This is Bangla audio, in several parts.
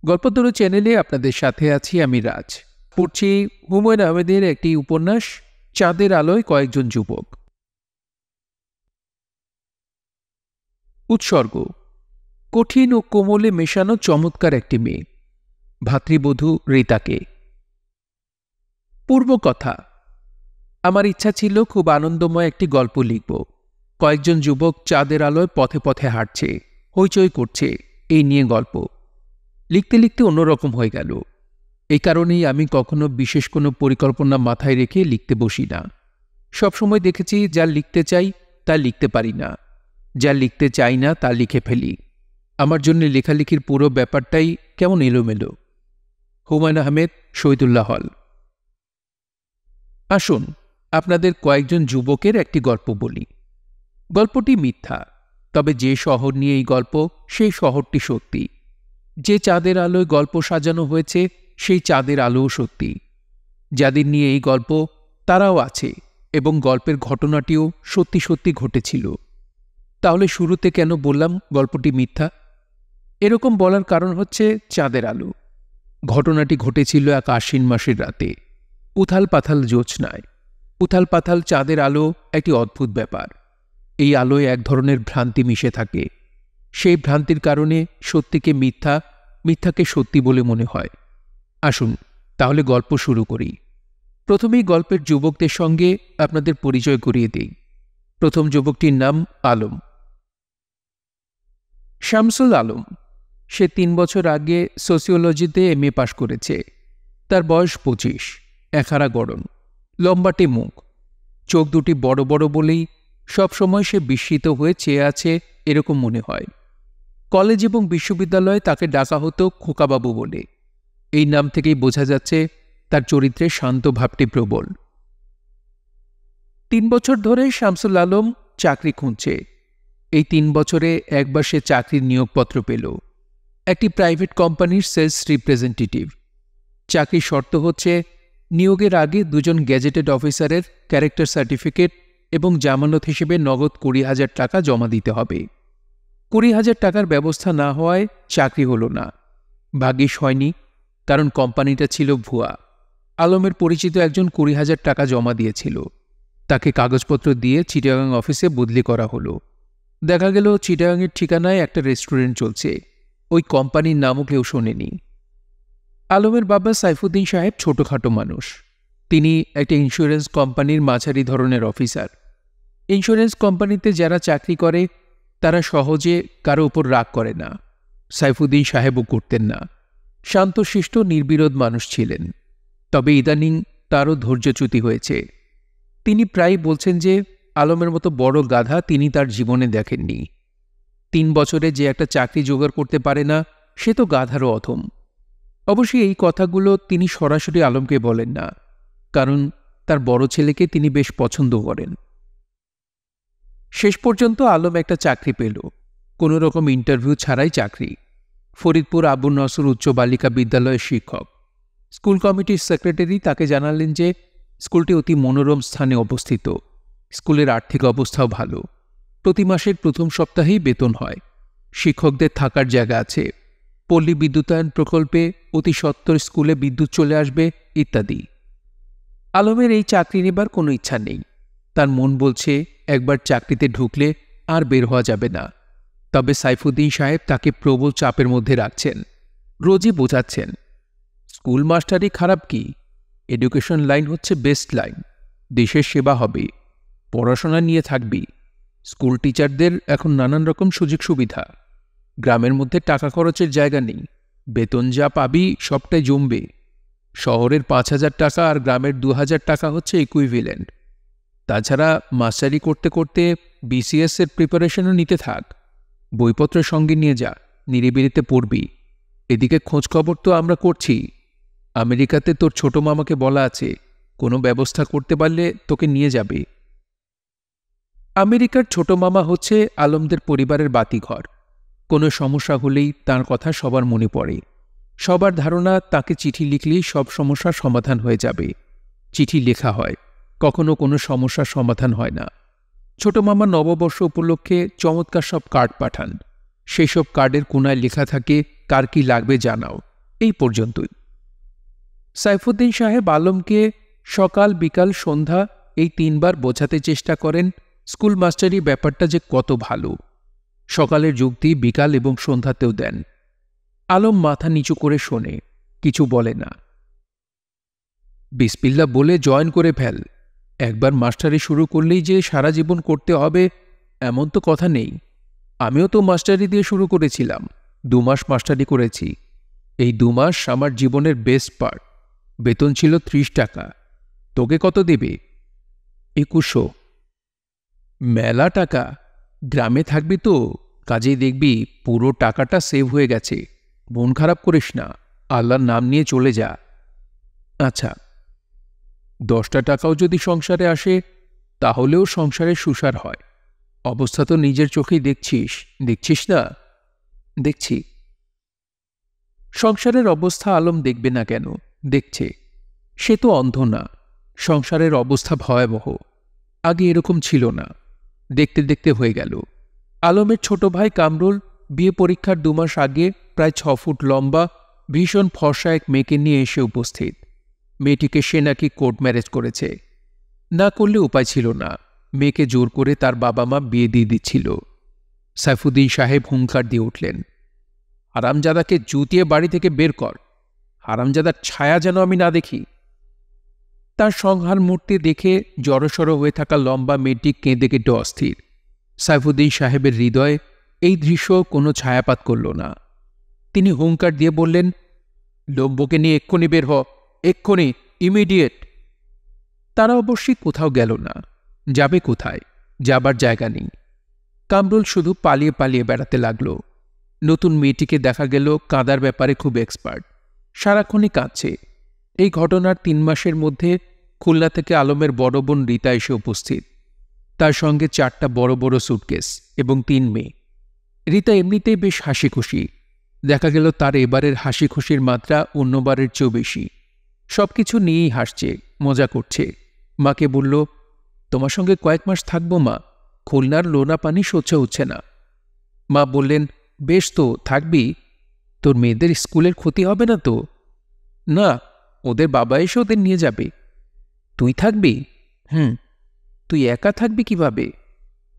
গল্পতরু চ্যানেলে আপনাদের সাথে আছি আমি রাজ। পড়ছি হুমায়ুন আহমেদের একটি উপন্যাস চাঁদের আলোয় কয়েকজন যুবক। উৎসর্গ। কঠিন ও কোমলে মেশানো চমৎকার একটি মেয়ে, ভাতৃবধূ রীতাকে। পূর্বকথা। আমার ইচ্ছা ছিল খুব আনন্দময় একটি গল্প লিখব। কয়েকজন যুবক চাঁদের আলোয় পথে পথে হাঁটছে, হইচই করছে, এই নিয়ে গল্প। লিখতে লিখতে অন্যরকম হয়ে গেল। এই কারণেই আমি কখনো বিশেষ কোনো পরিকল্পনা মাথায় রেখে লিখতে বসি না। সবসময় দেখেছি যা লিখতে চাই তা লিখতে পারি না, যা লিখতে চাই না তা লিখে ফেলি। আমার জন্য লেখালেখির পুরো ব্যাপারটাই কেমন এলোমেলো। হুমায়ুন আহমেদ, শহীদুল্লাহ হল। আসুন আপনাদের কয়েকজন যুবকের একটি গল্প বলি। গল্পটি মিথ্যা, তবে যে শহর নিয়ে এই গল্প সেই শহরটি সত্যি। যে চাঁদের আলোয় গল্প সাজানো হয়েছে সেই চাঁদের আলোও সত্যি। যাদের নিয়ে এই গল্প তারাও আছে এবং গল্পের ঘটনাটিও সত্যি সত্যি ঘটেছিল। তাহলে শুরুতে কেন বললাম গল্পটি মিথ্যা? এরকম বলার কারণ হচ্ছে চাঁদের আলো। ঘটনাটি ঘটেছিল এক আশ্বিন মাসের রাতে, উথাল পাথাল জ্যোৎস্নায়। উথাল পাথাল চাঁদের আলো একটি অদ্ভুত ব্যাপার। এই আলোয় এক ধরনের ভ্রান্তি মিশে থাকে। সেই ভ্রান্তির কারণে সত্যিকে মিথ্যা, মিথ্যাকে সত্যি বলে মনে হয়। আসুন তাহলে গল্প শুরু করি। প্রথমেই গল্পের যুবকদের সঙ্গে আপনাদের পরিচয় করিয়ে দিই। প্রথম যুবকটির নাম আলম, শামসুল আলম। সে ৩ বছর আগে সোসিওলজিতে MA পাশ করেছে। তার বয়স ২৫, একহারা গড়ন, লম্বাটে মুখ, চোখ দুটি বড় বড় বলেই সবসময় সে বিস্মিত হয়ে চেয়ে আছে এরকম মনে হয়। কলেজ এবং বিশ্ববিদ্যালয়ে তাকে ডাকা হতো খোকাবাবু বলে। এই নাম থেকেই বোঝা যাচ্ছে তার চরিত্রে শান্ত ভাবটি প্রবল। ৩ বছর ধরে শামসুল আলম চাকরি খুঁজছে। এই ৩ বছরে একবার সে চাকরির নিয়োগপত্র পেল, একটি প্রাইভেট কোম্পানির সেলস রিপ্রেজেন্টেটিভ। চাকরির শর্ত হচ্ছে নিয়োগের আগে ২ গেজেটেড অফিসারের ক্যারেক্টার সার্টিফিকেট এবং জামানত হিসেবে নগদ ২০,০০০ টাকা জমা দিতে হবে। ২০,০০০ টাকার ব্যবস্থা না হওয়ায় চাকরি হলো না। ভাগ্যিস হয়নি, কারণ কোম্পানিটা ছিল ভুয়া। আলমের পরিচিত একজন ২০,০০০ টাকা জমা দিয়েছিল। তাকে কাগজপত্র দিয়ে চিটাগাং অফিসে বদলি করা হলো। দেখা গেল চিটাগাংয়ের ঠিকানায় একটা রেস্টুরেন্ট চলছে, ওই কোম্পানির নামও কেউ শোনেনি। আলমের বাবা সাইফুদ্দিন সাহেব ছোটখাটো মানুষ। তিনি একটা ইন্স্যুরেন্স কোম্পানির মাঝারি ধরনের অফিসার। ইন্স্যুরেন্স কোম্পানিতে যারা চাকরি করে তারা সহজে কারো উপর রাগ করে না। সাইফুদ্দিন সাহেবও করতেন না। শান্তশিষ্ট নির্বিরোধ মানুষ ছিলেন। তবে ইদানিং তারও ধৈর্যচ্যুতি হয়েছে। তিনি প্রায়ই বলছেন যে আলমের মতো বড় গাধা তিনি তার জীবনে দেখেননি। ৩ বছরে যে একটা চাকরি জোগাড় করতে পারে না সে তো গাধারও অধম। অবশ্যই এই কথাগুলো তিনি সরাসরি আলমকে বলেন না, কারণ তার বড় ছেলেকে তিনি বেশ পছন্দ করেন। শেষ পর্যন্ত আলম একটা চাকরি পেল, কোনো রকম ইন্টারভিউ ছাড়াই চাকরি। ফরিদপুর আবু নসর উচ্চ বালিকা বিদ্যালয়ের শিক্ষক। স্কুল কমিটির সেক্রেটারি তাকে জানালেন যে স্কুলটি অতি মনোরম স্থানে অবস্থিত, স্কুলের আর্থিক অবস্থাও ভালো, প্রতি মাসের প্রথম সপ্তাহেই বেতন হয়, শিক্ষকদের থাকার জায়গা আছে, পল্লী বিদ্যুতায়ন প্রকল্পে অতি সত্বর স্কুলে বিদ্যুৎ চলে আসবে ইত্যাদি। আলমের এই চাকরি নেবার কোনো ইচ্ছা নেই। তার মন বলছে একবার চাকরিতে ঢুকলে আর বের হওয়া যাবে না। তবে সাইফুদ্দিন সাহেব তাকে প্রবল চাপের মধ্যে রাখছেন, রোজই বোঝাচ্ছেন স্কুল মাস্টারই খারাপ কি, এডুকেশন লাইন হচ্ছে বেস্ট লাইন, দেশের সেবা হবে, পড়াশোনা নিয়ে থাকবি। স্কুল টিচারদের এখন নানান রকম সুযোগ সুবিধা, গ্রামের মধ্যে টাকা খরচের জায়গা নেই, বেতন যা পাবি সবটাই জমবে। শহরের ৫,০০০ টাকা আর গ্রামের ২,০০০ টাকা হচ্ছে ইকুইভ্যালেন্ট। তাছাড়া মাস্টারি করতে করতে BCS এর প্রিপারেশনও নিতে থাক, বইপত্রের সঙ্গে নিয়ে যা, নিরিবিলিতে পড়বি। এদিকে খোঁজখবর তো আমরা করছি। আমেরিকাতে তোর ছোট মামাকে বলা আছে, কোনো ব্যবস্থা করতে পারলে তোকে নিয়ে যাবে। আমেরিকার ছোট মামা হচ্ছে আলমদের পরিবারের বাতিঘর। কোনো সমস্যা হলেই তার কথা সবার মনে পড়ে। সবার ধারণা তাকে চিঠি লিখলেই সব সমস্যার সমাধান হয়ে যাবে। চিঠি লেখা হয়, কখনো কোনো সমস্যার সমাধান হয় না। ছোট মামা নববর্ষ উপলক্ষে চমৎকার সব কার্ড পাঠান। সেই সব কার্ডের কোনায় লেখা থাকে কার কি লাগবে জানাও, এই পর্যন্তই। সাইফুদ্দিন সাহেব আলমকে সকাল বিকাল সন্ধ্যা এই 3 বার বোঝাতে চেষ্টা করেন স্কুল মাস্টারি ব্যাপারটা যে কত ভালো। সকালের যুক্তি বিকাল এবং সন্ধ্যাতেও দেন। আলম মাথা নিচু করে শোনে, কিছু বলে না। বিসমিল্লাহ বলে জয়েন করে ফেল। একবার মাস্টারি শুরু করলেই যে সারা জীবন করতে হবে এমন তো কথা নেই। আমিও তো মাস্টারি দিয়ে শুরু করেছিলাম, 2 মাস মাস্টারি করেছি। এই 2 মাস আমার জীবনের বেস্ট পার্ট। বেতন ছিল 30 টাকা। তোকে কত দেবে? 2100। মেলা টাকা। গ্রামে থাকবি তো, কাজেই দেখবি পুরো টাকাটা সেভ হয়ে গেছে। মন খারাপ করিস না, আল্লাহর নাম নিয়ে চলে যা। আচ্ছা, 10টা টাকাও যদি সংসারে আসে তাহলেও সংসারে সুসার হয়। অবস্থা তো নিজের চোখেই দেখছিস না? দেখছি। সংসারের অবস্থা আলম দেখবে না কেন? দেখছে। সে তো অন্ধ না। সংসারের অবস্থা ভয়াবহ। আগে এরকম ছিল না। দেখতে দেখতে হয়ে গেল। আলমের ছোট ভাই কামরুল বিয়ে পরীক্ষার 2 মাস আগে প্রায় 6 ফুট লম্বা ভীষণ ফর্সা এক মেয়েকে নিয়ে এসে উপস্থিত। মেয়েটিকে সে নাকি কোর্ট ম্যারেজ করেছে। না করলে উপায় ছিল না। মেয়েকে জোর করে তার বাবা মা বিয়ে দিয়ে দিচ্ছিল। সাইফুদ্দিন সাহেব হুঙ্কার দিয়ে উঠলেন, হারামজাদাকে জুতিয়ে বাড়ি থেকে বের কর। হারামজাদার ছায়া যেন আমি না দেখি। তার সংহার মূর্তি দেখে জড়সড় হয়ে থাকা লম্বা মেয়েটি কেঁদে কেটে অস্থির। সাইফুদ্দিন সাহেবের হৃদয়ে এই দৃশ্য কোনো ছায়াপাত করল না। তিনি হুঙ্কার দিয়ে বললেন, লম্বকে নিয়ে এক্ষুনি বের হ, এক্ষুনি, ইমিডিয়েট। তারা অবশ্যই কোথাও গেল না। যাবে কোথায়? যাবার জায়গা নেই। কামরুল শুধু পালিয়ে পালিয়ে বেড়াতে লাগল। নতুন মেয়েটিকে দেখা গেল কাঁদার ব্যাপারে খুব এক্সপার্ট। সারাক্ষণই কাঁদছে। এই ঘটনার 3 মাসের মধ্যে খুলনা থেকে আলমের বড় বোন রীতা এসে উপস্থিত। তার সঙ্গে 4টা বড় বড় সুটকেস এবং 3 মেয়ে। রীতা এমনিতেই বেশ হাসি খুশি। দেখা গেল তার এবারের হাসি খুশির মাত্রা অন্যবারের চেয়েও বেশি। সবকিছু নিয়েই হাসছে, মজা করছে। মাকে বলল, তোমার সঙ্গে কয়েক মাস থাকবো মা, খুলনার লোনা পানি সহ্য হচ্ছে না। মা বললেন, বেশ তো থাকবি, তোর মেয়েদের স্কুলের ক্ষতি হবে না তো? না, ওদের বাবা এসে ওদের নিয়ে যাবে। তুই থাকবি? তুই একা থাকবি কিভাবে?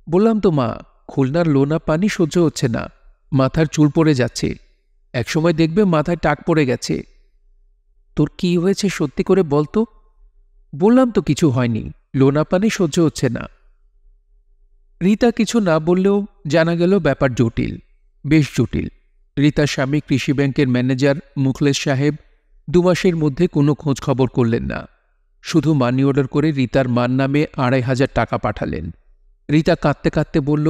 বললাম তো মা, খুলনার লোনা পানি সহ্য হচ্ছে না, মাথার চুল পড়ে যাচ্ছে, একসময় দেখবে মাথায় টাক পড়ে গেছে। তোর কি হয়েছে সত্যি করে বলতো? বললাম তো কিছু হয়নি, লোনা পানি সহ্য হচ্ছে না। রীতা কিছু না বললেও জানা গেল ব্যাপার জটিল, বেশ জটিল। রীতার স্বামী কৃষি ব্যাংকের ম্যানেজার মুখলেস সাহেব 2 মাসের মধ্যে কোনো খোঁজ খবর করলেন না। শুধু মানি অর্ডার করে রীতার মার নামে 2,500 টাকা পাঠালেন। রীতা কাঁদতে কাঁদতে বলল,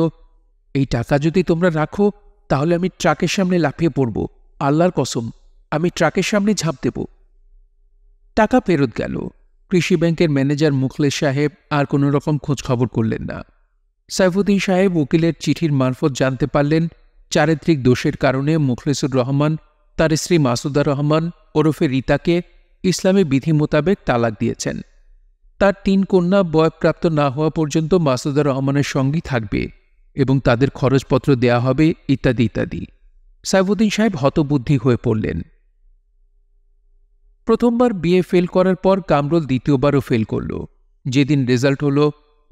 এই টাকা যদি তোমরা রাখো তাহলে আমি ট্রাকের সামনে লাফিয়ে পড়ব। আল্লাহর কসম, আমি ট্রাকের সামনে ঝাঁপ দেব। টাকা ফেরত গেল। কৃষি ব্যাংকের ম্যানেজার মুখলেস সাহেব আর কোনো রকম খোঁজ খবর করলেন না। সাইফুদ্দিন সাহেব উকিলের চিঠির মারফত জানতে পারলেন চারিত্রিক দোষের কারণে মুখলেসুর রহমান তার স্ত্রী মাসুদা রহমান ওরফে রীতাকে ইসলামী বিধি মোতাবেক তালাক দিয়েছেন। তার 3 কন্যা বয়ঃপ্রাপ্ত না হওয়া পর্যন্ত মাসুদা রহমানের সঙ্গেই থাকবে এবং তাদের খরচপত্র দেয়া হবে ইত্যাদি ইত্যাদি। সাইফুদ্দিন সাহেব হতবুদ্ধি হয়ে পড়লেন। প্রথমবার বিয়ে ফেল করার পর কামরুল দ্বিতীয়বারও ফেল করল। যেদিন রেজাল্ট হল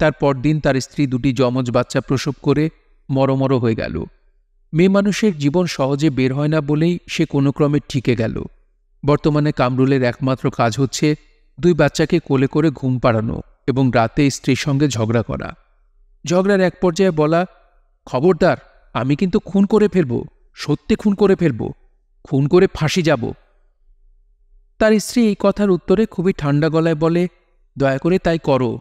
তার পরদিন তার স্ত্রী 2টি যমজ বাচ্চা প্রসব করে মরমর হয়ে গেল। মেয়ে মানুষের জীবন সহজে বের হয় না বলেই সে কোনো ক্রমে টিকে গেল। বর্তমানে কামরুলের একমাত্র কাজ হচ্ছে 2 বাচ্চাকে কোলে করে ঘুম পাড়ানো এবং রাতে স্ত্রীর সঙ্গে ঝগড়া করা। ঝগড়ার এক পর্যায়ে বলা, খবরদার, আমি কিন্তু খুন করে ফেলব, সত্যি খুন করে ফেলব, খুন করে ফাঁসি যাব। তার স্ত্রী এই কথার উত্তরে খুবই ঠান্ডা গলায় বলে, দয়া করে তাই করো,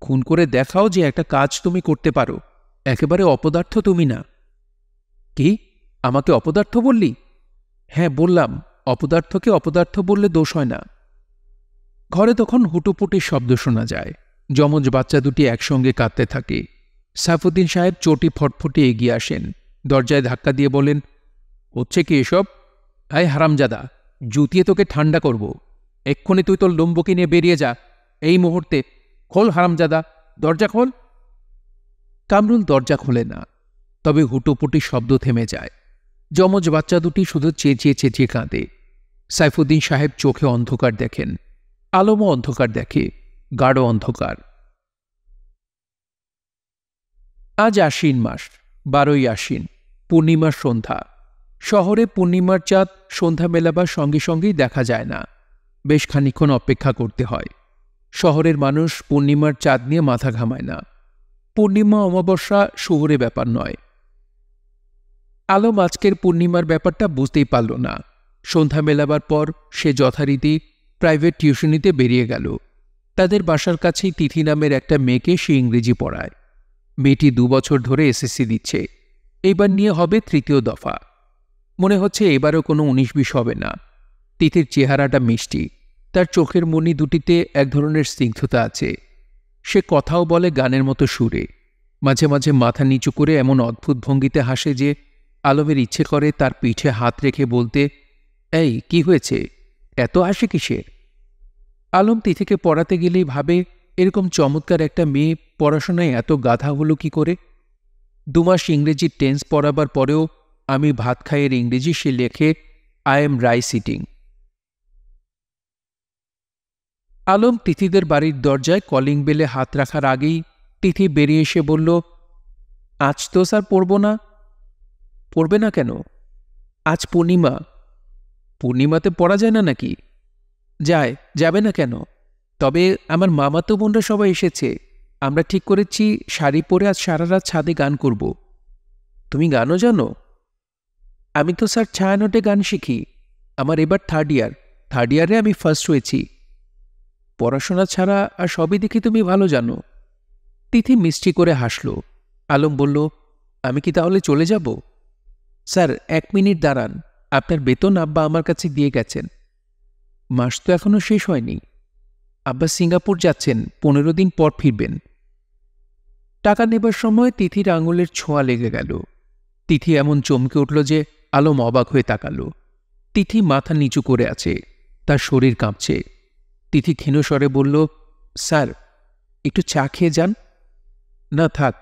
খুন করে দেখাও যে একটা কাজ তুমি করতে পারো, একেবারে অপদার্থ তুমি না। কি, আমাকে অপদার্থ বললি? হ্যাঁ বললাম, অপদার্থকে অপদার্থ বললে দোষ হয় না। ঘরে তখন হুটোপুটির শব্দ শোনা যায়। যমজ বাচ্চা 2টি একসঙ্গে কাঁদতে থাকে। সাইফুদ্দিন সাহেব চটি ফটফটে এগিয়ে আসেন, দরজায় ধাক্কা দিয়ে বলেন, হচ্ছে কি এসব? আয় হারামজাদা, জুতিয়ে তোকে ঠান্ডা করব। এক্ষুনি তুই তোর লম্বকে নিয়ে বেরিয়ে যা, এই মুহূর্তে। খোল হারামজাদা, দরজা খোল। কামরুল দরজা খোলে না, তবে হুটোপুটির শব্দ থেমে যায়। যমজ বাচ্চা 2টি শুধু চেঁচিয়ে চেঁচিয়ে কাঁদে। সাইফুদ্দিন সাহেব চোখে অন্ধকার দেখেন, আলমও অন্ধকার দেখে, গাঢ় অন্ধকার। আজ আশ্বিন মাস, 12ই আশ্বিন, পূর্ণিমার সন্ধ্যা। শহরে পূর্ণিমার চাঁদ সন্ধ্যা মেলাবার সঙ্গে সঙ্গেই দেখা যায় না, বেশ খানিক্ষণ অপেক্ষা করতে হয়। শহরের মানুষ পূর্ণিমার চাঁদ নিয়ে মাথা ঘামায় না। পূর্ণিমা অমাবস্যা শহুরে ব্যাপার নয়। আলম আজকের পূর্ণিমার ব্যাপারটা বুঝতেই পারল না। সন্ধ্যা মেলাবার পর সে যথারীতি প্রাইভেট টিউশনিতে বেরিয়ে গেল। তাদের বাসার কাছেই তিথি নামের একটা মেয়েকে সে ইংরেজি পড়ায়। মেয়েটি 2 বছর ধরে এসএসসি দিচ্ছে, এইবার নিয়ে হবে 3য় দফা। মনে হচ্ছে এবারও কোনো 19-20 হবে না। তিথির চেহারাটা মিষ্টি, তার চোখের মণি দুটিতে এক ধরনের স্নিগ্ধতা আছে। সে কথাও বলে গানের মতো সুরে, মাঝে মাঝে মাথা নিচু করে এমন অদ্ভুত ভঙ্গিতে হাসে যে আলমের ইচ্ছে করে তার পিঠে হাত রেখে বলতে, এই কি হয়েছে, এত হাসি কিসের? আলম তিথিকে পড়াতে গেলেই ভাবে, এরকম চমৎকার একটা মেয়ে পড়াশোনায় এত গাধা হলো কি করে? 2 মাস ইংরেজির টেন্স পড়াবার পরেও আমি ভাত খাইয়ের ইংরেজি সে লেখে আই এম রাই সিটিং। আলম তিথিদের বাড়ির দরজায় কলিং বেলে হাত রাখার আগেই তিথি বেরিয়ে এসে বলল, আজ তো স্যার পড়ব না। পড়বে না কেন? আজ পূর্ণিমা। পূর্ণিমাতে পড়া যায় না নাকি? যায়, যাবে না কেন? তবে আমার মামাতো বোনরা সবাই এসেছে, আমরা ঠিক করেছি শাড়ি পরে আজ সারা রাত ছাদে গান করব। তুমি গানও জানো? আমি তো স্যার ছায়ানটে গান শিখি। আমার এবার 3rd ইয়ার, 3rd ইয়ারে আমি ফার্স্ট হয়েছি। পড়াশোনা ছাড়া আর সবই দেখি তুমি ভালো জানো। তিথি মিষ্টি করে হাসল। আলম বলল, আমি কি তাহলে চলে যাব? স্যার 1 মিনিট দাঁড়ান, আপনার বেতন আব্বা আমার কাছে দিয়ে গেছেন। মাস তো এখনো শেষ হয়নি। আব্বা সিঙ্গাপুর যাচ্ছেন, 15 দিন পর ফিরবেন। টাকা নেবার সময় তিথির আঙুলের ছোঁয়া লেগে গেল। তিথি এমন চমকে উঠল যে আলম অবাক হয়ে তাকাল। তিথি মাথা নিচু করে আছে, তার শরীর কাঁপছে। তিথি ক্ষীণস্বরে বলল, স্যার একটু চা খেয়ে যান। না থাক,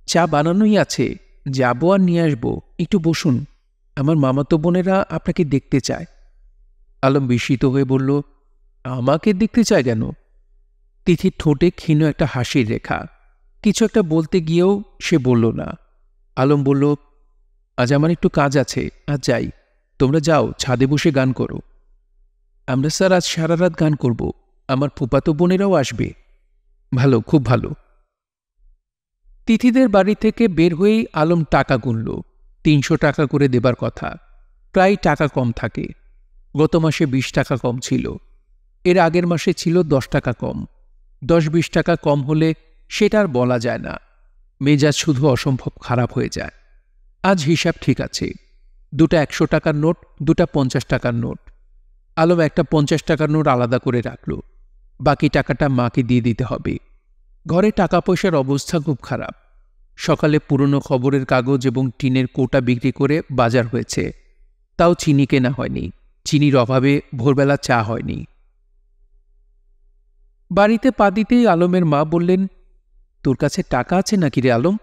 চা বানানোই আছে, যাবো আর নিয়ে আসবো, একটু বসুন, আমার মামাতো বোনেরা আপনাকে দেখতে চায়। আলম বিস্মিত হয়ে বলল, আমাকে দেখতে চায় কেন? তিথির ঠোঁটে ক্ষীণ একটা হাসির রেখা। কিছু একটা বলতে গিয়েও সে বলল না। আলম বলল, আজ আমার একটু কাজ আছে, আজ যাই, তোমরা যাও, ছাদে বসে গান করো। আমরা স্যার আজ সারা রাত গান করব, আমার ফুফাতো বোনেরাও আসবে। ভালো, খুব ভালো। তিথিদের বাড়ি থেকে বের হয়েই আলম টাকা গুনল। 300 টাকা করে দেবার কথা, প্রায় টাকা কম থাকে। গত মাসে 20 টাকা কম ছিল, এর আগের মাসে ছিল 10 টাকা কম। 10-20 টাকা কম হলে সেটা আর বলা যায় না, মেজাজ শুধু অসম্ভব খারাপ হয়ে যায়। আজ হিসাব ঠিক আছে, 2টা 100 টাকার নোট, 2টা 50 টাকার নোট। আলম একটা 50 টাকার নোট আলাদা করে রাখল, বাকি টাকাটা মাকে দিয়ে দিতে হবে। ঘরে টাকা পয়সার অবস্থা খুব খারাপ। সকালে পুরনো খবরের কাগজ এবং টিনের কোটা বিক্রি করে বাজার হয়েছে, তাও চিনি কেনা হয়নি। চিনির অভাবে ভোরবেলা চা হয়নি। বাড়িতে পা দিতেই আলমের মা বললেন, তোর কাছে টাকা আছে নাকি রে আলম?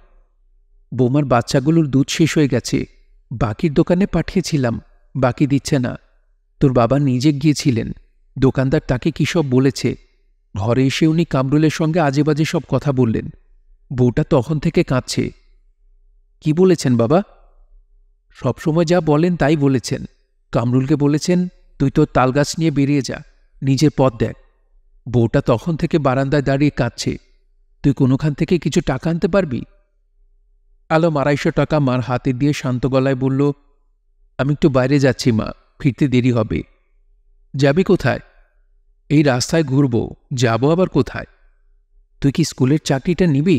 বৌমার বাচ্চাগুলোর দুধ শেষ হয়ে গেছে, বাকির দোকানে পাঠিয়েছিলাম, বাকি দিচ্ছে না। তোর বাবা নিজে গিয়েছিলেন, দোকানদার তাকে কী সব বলেছে। ঘরে এসে উনি কামরুলের সঙ্গে আজে বাজে সব কথা বললেন। বউটা তখন থেকে কাঁদছে। কি বলেছেন বাবা? সবসময় যা বলেন তাই বলেছেন। কামরুলকে বলেছেন, তুই তোর তালগাছ নিয়ে বেরিয়ে যা, নিজের পথ দেখ। বউটা তখন থেকে বারান্দায় দাঁড়িয়ে কাঁদছে। তুই কোনোখান থেকে কিছু টাকা আনতে পারবি? আলম 250 টাকা মার হাতে দিয়ে শান্ত গলায় বলল, আমি একটু বাইরে যাচ্ছি মা, ফিরতে দেরি হবে। যাবি কোথায়? এই রাস্তায় ঘুরব, যাব আবার কোথায়? তুই কি স্কুলের চাকরিটা নিবি?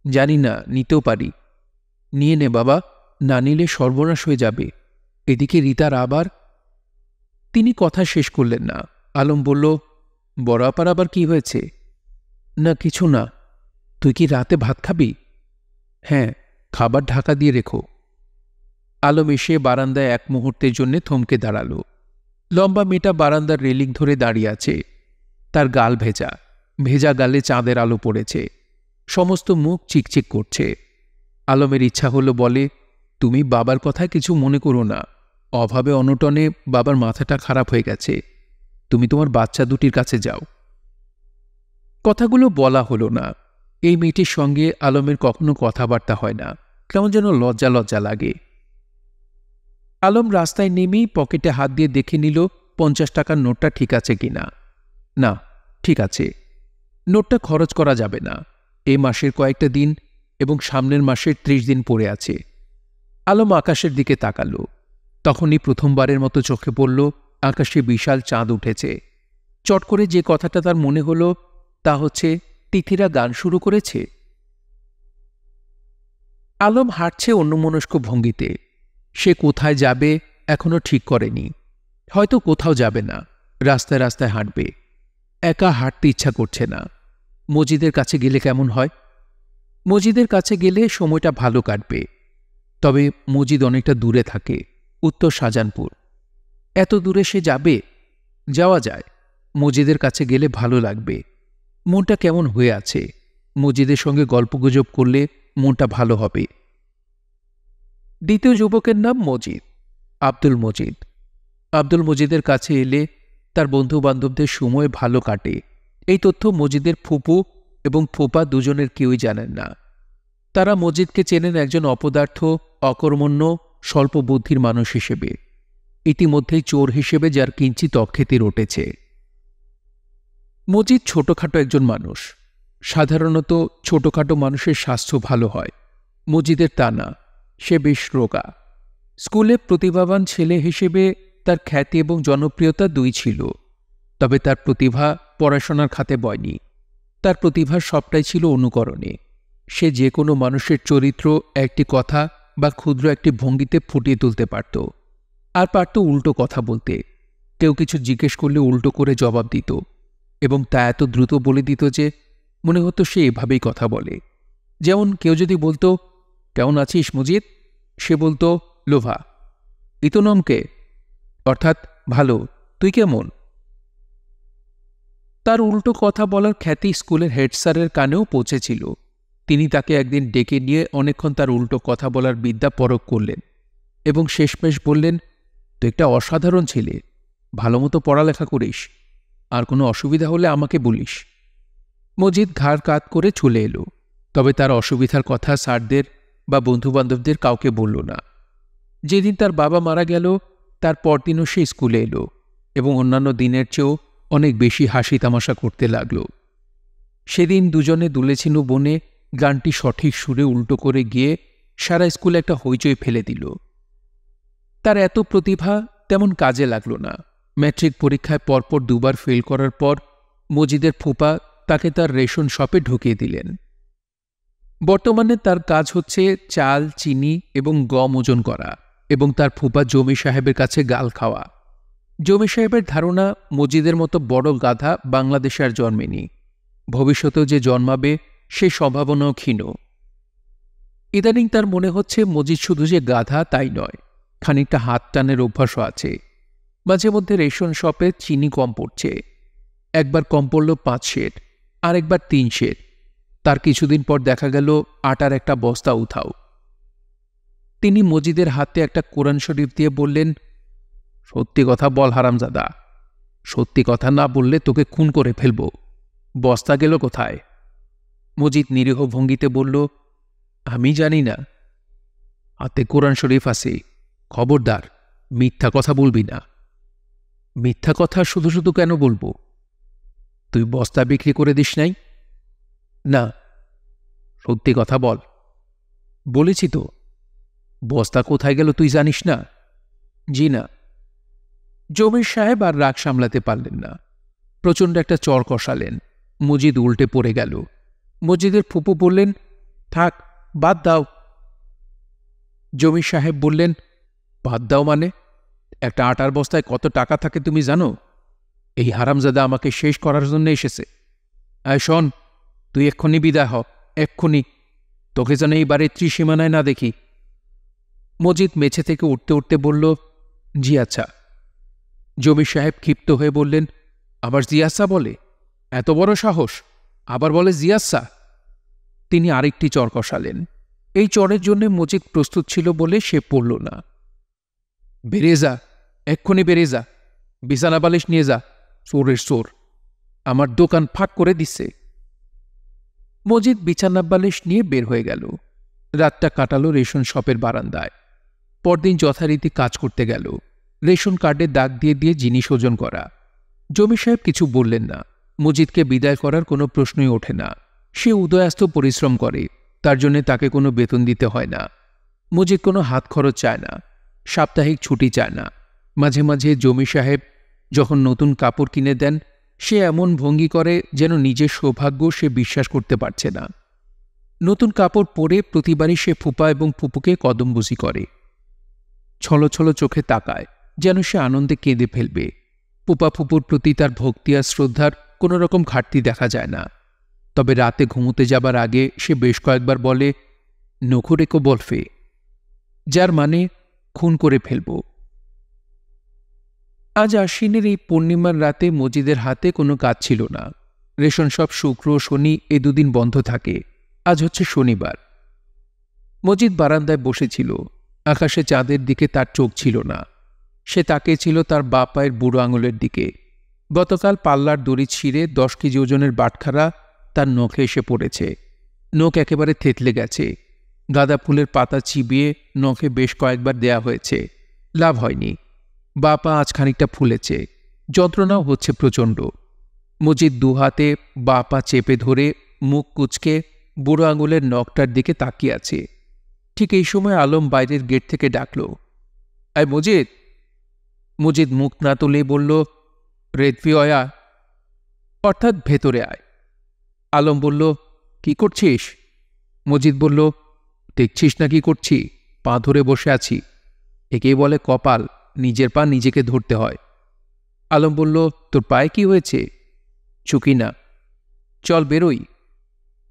জানি না, নিতেও পারি। নিয়ে নে বাবা, না নিলে সর্বনাশ হয়ে যাবে। এদিকে রিতার আবার। তিনি কথা শেষ করলেন না। আলম বলল, বড় আপার আবার কি হয়েছে? না কিছু না। তুই কি রাতে ভাত খাবি? হ্যাঁ, খাবার ঢাকা দিয়ে রেখো। আলম এসে বারান্দায় এক মুহূর্তের জন্য থমকে দাঁড়াল। লম্বা মেয়েটা বারান্দার রেলিং ধরে দাঁড়িয়ে আছে। তার গাল ভেজা, ভেজা গালে চাঁদের আলো পড়েছে, সমস্ত মুখ চিকচিক করছে। আলমের ইচ্ছা হলো বলে, তুমি বাবার কথায় কিছু মনে করো না, অভাবে অনটনে বাবার মাথাটা খারাপ হয়ে গেছে। তুমি তোমার বাচ্চা দুটির কাছে যাও। কথাগুলো বলা হলো না। এই মেয়েটির সঙ্গে আলমের কখনো কথাবার্তা হয় না, কেমন যেন লজ্জা লজ্জা লাগে। আলম রাস্তায় নেমেই পকেটে হাত দিয়ে দেখে নিল 50 টাকার নোটটা ঠিক আছে কিনা। না, ঠিক আছে। নোটটা খরচ করা যাবে না। এ মাসের কয়েকটা দিন এবং সামনের মাসের 30 দিন পড়ে আছে। আলম আকাশের দিকে তাকাল। তখনই প্রথমবারের মতো চোখে পড়ল আকাশে বিশাল চাঁদ উঠেছে। চট করে যে কথাটা তার মনে হল তা হচ্ছে, তিথিরা গান শুরু করেছে। আলম হাঁটছে অন্যমনস্ক ভঙ্গিতে। সে কোথায় যাবে এখনো ঠিক করেনি। হয়তো কোথাও যাবে না, রাস্তায় রাস্তায় হাঁটবে। একা হাঁটতে ইচ্ছা করছে না। মজিদের কাছে গেলে কেমন হয়? মজিদের কাছে গেলে সময়টা ভালো কাটবে। তবে মজিদ অনেকটা দূরে থাকে, উত্তর শাহজাহানপুর। এত দূরে সে যাবে? যাওয়া যায়। মজিদের কাছে গেলে ভালো লাগবে। মনটা কেমন হয়ে আছে। মজিদের সঙ্গে গল্পগুজব করলে মনটা ভালো হবে। দ্বিতীয় যুবকের নাম মজিদ, আব্দুল মজিদ। আব্দুল মজিদের কাছে এলে তার বন্ধু বান্ধবদের সময় ভালো কাটে, এই তথ্য মজিদের ফুপু এবং ফুপা দুজনের কেউই জানেন না। তারা মজিদকে চেনেন একজন অপদার্থ, অকর্মণ্য, স্বল্প বুদ্ধির মানুষ হিসেবে, ইতিমধ্যেই চোর হিসেবে যার কিঞ্চিত অখ্যাতি রটেছে। মজিদ ছোটখাটো একজন মানুষ। সাধারণত ছোটখাটো মানুষের স্বাস্থ্য ভালো হয়। মজিদের তা না, সে বেশ রোগা। স্কুলে প্রতিভাবান ছেলে হিসেবে তার খ্যাতি এবং জনপ্রিয়তা দুই ছিল। তবে তার প্রতিভা পড়াশোনার খাতে বয়নি। তার প্রতিভার সবটাই ছিল অনুকরণে। সে যে কোনো মানুষের চরিত্র একটি কথা বা ক্ষুদ্র একটি ভঙ্গিতে ফুটিয়ে তুলতে পারত। আর পারত উল্টো কথা বলতে। কেউ কিছু জিজ্ঞেস করলে উল্টো করে জবাব দিত, এবং তা এত দ্রুত বলে দিত যে মনে হতো সে এভাবেই কথা বলে। যেমন কেউ যদি বলতো, কেমন আছিস মজিদ? সে বলতো, লোভা। ইতনমকে, অর্থাৎ ভালো, তুই কেমন? তার উল্টো কথা বলার খ্যাতি স্কুলের হেড স্যারের কানেও পৌঁছেছিল। তিনি তাকে একদিন ডেকে নিয়ে অনেকক্ষণ তার উল্টো কথা বলার বিদ্যা পরখ করলেন এবং শেষমেশ বললেন, তুই একটা অসাধারণ ছেলে, ভালোমতো পড়ালেখা করিস, আর কোনো অসুবিধা হলে আমাকে বলিস। মজিদ ঘাড় কাত করে চলে এলো। তবে তার অসুবিধার কথা স্যারদের বা বন্ধুবান্ধবদের কাউকে বলল না। যেদিন তার বাবা মারা গেল তার পরদিনও সে স্কুলে এলো এবং অন্যান্য দিনের চেয়েও অনেক বেশি হাসি তামাশা করতে লাগল। সেদিন দুজনে দুলেছিনু বনে গানটি সঠিক সুরে উল্টো করে গিয়ে সারা স্কুলে একটা হইচই ফেলে দিল। তার এত প্রতিভা তেমন কাজে লাগল না। ম্যাট্রিক পরীক্ষায় পরপর দুবার ফেল করার পর মজিদের ফুপা তাকে তার রেশন শপে ঢুকিয়ে দিলেন। বর্তমানে তার কাজ হচ্ছে চাল, চিনি এবং গম ওজন করা, এবং তার ফুপা জমি সাহেবের কাছে গাল খাওয়া। জমি সাহেবের ধারণা মজিদের মতো বড় গাধা বাংলাদেশে আর জন্মেনি। ভবিষ্যতেও যে জন্মাবে সে সম্ভাবনাও ক্ষীণ। ইদানিং তার মনে হচ্ছে মজিদ শুধু যে গাধা তাই নয়, খানিকটা হাত টানের অভ্যাসও আছে। মাঝে মধ্যে রেশন শপে চিনি কম পড়ছে। একবার কম পড়ল 5 সের, আর একবার 3 সের। তার কিছুদিন পর দেখা গেল আটার একটা বস্তা উঠাও। তিনি মজিদের হাতে একটা কোরআন শরীফ দিয়ে বললেন, সত্যি কথা বল হারামজাদা, সত্যি কথা না বললে তোকে খুন করে ফেলব। বস্তা গেল কোথায়? মজিদ নিরীহ ভঙ্গিতে বলল, আমি জানি না। হাতে কোরআন শরীফ আছে, খবরদার মিথ্যা কথা বলবি না। মিথ্যা কথা শুধু শুধু কেন বলবো? তুই বস্তা বিক্রি করে দিস নাই? না। সত্যি কথা বল। বলেছি তো। বস্তা কোথায় গেল তুই জানিস না? জি না। জমির সাহেব আর রাগ সামলাতে পারলেন না, প্রচণ্ড একটা চর কষালেন। মজিদ উল্টে পড়ে গেল। মজিদের ফুপু বললেন, থাক, বাদ দাও। জমির সাহেব বললেন, বাদ দাও মানে? একটা আটার বস্তায় কত টাকা থাকে তুমি জানো? এই হারামজাদা আমাকে শেষ করার জন্য এসেছে। আয় শোন, তুই এক্ষুনি বিদায় হ, এক্ষুনি। তোকে যেন এই বাড়ির ত্রিসীমানায় না দেখি। মজিদ মেঝে থেকে উঠতে উঠতে বলল, জি আচ্ছা। জমির সাহেব ক্ষিপ্ত হয়ে বললেন, আবার জিয়াসা বলে? এত বড় সাহস, আবার বলে জিয়াসা? তিনি আরেকটি চর কষালেন। এই চরের জন্য মজিদ প্রস্তুত ছিল বলে সে পড়ল না। বেরিয়ে যা, এক্ষুনি বেরিয়ে যা, বিছানা বালিশ নিয়ে যা, চোরের চোর, আমার দোকান ফাঁক করে দিচ্ছে। মজিদ বিছানা বালিশ নিয়ে বের হয়ে গেল। রাতটা কাটালো রেশন শপের বারান্দায়। পরদিন যথারীতি কাজ করতে গেল। রেশন কার্ডে দাগ দিয়ে দিয়ে জিনিস ওজন করা। জমি সাহেব কিছু বললেন না। মজিদকে বিদায় করার কোনো প্রশ্নই ওঠে না। সে উদয়াস্ত পরিশ্রম করে, তার জন্য তাকে কোনো বেতন দিতে হয় না। মজিদ কোনো হাত খরচ চায় না, সাপ্তাহিক ছুটি চায় না। মাঝে মাঝে জমি সাহেব যখন নতুন কাপড় কিনে দেন, সে এমন ভঙ্গি করে যেন নিজের সৌভাগ্য সে বিশ্বাস করতে পারছে না। নতুন কাপড় পরে প্রতিবারই সে ফুপা এবং ফুপুকে কদমবুসি করে। ছলো ছলো চোখে তাকায়, যেন সে আনন্দে কেঁদে ফেলবে। ফুপা ফুপুর প্রতি তার ভক্তি আর শ্রদ্ধার কোনো রকম ঘাটতি দেখা যায় না। তবে রাতে ঘুমোতে যাবার আগে সে বেশ কয়েকবার বলে, নখুরেকো বলফে, যার মানে খুন করে ফেলব। আজ আশ্বিনের এই পূর্ণিমার রাতে মজিদের হাতে কোনো কাজ ছিল না। রেশন শপ শুক্র শনি এ দুদিন বন্ধ থাকে। আজ হচ্ছে শনিবার। মজিদ বারান্দায় বসেছিল। আকাশে চাঁদের দিকে তার চোখ ছিল না। সে তাকিয়েছিল তার বাঁ পায়ের বুড়ো আঙুলের দিকে। গতকাল পাল্লার দড়ি ছিঁড়ে 10 কেজি ওজনের বাটখারা তার নখে এসে পড়েছে। নখ একেবারে থেতলে গেছে। গাঁদা ফুলের পাতা চিবিয়ে নখে বেশ কয়েকবার দেয়া হয়েছে, লাভ হয়নি। বাঁ পা আজ খানিকটা ফুলেছে, যন্ত্রণাও হচ্ছে প্রচণ্ড। মজিদ দুহাতে বাঁ পা চেপে ধরে মুখ কুঁচকে বুড়ো আঙুলের নখটার দিকে তাকিয়ে আছে। ঠিক এই সময় আলম বাইরের গেট থেকে ডাকল, আয় মজিদ। মজিদ মুখ না তুলেই বলল, রেদফি অয়া, অর্থাৎ ভেতরে আয়। আলম বলল, কি করছিস? মজিদ বলল, দেখছিস না কি করছি? পা ধরে বসে আছি। একেই বলে কপাল, নিজের পা নিজেকে ধরতে হয়। আলম বলল, তোর পায়ে কি হয়েছে? চুকি না। চল বেরোই।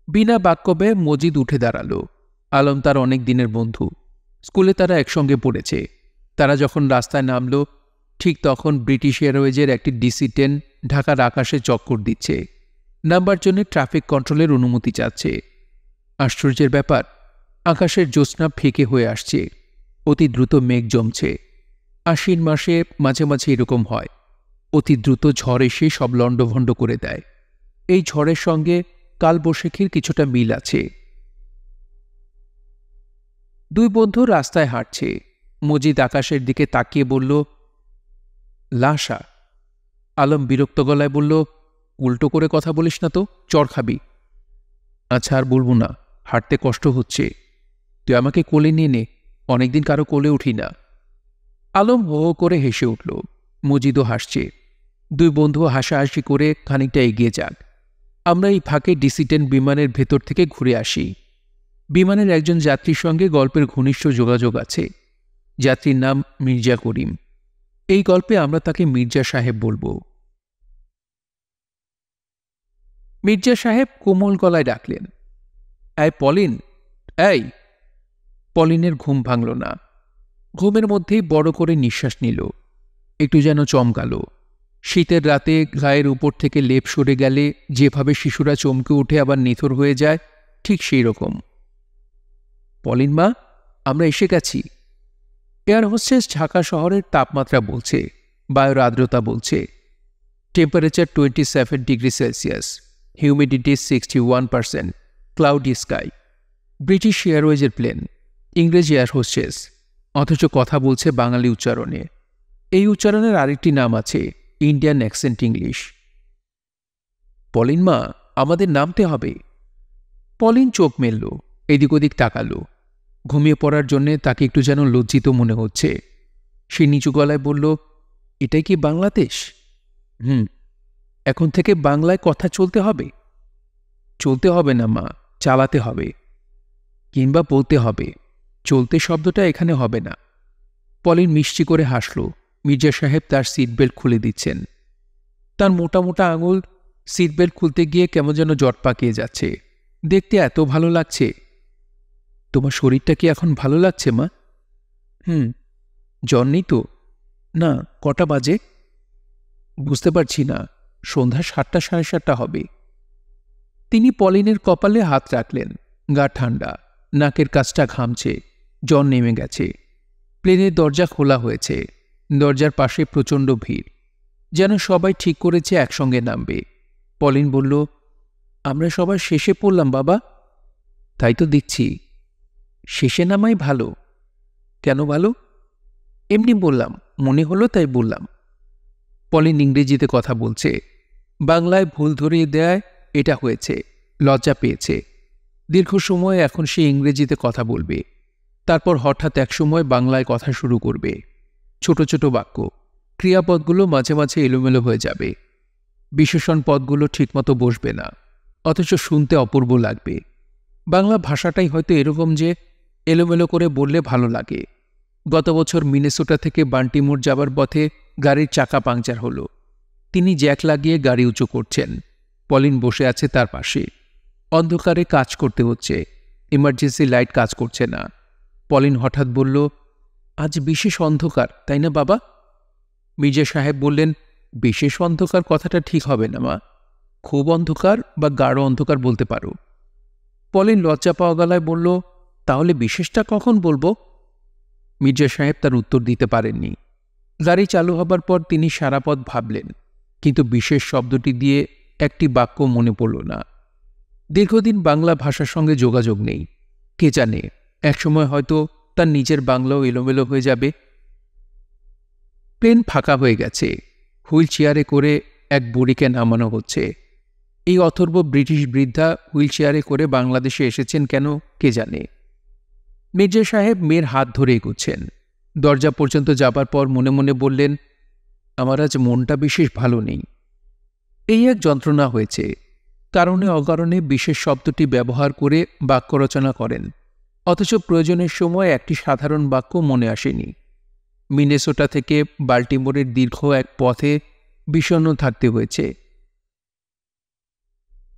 বিনা বাক্য ব্যয়ে মজিদ উঠে দাঁড়াল। আলম তার অনেক দিনের বন্ধু। স্কুলে তারা একসঙ্গে পড়েছে। তারা যখন রাস্তায় নামল, ঠিক তখন ব্রিটিশ এয়ারওয়েজের একটি DC-10 ঢাকার আকাশে চক্কর দিচ্ছে। নাম্বার জন্য ট্রাফিক কন্ট্রোলের অনুমতি চাচ্ছে। আশ্চর্যের ব্যাপার, আকাশের জ্যোৎস্না ফেঁকে হয়ে আসছে। অতি দ্রুত মেঘ জমছে। আশ্বিন মাসে মাঝে মাঝে এরকম হয়। অতি দ্রুত ঝড় এসে সব লণ্ডভণ্ড করে দেয়। এই ঝড়ের সঙ্গে কালবৈশাখীর কিছুটা মিল আছে। দুই বন্ধু রাস্তায় হাঁটছে। মজিদ আকাশের দিকে তাকিয়ে বলল, লাশা। আলম বিরক্ত গলায় বলল, উল্টো করে কথা বলিস না তো, চড় খাবি। আচ্ছা আর বলবো না, হাঁটতে কষ্ট হচ্ছে। তুই আমাকে কোলে নিয়ে নে, অনেকদিন কারো কোলে উঠি না। আলম হো হো করে হেসে উঠল। মজিদও হাসছে। দুই বন্ধু হাসাহাসি করে খানিকটা এগিয়ে যাক। আমরা এই ফাঁকে DC-10 বিমানের ভেতর থেকে ঘুরে আসি। বিমানের একজন যাত্রীর সঙ্গে গল্পের ঘনিষ্ঠ যোগাযোগ আছে। যাত্রীর নাম মির্জা করিম। এই গল্পে আমরা তাকে মির্জা সাহেব বলবো। মির্জা সাহেব কোমল গলায় ডাকলেন, এই পলিন, এই। পলিনের ঘুম ভাঙল না। ঘুমের মধ্যেই বড় করে নিঃশ্বাস নিল। একটু যেন চমকালো। শীতের রাতে গায়ের উপর থেকে লেপ সরে গেলে যেভাবে শিশুরা চমকে উঠে আবার নিথর হয়ে যায়, ঠিক সেই রকম। পলিন মা, আমরা এসে গেছি। এয়ার হোস্টেস ঢাকা শহরের তাপমাত্রা বলছে, বায়ুর আর্দ্রতা বলছে। Temperature 27 degree Celsius, humidity 61%, cloudy sky. British এয়ারওয়েজের প্লেন, ইংরেজি এয়ার হোস্টেস, অথচ কথা বলছে বাঙালি উচ্চারণে। এই উচ্চারণের আরেকটি নাম আছে, ইন্ডিয়ান অ্যাকসেন্ট ইংলিশ। পলিন মা, আমাদের নামতে হবে। পলিন চোখ মেলল, এদিক ওদিক তাকালো। ঘুমিয়ে পড়ার জন্যে তাকে একটু যেন লজ্জিত মনে হচ্ছে। সে নিচু গলায় বলল, এটাই কি বাংলাদেশ? এখন থেকে বাংলায় কথা চলতে হবে? চলতে হবে না মা, চালাতে হবে। কিংবা বলতে হবে, চলতে শব্দটা এখানে হবে না। পলিন মিষ্টি করে হাসল। মির্জা সাহেব তার সিট বেল্ট খুলে দিচ্ছেন। তার মোটা মোটা আঙুল সিট বেল্ট খুলতে গিয়ে কেমন যেন জট পাকিয়ে যাচ্ছে। দেখতে এত ভালো লাগছে। তোমার শরীরটা কি এখন ভালো লাগছে মা? জ্বর নেই তো? না। কটা বাজে? বুঝতে পারছি না, সন্ধ্যা 7টা 7:30 হবে। তিনি পলিনের কপালে হাত রাখলেন। গা ঠান্ডা, নাকের কাছটা ঘামছে, জ্বর নেমে গেছে। প্লেনের দরজা খোলা হয়েছে। দরজার পাশে প্রচণ্ড ভিড়, যেন সবাই ঠিক করেছে একসঙ্গে নামবে। পলিন বলল, আমরা সবার শেষে পড়লাম বাবা। তাই তো দেখছি, শেষে নামাই ভালো। কেন ভালো? এমনি বললাম, মনে হলো তাই বললাম। পলিন ইংরেজিতে কথা বলছে, বাংলায় ভুল ধরিয়ে দেয় এটা হয়েছে, লজ্জা পেয়েছে। দীর্ঘ সময় এখন সে ইংরেজিতে কথা বলবে, তারপর হঠাৎ একসময় বাংলায় কথা শুরু করবে। ছোট ছোট বাক্য, ক্রিয়াপদগুলো মাঝে মাঝে এলোমেলো হয়ে যাবে, বিশেষণ পদগুলো ঠিকমতো বসবে না, অথচ শুনতে অপূর্ব লাগবে। বাংলা ভাষাটাই হয়তো এরকম যে এলোমেলো করে বললে ভালো লাগে। গত বছর মিনেসোটা থেকে বাল্টিমোর যাবার পথে গাড়ির চাকা পাংচার হলো। তিনি জ্যাক লাগিয়ে গাড়ি উঁচু করছেন। পলিন বসে আছে তার পাশে। অন্ধকারে কাজ করতে হচ্ছে, ইমার্জেন্সি লাইট কাজ করছে না। পলিন হঠাৎ বলল, আজ বিশেষ অন্ধকার, তাই না বাবা? মির্জা সাহেব বললেন, বিশেষ অন্ধকার কথাটা ঠিক হবে না মা, খুব অন্ধকার বা গাঢ় অন্ধকার বলতে পারো। পলিন লজ্জা পাওয়া গলায় বলল, তাহলে বিশেষটা কখন বলবো? মির্জা সাহেব তার উত্তর দিতে পারেননি। গাড়ি চালু হবার পর তিনি সারা পথ ভাবলেন, কিন্তু বিশেষ শব্দটি দিয়ে একটি বাক্য মনে পড়ল না। দীর্ঘদিন বাংলা ভাষার সঙ্গে যোগাযোগ নেই। কে জানে, একসময় হয়তো তার নিজের বাংলাও এলোমেলো হয়ে যাবে। প্লেন ফাঁকা হয়ে গেছে। হুইল চেয়ারে করে এক বুড়িকে নামানো হচ্ছে। এই অথর্ব ব্রিটিশ বৃদ্ধা হুইল চেয়ারে করে বাংলাদেশে এসেছেন কেন কে জানে। মির্জা সাহেব মেয়ের হাত ধরে এগুচ্ছেন। দরজা পর্যন্ত যাবার পর মনে মনে বললেন, আমার আজ মনটা বিশেষ ভালো নেই। এই এক যন্ত্রণা হয়েছে। কারণে অকারণে বিশেষ শব্দটি ব্যবহার করে বাক্য রচনা করেন, অথচ প্রয়োজনের সময় একটি সাধারণ বাক্য মনে আসেনি। মিনেসোটা থেকে বাল্টিমোরের দীর্ঘ এক পথে বিষণ্ণ থাকতে হয়েছে।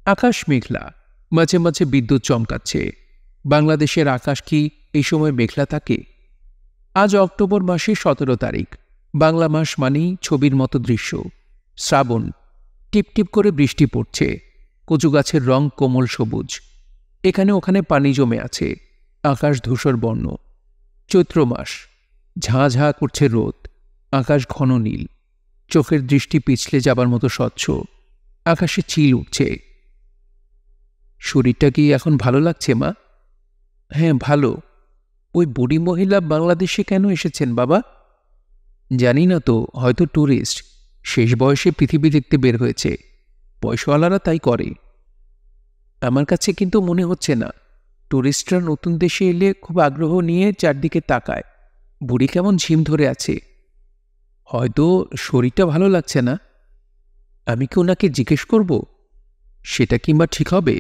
আকাশ মেঘলা, মাঝে মাঝে বিদ্যুৎ চমকাচ্ছে। বাংলাদেশের আকাশ কি এই সময় মেঘলা থাকে? আজ অক্টোবর মাসের 17 তারিখ। বাংলা মাস মানেই ছবির মতো দৃশ্য। শ্রাবণ, টিপটিপ করে বৃষ্টি পড়ছে। কচু গাছের রং কোমল সবুজ। এখানে ওখানে পানি জমে আছে। আকাশ ধূসর বর্ণ। চৈত্র মাস, ঝাঁ ঝাঁ করছে রোদ। আকাশ ঘন নীল, চোখের দৃষ্টি পিছলে যাবার মতো স্বচ্ছ। আকাশে চিল উঠছে। শরীরটা কি এখন ভালো লাগছে মা? হ্যাঁ, ভালো। ওই বুড়ি মহিলা বাংলাদেশে কেন এসেছেন বাবা? জানি না তো, হয়তো ট্যুরিস্ট। শেষ বয়সে পৃথিবী দেখতে বের হয়েছে। পয়সাওয়ালারা তাই করে। আমার কাছে কিন্তু মনে হচ্ছে না। ট্যুরিস্টরা নতুন দেশে এলে খুব আগ্রহ নিয়ে চারদিকে তাকায়। বুড়ি কেমন ঝিম ধরে আছে। হয়তো শরীরটা ভালো লাগছে না। আমি কি ওনাকে জিজ্ঞেস করব? সেটা কিংবা ঠিক হবে?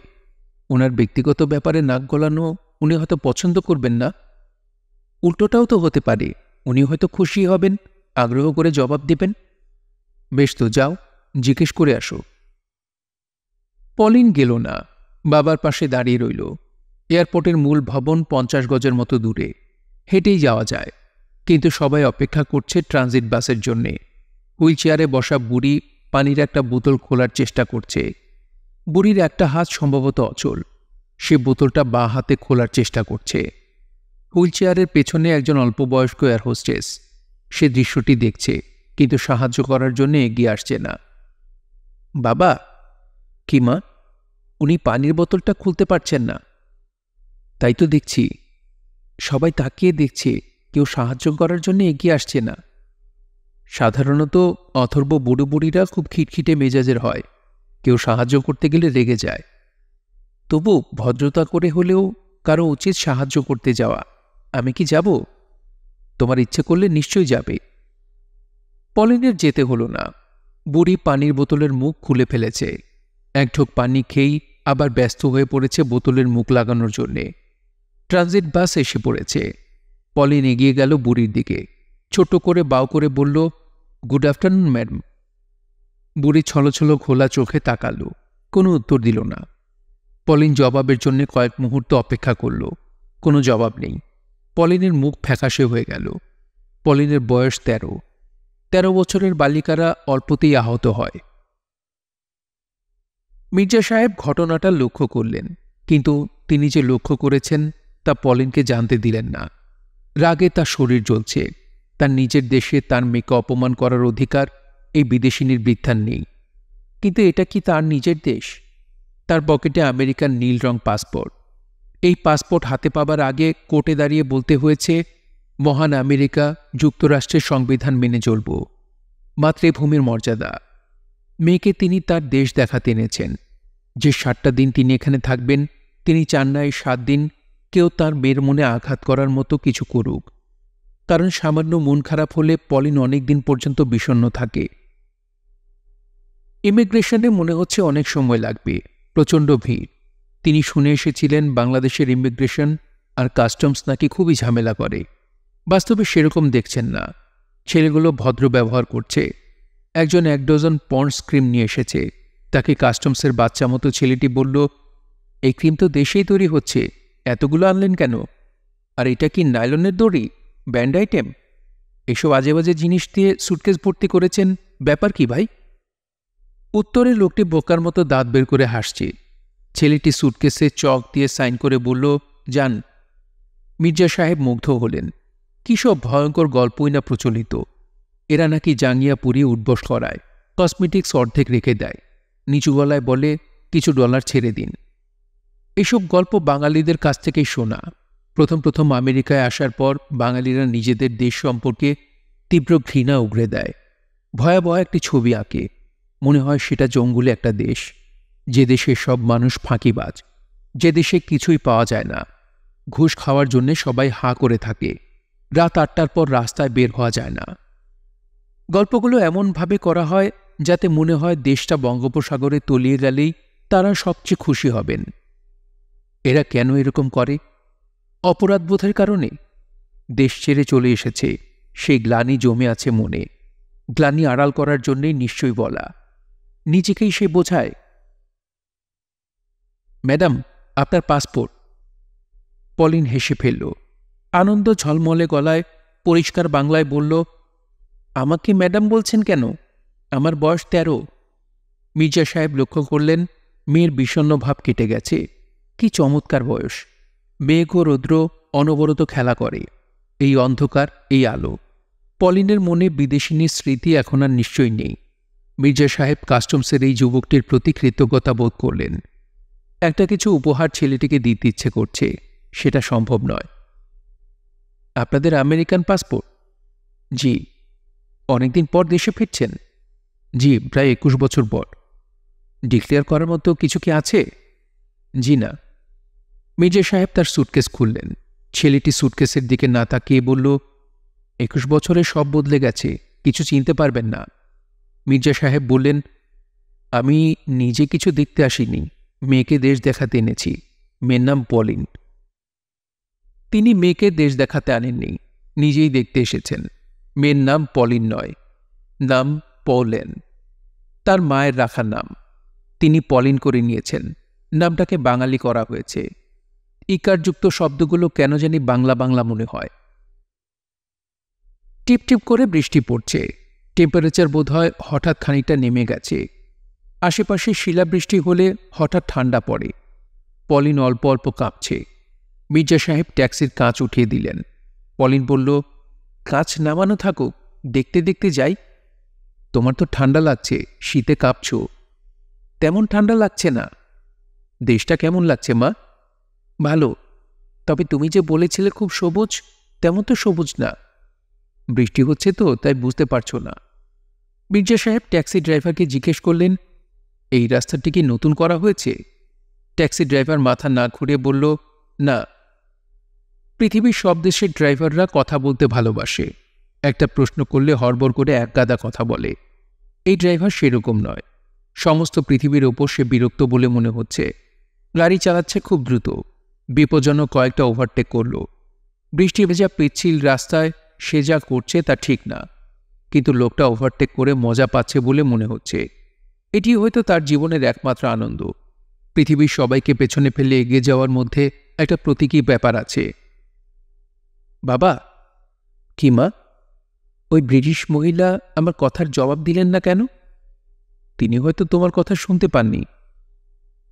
ওনার ব্যক্তিগত ব্যাপারে নাক গলানো উনি হয়তো পছন্দ করবেন না। উল্টোটাও তো হতে পারে, উনি হয়তো খুশি হবেন, আগ্রহ করে জবাব দেবেন। বেশ তো, যাও, জিজ্ঞেস করে আসো। পলিন গেল না, বাবার পাশে দাঁড়িয়ে রইল। এয়ারপোর্টের মূল ভবন 50 গজের মতো দূরে, হেঁটেই যাওয়া যায়। কিন্তু সবাই অপেক্ষা করছে ট্রানজিট বাসের জন্যে। হুইল চেয়ারে বসা বুড়ি পানির একটা বোতল খোলার চেষ্টা করছে। বুড়ির একটা হাত সম্ভবত অচল। সে বোতলটা বাঁ হাতে খোলার চেষ্টা করছে। হুইল চেয়ারের পেছনে একজন অল্পবয়স্ক এয়ার হোস্টেস। সে দৃশ্যটি দেখছে, কিন্তু সাহায্য করার জন্য এগিয়ে আসছে না। বাবা। কি মা? উনি পানির বোতলটা খুলতে পারছেন না। তাই তো দেখছি। সবাই তাকিয়ে দেখছে, কেউ সাহায্য করার জন্য এগিয়ে আসছে না। সাধারণত অথর্ব বুড়ো বুড়িরা খুব খিটখিটে মেজাজের হয়। কেউ সাহায্য করতে গেলে রেগে যায়। তবু ভদ্রতা করে হলেও কারো উচিত সাহায্য করতে যাওয়া। আমি কি যাব? তোমার ইচ্ছে করলে নিশ্চয়ই যাবে। পলিনের যেতে হলো না। বুড়ি পানির বোতলের মুখ খুলে ফেলেছে। এক ঢোক পানি খেয়েই আবার ব্যস্ত হয়ে পড়েছে বোতলের মুখ লাগানোর জন্যে। ট্রানজিট বাস এসে পড়েছে। পলিন এগিয়ে গেল বুড়ির দিকে। ছোট করে বাউ করে বলল, গুড আফটারনুন ম্যাডাম। বুড়ি ছলছল খোলা চোখে তাকালো, কোনো উত্তর দিল না। পলিন জবাবের জন্য কয়েক মুহূর্ত অপেক্ষা করল। কোনো জবাব নেই। পলিনের মুখ ফ্যাকাশে হয়ে গেল। পলিনের বয়স 13 বছরের বালিকারা অল্পতেই আহত হয়। মির্জা সাহেব ঘটনাটা লক্ষ্য করলেন, কিন্তু তিনি যে লক্ষ্য করেছেন তা পলিনকে জানতে দিলেন না। রাগে তার শরীর জ্বলছে। তার নিজের দেশে তার মেয়েকে অপমান করার অধিকার এই বিদেশিনীর বৃদ্ধার নেই। কিন্তু এটা কি তার নিজের দেশ? তার পকেটে আমেরিকার নীল রং পাসপোর্ট। এই পাসপোর্ট হাতে পাবার আগে কোর্টে দাঁড়িয়ে বলতে হয়েছে, মহান আমেরিকা যুক্তরাষ্ট্রের সংবিধান মেনে চলব, মাতৃভূমির মর্যাদা। মেয়েকে তিনি তার দেশ দেখাতে এনেছেন। যে 7টা দিন তিনি এখানে থাকবেন, তিনি চান না এই 7 দিন কেউ তার মেয়ের মনে আঘাত করার মতো কিছু করুক। কারণ সামান্য মন খারাপ হলে পলিন অনেক দিন পর্যন্ত বিষণ্ণ থাকে। ইমিগ্রেশনে মনে হচ্ছে অনেক সময় লাগবে, প্রচণ্ড ভিড়। তিনি শুনে এসেছিলেন বাংলাদেশের ইমিগ্রেশন আর কাস্টমস নাকি খুবই ঝামেলা করে। বাস্তবে সেরকম দেখছেন না। ছেলেগুলো ভদ্র ব্যবহার করছে। একজন 1 ডজন পন্ডস ক্রিম নিয়ে এসেছে। তাকে কাস্টমসের বাচ্চা মতো ছেলেটি বলল, এই ক্রিম তো দেশেই তৈরি হচ্ছে, এতগুলো আনলেন কেন? আর এটা কি নাইলনের দড়ি, ব্যান্ড আইটেম? এসব আজে বাজে জিনিস দিয়ে সুটকেস ভর্তি করেছেন, ব্যাপার কি ভাই? উত্তরে লোকটি বোকার মতো দাঁত বের করে হাসছে। ছেলেটি সুটকেসে চক দিয়ে সাইন করে বলল, যান। মির্জা সাহেব মুগ্ধ হলেন। কী সব ভয়ঙ্কর গল্পই না প্রচলিত। এরা নাকি জাঙ্গিয়া পুড়িয়ে উঠবস করায়, কসমেটিক্স অর্ধেক রেখে দেয়, নিচু গলায় বলে কিছু ডলার ছেড়ে দিন। এসব গল্প বাঙালিদের কাছ থেকেই শোনা। প্রথম প্রথম আমেরিকায় আসার পর বাঙালিরা নিজেদের দেশ সম্পর্কে তীব্র ঘৃণা উগরে দেয়। ভয়াবহ একটি ছবি আঁকে। মনে হয় সেটা জঙ্গলে একটা দেশ, যে দেশে সব মানুষ ফাঁকিবাজ, যে দেশে কিছুই পাওয়া যায় না। ঘুষ খাওয়ার জন্য সবাই হাঁ করে থাকে। রাত 8টার পর রাস্তায় বের হওয়া যায় না। গল্পগুলো এমনভাবে করা হয় যাতে মনে হয় দেশটা বঙ্গোপসাগরে তলিয়ে গেলেই তারা সবচেয়ে খুশি হবেন। এরা কেন এরকম করে? অপরাধবোধের কারণে? দেশ ছেড়ে চলে এসেছে, সেই গ্লানি জমে আছে মনে। গ্লানি আড়াল করার জন্যেই নিশ্চয়ই বলা। নিজেকেই সে বোঝায়। ম্যাডাম, আপনার পাসপোর্ট। পলিন হেসে ফেলল। আনন্দ ঝলমলে গলায় পরিষ্কার বাংলায় বলল, আমাকে ম্যাডাম বলছেন কেন? আমার বয়স 13। মির্জা সাহেব লক্ষ্য করলেন মেয়ের বিষণ্ণ ভাব কেটে গেছে। কি চমৎকার বয়স! মেঘ ও রৌদ্র অনবরত খেলা করে। এই অন্ধকার, এই আলো। পলিনের মনে বিদেশিনীর স্মৃতি এখন আর নিশ্চয়ই নেই। মির্জা সাহেব কাস্টমসের এই যুবকটির প্রতি কৃতজ্ঞতা বোধ করলেন। একটা কিছু উপহার ছেলেটিকে দিতে ইচ্ছে করছে, সেটা সম্ভব নয়। আপনাদের আমেরিকান পাসপোর্ট? জি। অনেকদিন পর দেশে ফিরছেন? জি, প্রায় 21 বছর পর। ডিক্লেয়ার করার মতো কিছু কি আছে? জি না। মির্জা সাহেব তার সুটকেস খুললেন। ছেলেটি সুটকেসের দিকে না তাকিয়ে বলল, 21 বছরে সব বদলে গেছে, কিছু চিনতে পারবেন না। মির্জা সাহেব বললেন, আমি নিজে কিছু দেখতে আসিনি, মেয়েকে দেশ দেখাতে এনেছি। মেয়ের নাম পলিন। তিনি মেয়েকে দেশ দেখাতে আনেননি, নিজেই দেখতে এসেছেন। মেয়ের নাম পলিন নয়, নাম পলেন। তার মায়ের রাখা নাম। তিনি পলিন করে নিয়েছেন। নামটাকে বাঙালি করা হয়েছে। ইকারযুক্ত শব্দগুলো কেন জানি বাংলা বাংলা মনে হয়। টিপটিপ করে বৃষ্টি পড়ছে। টেম্পারেচার বোধহয় হঠাৎ খানিকটা নেমে গেছে। আশেপাশে শিলাবৃষ্টি হলে হঠাৎ ঠান্ডা পড়ে। পলিন অল্প অল্প কাঁপছে। মির্জা সাহেব ট্যাক্সির কাঁচ উঠিয়ে দিলেন। পলিন বলল, কাঁচ নামানো থাকুক, দেখতে দেখতে যাই। তোমার তো ঠান্ডা লাগছে, শীতে কাঁপছ। তেমন ঠান্ডা লাগছে না। দেশটা কেমন লাগছে মা? ভালো। তবে তুমি যে বলেছিলে খুব সবুজ, তেমন তো সবুজ না। বৃষ্টি হচ্ছে তো, তাই বুঝতে পারছো না। মির্জা সাহেব ট্যাক্সি ড্রাইভারকে জিজ্ঞেস করলেন, এই রাস্তাটি কি নতুন করা হয়েছে? ট্যাক্সি ড্রাইভার মাথা না ঘুরিয়ে বলল, না। পৃথিবীর সব দেশের ড্রাইভাররা কথা বলতে ভালোবাসে। একটা প্রশ্ন করলে হড়বড় করে একগাদা কথা বলে। এই ড্রাইভার সেরকম নয়। সমস্ত পৃথিবীর ওপর সে বিরক্ত বলে মনে হচ্ছে। গাড়ি চালাচ্ছে খুব দ্রুত। বিপজ্জনক কয়েকটা ওভারটেক করল। বৃষ্টি ভেজা পিচ্ছিল রাস্তায় সে যা করছে তা ঠিক না, কিন্তু লোকটা ওভারটেক করে মজা পাচ্ছে বলে মনে হচ্ছে। এটি হয়তো তার জীবনের একমাত্র আনন্দ। পৃথিবীর সবাইকে পেছনে ফেলে এগিয়ে যাওয়ার মধ্যে একটা প্রতীকী ব্যাপার আছে। বাবা। কি মা? ওই ব্রিটিশ মহিলা আমার কথার জবাব দিলেন না কেন? তিনি হয়তো তোমার কথা শুনতে পাননি।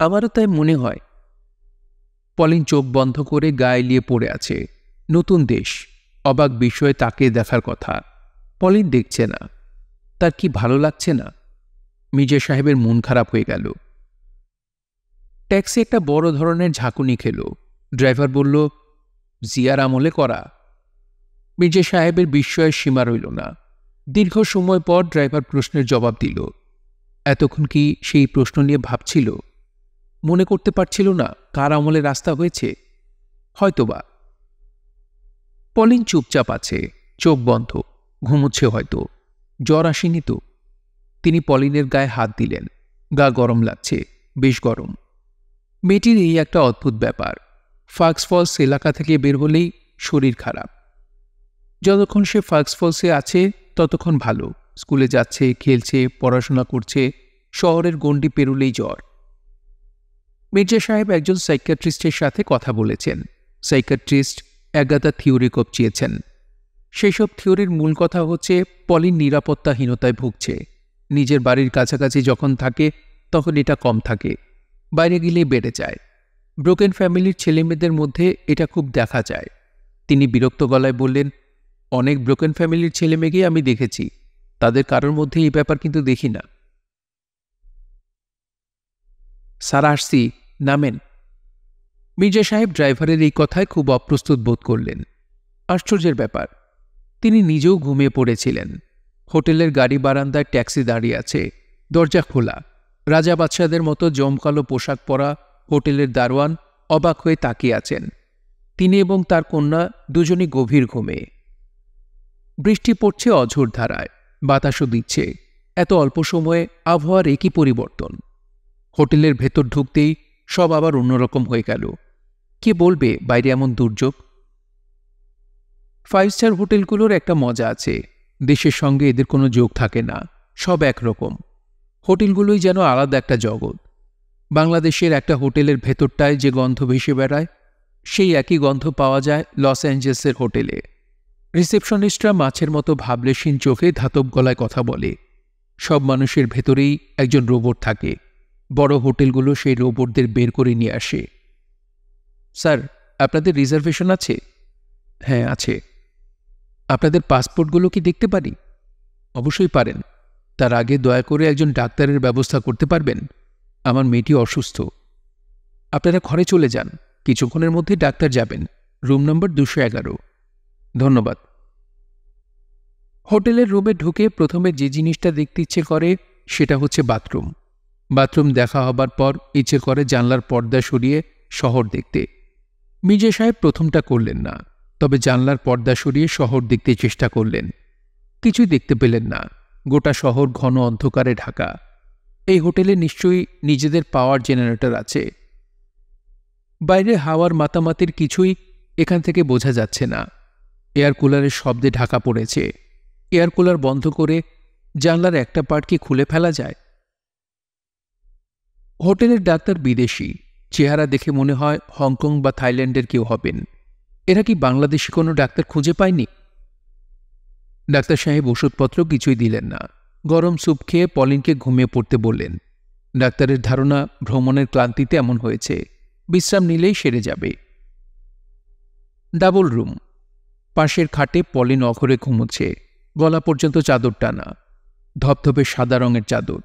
আমারও তাই মনে হয়। পলিন চোখ বন্ধ করে গায়ে লিয়ে পড়ে আছে। নতুন দেশ, অবাক বিস্ময়ে তাকিয়ে দেখার কথা। পলিন দেখছে না। তার কি ভালো লাগছে না। মির্জা সাহেবের মন খারাপ হয়ে গেল। ট্যাক্সি একটা বড় ধরনের ঝাঁকুনি খেল। ড্রাইভার বলল, জিয়ার আমলে করা। মির্জা সাহেবের বিস্ময়ের সীমা রইল না। দীর্ঘ সময় পর ড্রাইভার প্রশ্নের জবাব দিল। এতক্ষণ কি সেই প্রশ্ন নিয়ে ভাবছিল? মনে করতে পারছিল না কার আমলে রাস্তা হয়েছে? হয়তোবা। পলিন চুপচাপ আছে, চোখ বন্ধ, ঘুমোচ্ছে হয়তো। জ্বর আসেনি তো? তিনি পলিনের গায়ে হাত দিলেন। গা গরম লাগছে, বেশ গরম। মেয়েটির এই একটা অদ্ভুত ব্যাপার। ফাক্স ফলস এলাকা থেকে বের হলেই শরীর খারাপ। যতক্ষণ সে ফাক্স ফলসে আছে ততক্ষণ ভালো। স্কুলে যাচ্ছে, খেলছে, পড়াশোনা করছে। শহরের গণ্ডি পেরুলেই জ্বর। মির্জা সাহেব একজন সাইকিয়াট্রিস্টের সাথে কথা বলেছেন। সাইকিয়াট্রিস্ট একগাদা থিওরি কপচিয়েছেন। সেসব থিওরির মূল কথা হচ্ছে পলিন নিরাপত্তাহীনতায় ভুগছে। নিজের বাড়ির কাছাকাছি যখন থাকে তখন এটা কম থাকে, বাইরে গেলেই বেড়ে যায়। ব্রোকেন ফ্যামিলির ছেলেমেয়েদের মধ্যে এটা খুব দেখা যায়। তিনি বিরক্ত গলায় বললেন, অনেক ব্রোকেন ফ্যামিলির ছেলেমেয়েকেই আমি দেখেছি, তাদের কারোর মধ্যে এই ব্যাপার কিন্তু দেখি না। স্যার আসছি, নামেন। মির্জা সাহেব ড্রাইভারের এই কথায় খুব অপ্রস্তুত বোধ করলেন। আশ্চর্যের ব্যাপার, তিনি নিজেও ঘুমিয়ে পড়েছিলেন। হোটেলের গাড়ি বারান্দায় ট্যাক্সি দাঁড়িয়ে আছে, দরজা খোলা। রাজা বাদশাদের মতো জমকালো পোশাক পরা হোটেলের দারোয়ান অবাক হয়ে তাকিয়ে আছেন। তিনি এবং তার কন্যা দুজনই গভীর ঘুমে। বৃষ্টি পড়ছে অঝোর ধারায়, বাতাসও দিচ্ছে। এত অল্প সময়ে আবহাওয়ার একই পরিবর্তন। হোটেলের ভেতর ঢুকতেই সব আবার অন্যরকম হয়ে গেল। কে বলবে বাইরে এমন দুর্যোগ? 5 স্টার হোটেলগুলোর একটা মজা আছে, দেশের সঙ্গে এদের কোনো যোগ থাকে না, সব একরকম। হোটেলগুলোই যেন আলাদা একটা জগৎ। বাংলাদেশের একটা হোটেলের ভেতরটায় যে গন্ধ ভেসে বেড়ায়, সেই একই গন্ধ পাওয়া যায় লস অ্যাঞ্জেলসের হোটেলে। রিসেপশনিস্টরা মাছের মতো ভাবলেশীন চোখে ধাতব গলায় কথা বলে। সব মানুষের ভেতরেই একজন রোবট থাকে। বড় হোটেলগুলো সেই রোবটদের বের করে নিয়ে আসে। স্যার, আপনাদের রিজার্ভেশন আছে? হ্যাঁ, আছে। আপনাদের পাসপোর্টগুলো কি দেখতে পারি? অবশ্যই পারেন। তার আগে দয়া করে একজন ডাক্তারের ব্যবস্থা করতে পারবেন? আমার মেয়েটি অসুস্থ। আপনারা ঘরে চলে যান, কিছুক্ষণের মধ্যে ডাক্তার যাবেন। Room number 211। ধন্যবাদ। হোটেলের রুমে ঢুকে প্রথমে যে জিনিসটা দেখতে ইচ্ছে করে সেটা হচ্ছে বাথরুম। বাথরুম দেখা হবার পর ইচ্ছে করে জানলার পর্দা সরিয়ে শহর দেখতে। মির্জা সাহেব প্রথমটা করলেন না, তবে জানলার পর্দা সরিয়ে শহর দেখতে চেষ্টা করলেন। কিছুই দেখতে পেলেন না। গোটা শহর ঘন অন্ধকারে ঢাকা। এই হোটেলে নিশ্চয়ই নিজেদের পাওয়ার জেনারেটর আছে। বাইরে হাওয়ার মাতামাতির কিছুই এখান থেকে বোঝা যাচ্ছে না। এয়ার কুলারের শব্দে ঢাকা পড়েছে। এয়ার কুলার বন্ধ করে জানলার একটা পার্ট কি খুলে ফেলা যায়? হোটেলের ডাক্তার বিদেশি, চেহারা দেখে মনে হয় হংকং বা থাইল্যান্ডের কেউ হবেন। এরা কি বাংলাদেশি কোনো ডাক্তার খুঁজে পায়নি? ডাক্তার সাহেব ওষুধপত্র কিছুই দিলেন না। গরম স্যুপ খেয়ে পলিনকে ঘুমিয়ে পড়তে বললেন। ডাক্তারের ধারণা ভ্রমণের ক্লান্তিতে এমন হয়েছে, বিশ্রাম নিলেই সেরে যাবে। Double room. পাশের খাটে পলিন অঘরে ঘুমোচ্ছে, গলা পর্যন্ত চাদর টানা। ধপধপে সাদা রঙের চাদর।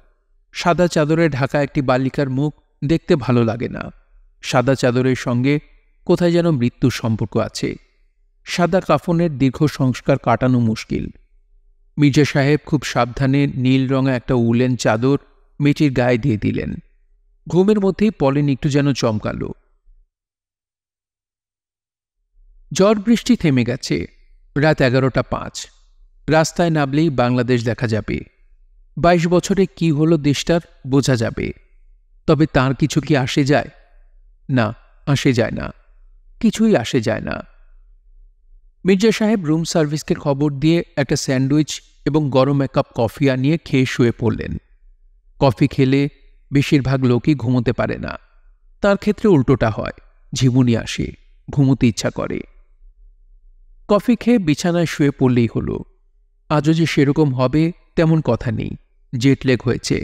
সাদা চাদরে ঢাকা একটি বালিকার মুখ দেখতে ভালো লাগে না। সাদা চাদরের সঙ্গে কোথায় যেন মৃত্যুর সম্পর্ক আছে। সাদা কাফনের দীর্ঘ সংস্কার কাটানো মুশকিল। মির্জা সাহেব খুব সাবধানে নীল রঙা একটা উলেন চাদর মেয়েটির গায়ে দিয়ে দিলেন। ঘুমের মধ্যেই পলিন একটু যেন চমকাল। ঝড় বৃষ্টি থেমে গেছে। রাত 11:05। রাস্তায় নামলেই বাংলাদেশ দেখা যাবে। 22 বছরে কি হলো দেশটার বোঝা যাবে। তবে তার কিছু কি আসে যায়? না, আসে যায় না। কিছুই আসে যায় না। মির্জা সাহেব রুম সার্ভিসকে খবর দিয়ে একটা স্যান্ডউইচ এবং গরম এক কাপ কফি আনিয়ে খেয়ে শুয়ে পড়লেন। কফি খেলে বেশিরভাগ লোকই ঘুমোতে পারে না। তার ক্ষেত্রে উল্টোটা হয়, ঝিমুনি আসে, ঘুমোতে ইচ্ছা করে। কফি খেয়ে বিছানায় শুয়ে পড়লেই হলো। আজও যে সেরকম হবে তেমন কথা নেই। জেটলেগ হয়েছে।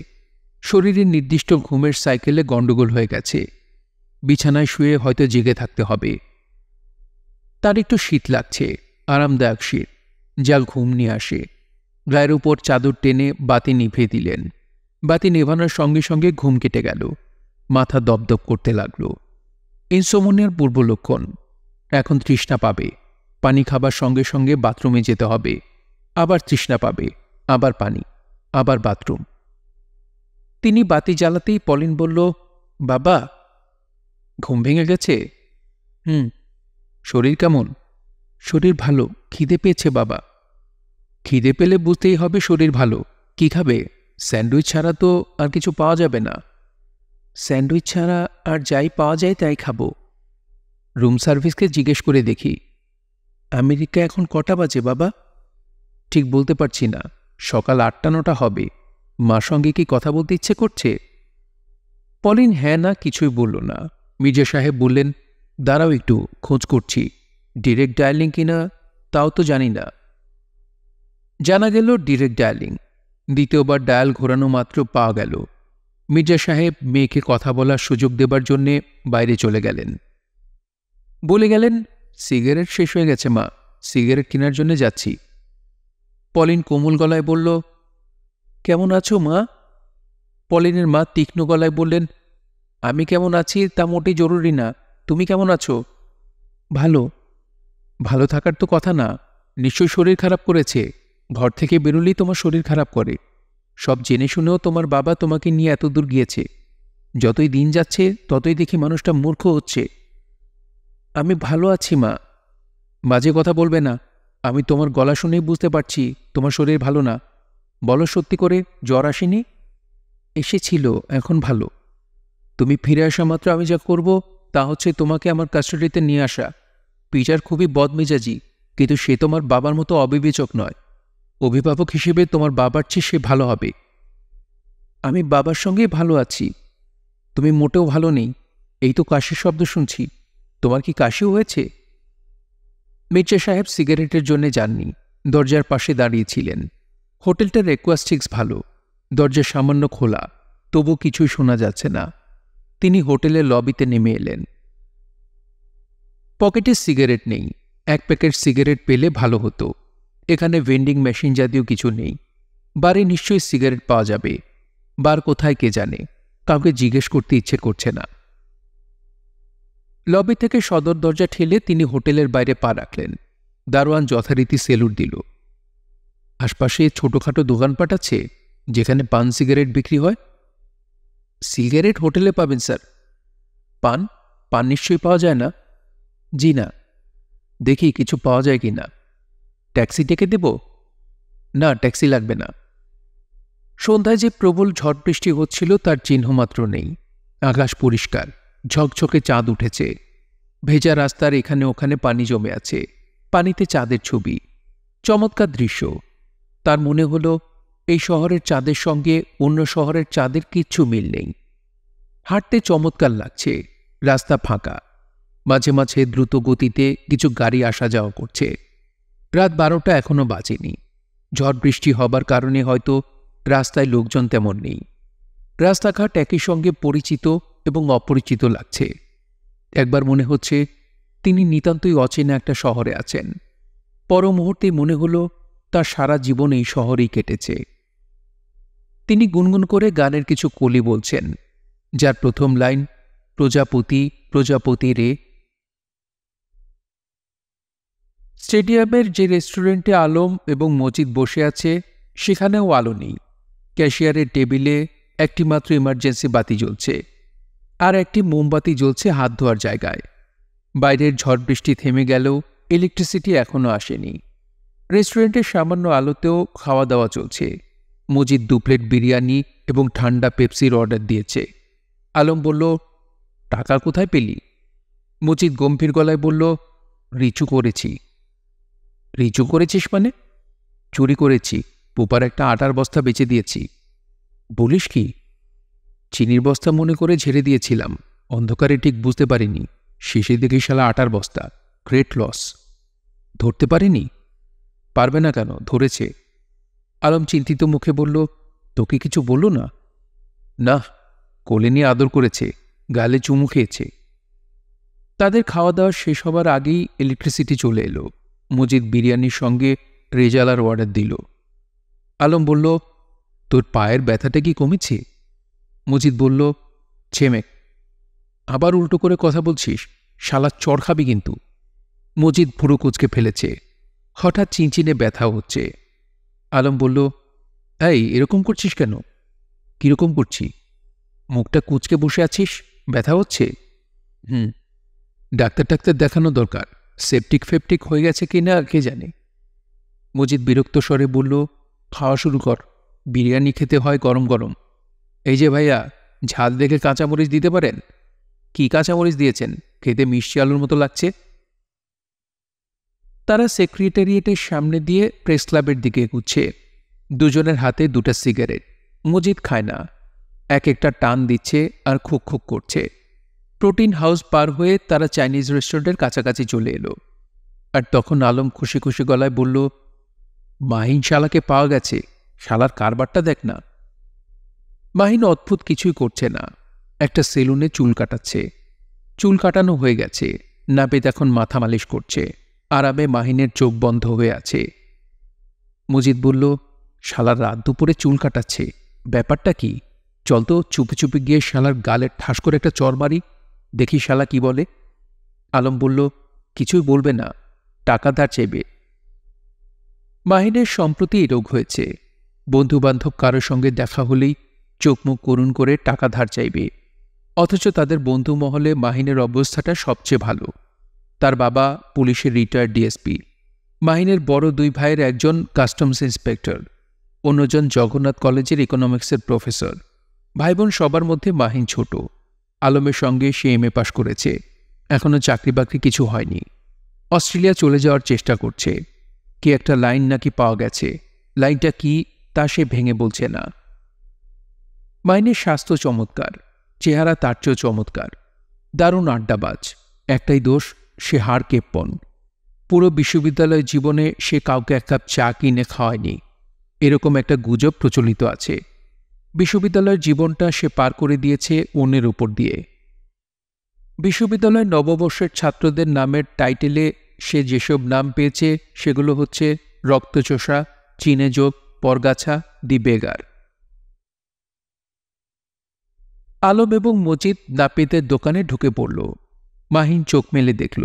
শরীরের নির্দিষ্ট ঘুমের সাইকেলে গন্ডগোল হয়ে গেছে। বিছানায় শুয়ে হয়তো জেগে থাকতে হবে। তার একটু শীত লাগছে, আরামদায়ক শীত, জাল ঘুম নিয়ে আসে। গায়ের উপর চাদর টেনে বাতি নিভিয়ে দিলেন। বাতি নেভানোর সঙ্গে সঙ্গে ঘুম কেটে গেল। মাথা দপদপ করতে লাগল। ইনসোমনিয়ার পূর্ব লক্ষণ। এখন তৃষ্ণা পাবে, পানি খাবার সঙ্গে সঙ্গে বাথরুমে যেতে হবে, আবার তৃষ্ণা পাবে, আবার পানি, আবার বাথরুম। তিনি বাতি জ্বালাতেই পলিন বলল, বাবা, ঘুম ভেঙে গেছে? শরীর কেমন? শরীর ভালো, খিদে পেয়েছে বাবা। খিদে পেলে বুঝতেই হবে শরীর ভালো। কি খাবে? স্যান্ডউইচ ছাড়া তো আর কিছু পাওয়া যাবে না। স্যান্ডউইচ ছাড়া আর যাই পাওয়া যায় তাই খাবো। রুম সার্ভিসকে জিজ্ঞেস করে দেখি। আমেরিকা এখন কটা বাজে বাবা? ঠিক বলতে পারছি না, সকাল 8-9 হবে। মার সঙ্গে কি কথা বলতে ইচ্ছে করছে? পলিন হ্যাঁ না কিছুই বলল না। মির্জা সাহেব বললেন, দাঁড়াও একটু, খোঁজ করছি। ডিরেক্ট ডায়ালিং কিনা তাও তো জানি না। জানা গেল ডিরেক্ট ডায়ালিং। দ্বিতীয়বার ডায়াল ঘোরানো মাত্র পাওয়া গেল। মির্জা সাহেব মেয়েকে কথা বলার সুযোগ দেবার জন্যে বাইরে চলে গেলেন। বলে গেলেন, সিগারেট শেষ হয়ে গেছে মা, সিগারেট কেনার জন্য যাচ্ছি। পলিন কোমল গলায় বলল, কেমন আছো মা? পলিনের মা তীক্ষ্ণ গলায় বললেন, আমি কেমন আছি তা মোটেই জরুরি না, তুমি কেমন আছো? ভালো। ভালো থাকার তো কথা না, নিশ্চয়ই শরীর খারাপ করেছে। ঘর থেকে বেরোলেই তোমার শরীর খারাপ করে। সব জেনে শুনেও তোমার বাবা তোমাকে নিয়ে এত দূর গিয়েছে। যতই দিন যাচ্ছে ততই দেখি মানুষটা মূর্খ হচ্ছে। আমি ভালো আছি মা। বাজে কথা বলবে না। আমি তোমার গলা শুনেই বুঝতে পারছি তোমার শরীর ভালো না। বলো সত্যি করে, জ্বর আসেনি? এসেছিল, এখন ভালো। তুমি ফিরে আসা মাত্র আমি যা করব তা হচ্ছে তোমাকে আমার কাস্টাডিতে নিয়ে আসা। পিটার খুবই বদমেজাজি, কিন্তু সে তোমার বাবার মতো অবিবেচক নয়। অভিভাবক হিসেবে তোমার বাবার চেয়ে সে ভালো হবে। আমি বাবার সঙ্গেই ভালো আছি। তুমি মোটেও ভালো নেই। এই তো কাশির শব্দ শুনছি। তোমার কি কাশিও হয়েছে? মির্জা সাহেব সিগারেটের জন্য যাননি, দরজার পাশে দাঁড়িয়েছিলেন। হোটেলটার অ্যাকুয়াস্টিক্স ভালো। দরজা সামান্য খোলা, তবু কিছুই শোনা যাচ্ছে না। তিনি হোটেলের লবিতে নেমে এলেন। পকেটে সিগারেট নেই। এক প্যাকেট সিগারেট পেলে ভালো হতো। এখানে ভেন্ডিং মেশিন জাতীয় কিছু নেই। বারে নিশ্চয়ই সিগারেট পাওয়া যাবে। বার কোথায় কে জানে, কাউকে জিজ্ঞেস করতে ইচ্ছে করছে না। লবি থেকে সদর দরজা ঠেলে তিনি হোটেলের বাইরে পা রাখলেন। দারোয়ান যথারীতি সেলুট দিল। আশপাশে ছোটখাটো দোকানপাট আছে যেখানে পান সিগারেট বিক্রি হয়? সিগারেট হোটেলে পাবেন স্যার। পান? পান নিশ্চয়ই পাওয়া যায় না। জি না। দেখি কিছু পাওয়া যায় কি না। ট্যাক্সি ডেকে দেব? না, ট্যাক্সি লাগবে না। সন্ধ্যায় যে প্রবল ঝড় বৃষ্টি হচ্ছিল তার চিহ্নমাত্র নেই। আকাশ পরিষ্কার, ঝকঝকে চাঁদ উঠেছে। ভেজা রাস্তার এখানে ওখানে পানি জমে আছে, পানিতে চাঁদের ছবি। চমৎকার দৃশ্য। তার মনে হল এই শহরের চাঁদের সঙ্গে অন্য শহরের চাঁদের কিচ্ছু মিল নেই। হাঁটতে চমৎকার লাগছে। রাস্তা ফাঁকা, মাঝে মাঝে দ্রুত গতিতে কিছু গাড়ি আসা যাওয়া করছে। রাত 12টা এখনো বাজেনি। ঝড় বৃষ্টি হবার কারণে হয়তো রাস্তায় লোকজন তেমন নেই। রাস্তাঘাট একই সঙ্গে পরিচিত এবং অপরিচিত লাগছে। একবার মনে হচ্ছে তিনি নিতান্তই অচেনা একটা শহরে আছেন। পর মুহূর্তে মনে হল তার সারা জীবন এই শহরেই কেটেছে। তিনি গুনগুন করে গানের কিছু কলি বলছেন, যার প্রথম লাইন, প্রজাপতি প্রজাপতি রে। স্টেডিয়ামের যে রেস্টুরেন্টে আলম এবং মজিদ বসে আছে সেখানেও আলো নেই। ক্যাশিয়ারের টেবিলে একটি মাত্র ইমার্জেন্সি বাতি জ্বলছে, আর একটি মোমবাতি জ্বলছে হাত ধোয়ার জায়গায়। বাইরের ঝড় বৃষ্টি থেমে গেলেও ইলেকট্রিসিটি এখনও আসেনি। রেস্টুরেন্টের সামান্য আলোতেও খাওয়া দাওয়া চলছে। মজিদ 2 প্লেট বিরিয়ানি এবং ঠান্ডা পেপসির অর্ডার দিয়েছে। আলম বলল, টাকা কোথায় পেলি? মজিদ গম্ভীর গলায় বলল, রিচু করেছি। রিচু করেছিস মানে? চুরি করেছি। পোপার একটা আটার বস্তা বেচে দিয়েছি। বলিস কি? চিনির বস্তা মনে করে ঝেড়ে দিয়েছিলাম, অন্ধকারে ঠিক বুঝতে পারিনি। শেষে দেখি শালা আটার বস্তা। Great loss. ধরতে পারিনি? পারবে না কেন, ধরেছে। আলম চিন্তিত মুখে বলল, তোকে কিছু বলল না? না, কোলে নিয়ে আদর করেছে, গালে চুমু খেয়েছে। তাদের খাওয়া দাওয়া শেষ হবার আগেই ইলেকট্রিসিটি চলে এলো। মজিদ বিরিয়ানির সঙ্গে রেজালার অর্ডার দিল। আলম বলল, তোর পায়ের ব্যথাটা কি কমেছে? মজিদ বলল, ছেমেক। আবার উল্টো করে কথা বলছিস, শালা চড় খাবি কিন্তু। মজিদ ভুরু কুচকে ফেলেছে। হঠাৎ চিনচিনে ব্যথা হচ্ছে। আলম বলল, এই এরকম করছিস কেন? কিরকম করছি? মুখটা কুচকে বসে আছিস, ব্যথা হচ্ছে? ডাক্তার টাক্তার দেখানো দরকার, সেপটিক ফেপটিক হয়ে গেছে কিনা কে জানে। মজিদ বিরক্ত স্বরে বলল, খাওয়া শুরু কর, বিরিয়ানি খেতে হয় গরম গরম। এই যে ভাইয়া, ঝাল দেখে কাঁচামরিচ দিতে পারেন? কি কাঁচামরিচ দিয়েছেন? খেতে মিষ্টি আলুর মতো লাগছে। তারা সেক্রেটারিয়েটের সামনে দিয়ে প্রেস ক্লাবের দিকে এগুচ্ছে। দুজনের হাতে দুটা সিগারেট। মজিদ খায় না, এক একটা টান দিচ্ছে আর খুক খুক করছে। প্রোটিন হাউস পার হয়ে তারা চাইনিজ রেস্টুরেন্টের কাছাকাছি চলে এলো। আর তখন আলম খুশি খুশি গলায় বলল, মাহিন শালাকে পাওয়া গেছে, শালার কারবারটা দেখ না। মাহিন অদ্ভুত কিছুই করছে না, একটা সেলুনে চুল কাটাচ্ছে। চুল কাটানো হয়ে গেছে, নাপিত এখন মাথা মালিশ করছে। আরামে মাহিনের চোখ বন্ধ হয়ে আছে। মজিদ বলল, শালার রাত দুপুরে চুল কাটাচ্ছে, ব্যাপারটা কি? চল তো চুপি চুপি গিয়ে শালার গালে ঠাস করে একটা চর মারি, দেখি শালা কি বলে। আলম বলল, কিছুই বলবে না, টাকা ধার চাইবে। মাহিনের সম্প্রতি এই রোগ হয়েছে, বন্ধুবান্ধব কারোর সঙ্গে দেখা হলেই চোখ মুখ করুণ করে টাকা ধার চাইবে। অথচ তাদের বন্ধু মহলে মাহিনের অবস্থাটা সবচেয়ে ভালো। তার বাবা পুলিশের রিটায়ার্ড ডিএসপি। মাহিনের বড় দুই ভাইয়ের একজন কাস্টমস ইন্সপেক্টর, অন্যজন জগন্নাথ কলেজের ইকোনমিক্সের প্রফেসর। ভাই বোন সবার মধ্যে মাহিন ছোট। আলমের সঙ্গে সে এমএ পাশ করেছে, এখনও চাকরি বাকরি কিছু হয়নি। অস্ট্রেলিয়া চলে যাওয়ার চেষ্টা করছে। কি একটা লাইন নাকি পাওয়া গেছে, লাইনটা কি তা সে ভেঙে বলছে না। মাহিনের স্বাস্থ্য চমৎকার, চেহারা তার চেয়েও চমৎকার। দারুণ আড্ডাবাজ, একটাই দোষ, সে হাড় কেপ্পন। পুরো বিশ্ববিদ্যালয় জীবনে সে কাউকে এক কাপ চা কিনে খাওয়ায়নি, এরকম একটা গুজব প্রচলিত আছে। বিশ্ববিদ্যালয়ের জীবনটা সে পার করে দিয়েছে অন্যের উপর দিয়ে। বিশ্ববিদ্যালয়ের নববর্ষের ছাত্রদের নামের টাইটেলে সে যেসব নাম পেয়েছে সেগুলো হচ্ছে রক্তচোষা, চীনেজোক, পরগাছা, দি বেগার। আলম এবং মজিদ নাপিতের দোকানে ঢুকে পড়ল। মাহিন চোখ মেলে দেখল,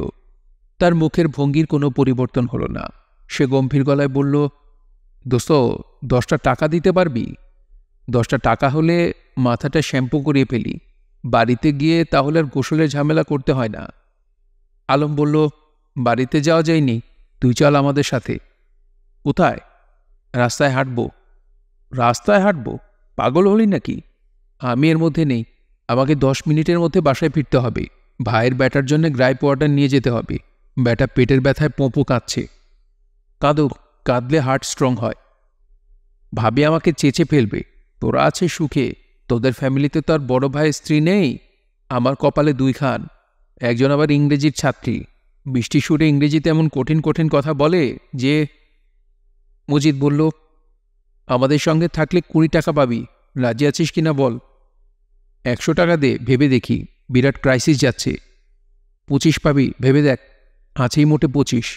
তার মুখের ভঙ্গির কোনো পরিবর্তন হলো না। সে গম্ভীর গলায় বলল, দোস্ত, 10টা টাকা দিতে পারবি? 10টা টাকা হলে মাথাটা শ্যাম্পু করিয়ে ফেলি, বাড়িতে গিয়ে তাহলে আর গোসলের ঝামেলা করতে হয় না। আলম বলল, বাড়িতে যাওয়া যায়নি, তুই চল আমাদের সাথে। কোথায়? রাস্তায় হাঁটব। রাস্তায় হাঁটব? পাগল হলি নাকি? আমি এর মধ্যে নেই, আমাকে 10 মিনিটের মধ্যে বাসায় ফিরতে হবে। ভাইয়ের ব্যাটার জন্য গ্রাইপ ওয়াটার নিয়ে যেতে হবে। ব্যাটা পেটের ব্যথায় পোঁপো কাঁদছে। কাঁদুক, কাঁদলে হার্ট স্ট্রং হয়। ভাবি আমাকে চেঁচে ফেলবে। তোরা আছে সুখে, তোদের ফ্যামিলিতে তো আর বড় ভাইয়ের স্ত্রী নেই। আমার কপালে 2 খান, একজন আবার ইংরেজির ছাত্রী। বৃষ্টি সুরে ইংরেজিতে এমন কঠিন কঠিন কথা বলে যে। মজিদ বলল, আমাদের সঙ্গে থাকলে 20 টাকা পাবি, রাজি আছিস কিনা বল? 100 টাকা দে, ভেবে দেখি, বিরাট ক্রাইসিস যাচ্ছে। 25 পাবি, ভেবে দেখ, আছেই মোটে 25।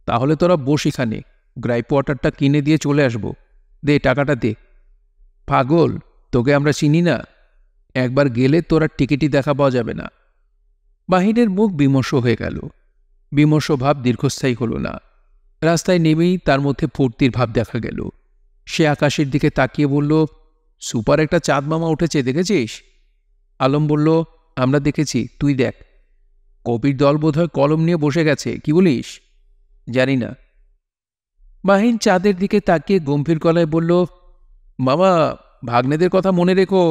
তাহলে তোরা বস এখানে, গ্রাইপ ওয়াটারটা কিনে দিয়ে চলে আসব। দে টাকাটা দে। পাগল, তোকে আমরা চিনি না? একবার গেলে তোরা টিকিটই দেখা পাওয়া যাবে না। মাহিনের মুখ বিমর্ষ হয়ে গেল। বিমর্ষ ভাব দীর্ঘস্থায়ী হল না। রাস্তায় নেমেই তার মধ্যে ফুর্তির ভাব দেখা গেল। সে আকাশের দিকে তাকিয়ে বলল, সুপার একটা চাঁদ মামা উঠেছে, দেখেছিস? আলম বলল, আমরা দেখেছি, তুই দেখ। কবির দল বোধহয় কলম নিয়ে বসে গেছে, কি বলিস? জানি না। মাহিন চাঁদের দিকে তাকিয়ে গম্ভীর গলায় বলল, মামা, ভাগ্নেদের কথা মনে রেখো।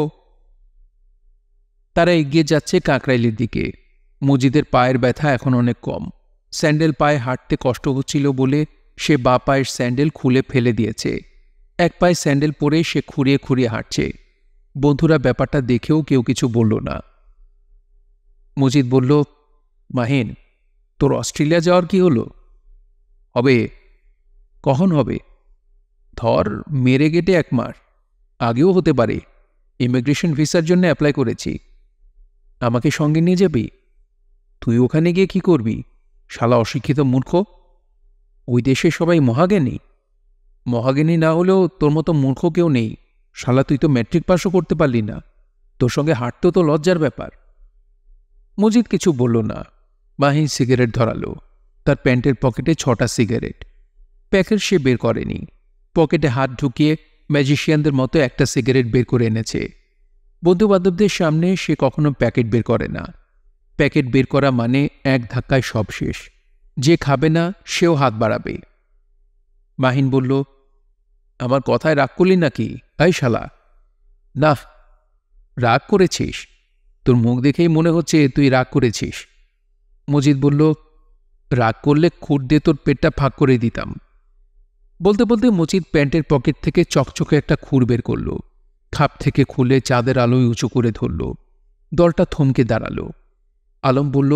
তারা এগিয়ে যাচ্ছে কাকরাইলের দিকে। মজিদের পায়ের ব্যথা এখন অনেক কম। স্যান্ডেল পায়ে হাঁটতে কষ্ট হচ্ছিল বলে সে বা পায়ের স্যান্ডেল খুলে ফেলে দিয়েছে। এক পায়ে স্যান্ডেল পরে সে খুঁড়িয়ে খুঁড়িয়ে হাঁটছে। বন্ধুরা ব্যাপারটা দেখেও কেউ কিছু বলল না। মজিদ বলল, মাহিন, তোর অস্ট্রেলিয়া যাওয়ার কি হলো? হবে। কখন হবে? ধর মেরে গেটে 1 মাস, আগেও হতে পারে। ইমিগ্রেশন ভিসার জন্য অ্যাপ্লাই করেছি। আমাকে সঙ্গে নিয়ে যাবি? তুই ওখানে গিয়ে কি করবি, শালা অশিক্ষিত মূর্খ? ওই দেশে সবাই মহাজ্ঞানী? মহাজ্ঞানী না হলেও তোর মতো মূর্খ কেউ নেই। শালা, তুই তো ম্যাট্রিক পাসও করতে পারলি না। তোর সঙ্গে হাঁটতেও তো লজ্জার ব্যাপার। মজিদ কিছু বলল না। মাহিন সিগারেট ধরালো। তার প্যান্টের পকেটে 6টা সিগারেট। প্যাকেট সে বের করেনি। পকেটে হাত ঢুকিয়ে ম্যাজিশিয়ানদের মতো একটা সিগারেট বের করে এনেছে। বন্ধুবান্ধবদের সামনে সে কখনো প্যাকেট বের করে না। প্যাকেট বের করা মানে এক ধাক্কায় সব শেষ। যে খাবে না সেও হাত বাড়াবে। মাহিন বলল, আমার কথায় রাগ করলি নাকি? এই শালা। না, রাগ করেছিস? তোর মুখ দেখেই মনে হচ্ছে তুই রাগ করেছিস। মজিদ বলল, রাগ করলে খুঁট দিয়ে তোর পেটটা ফাঁক করে দিতাম। বলতে বলতে মজিদ প্যান্টের পকেট থেকে চকচকে একটা খুর বের করল। খাপ থেকে খুলে চাঁদের আলোয় উঁচু করে ধরল। দলটা থমকে দাঁড়াল। আলম বলল,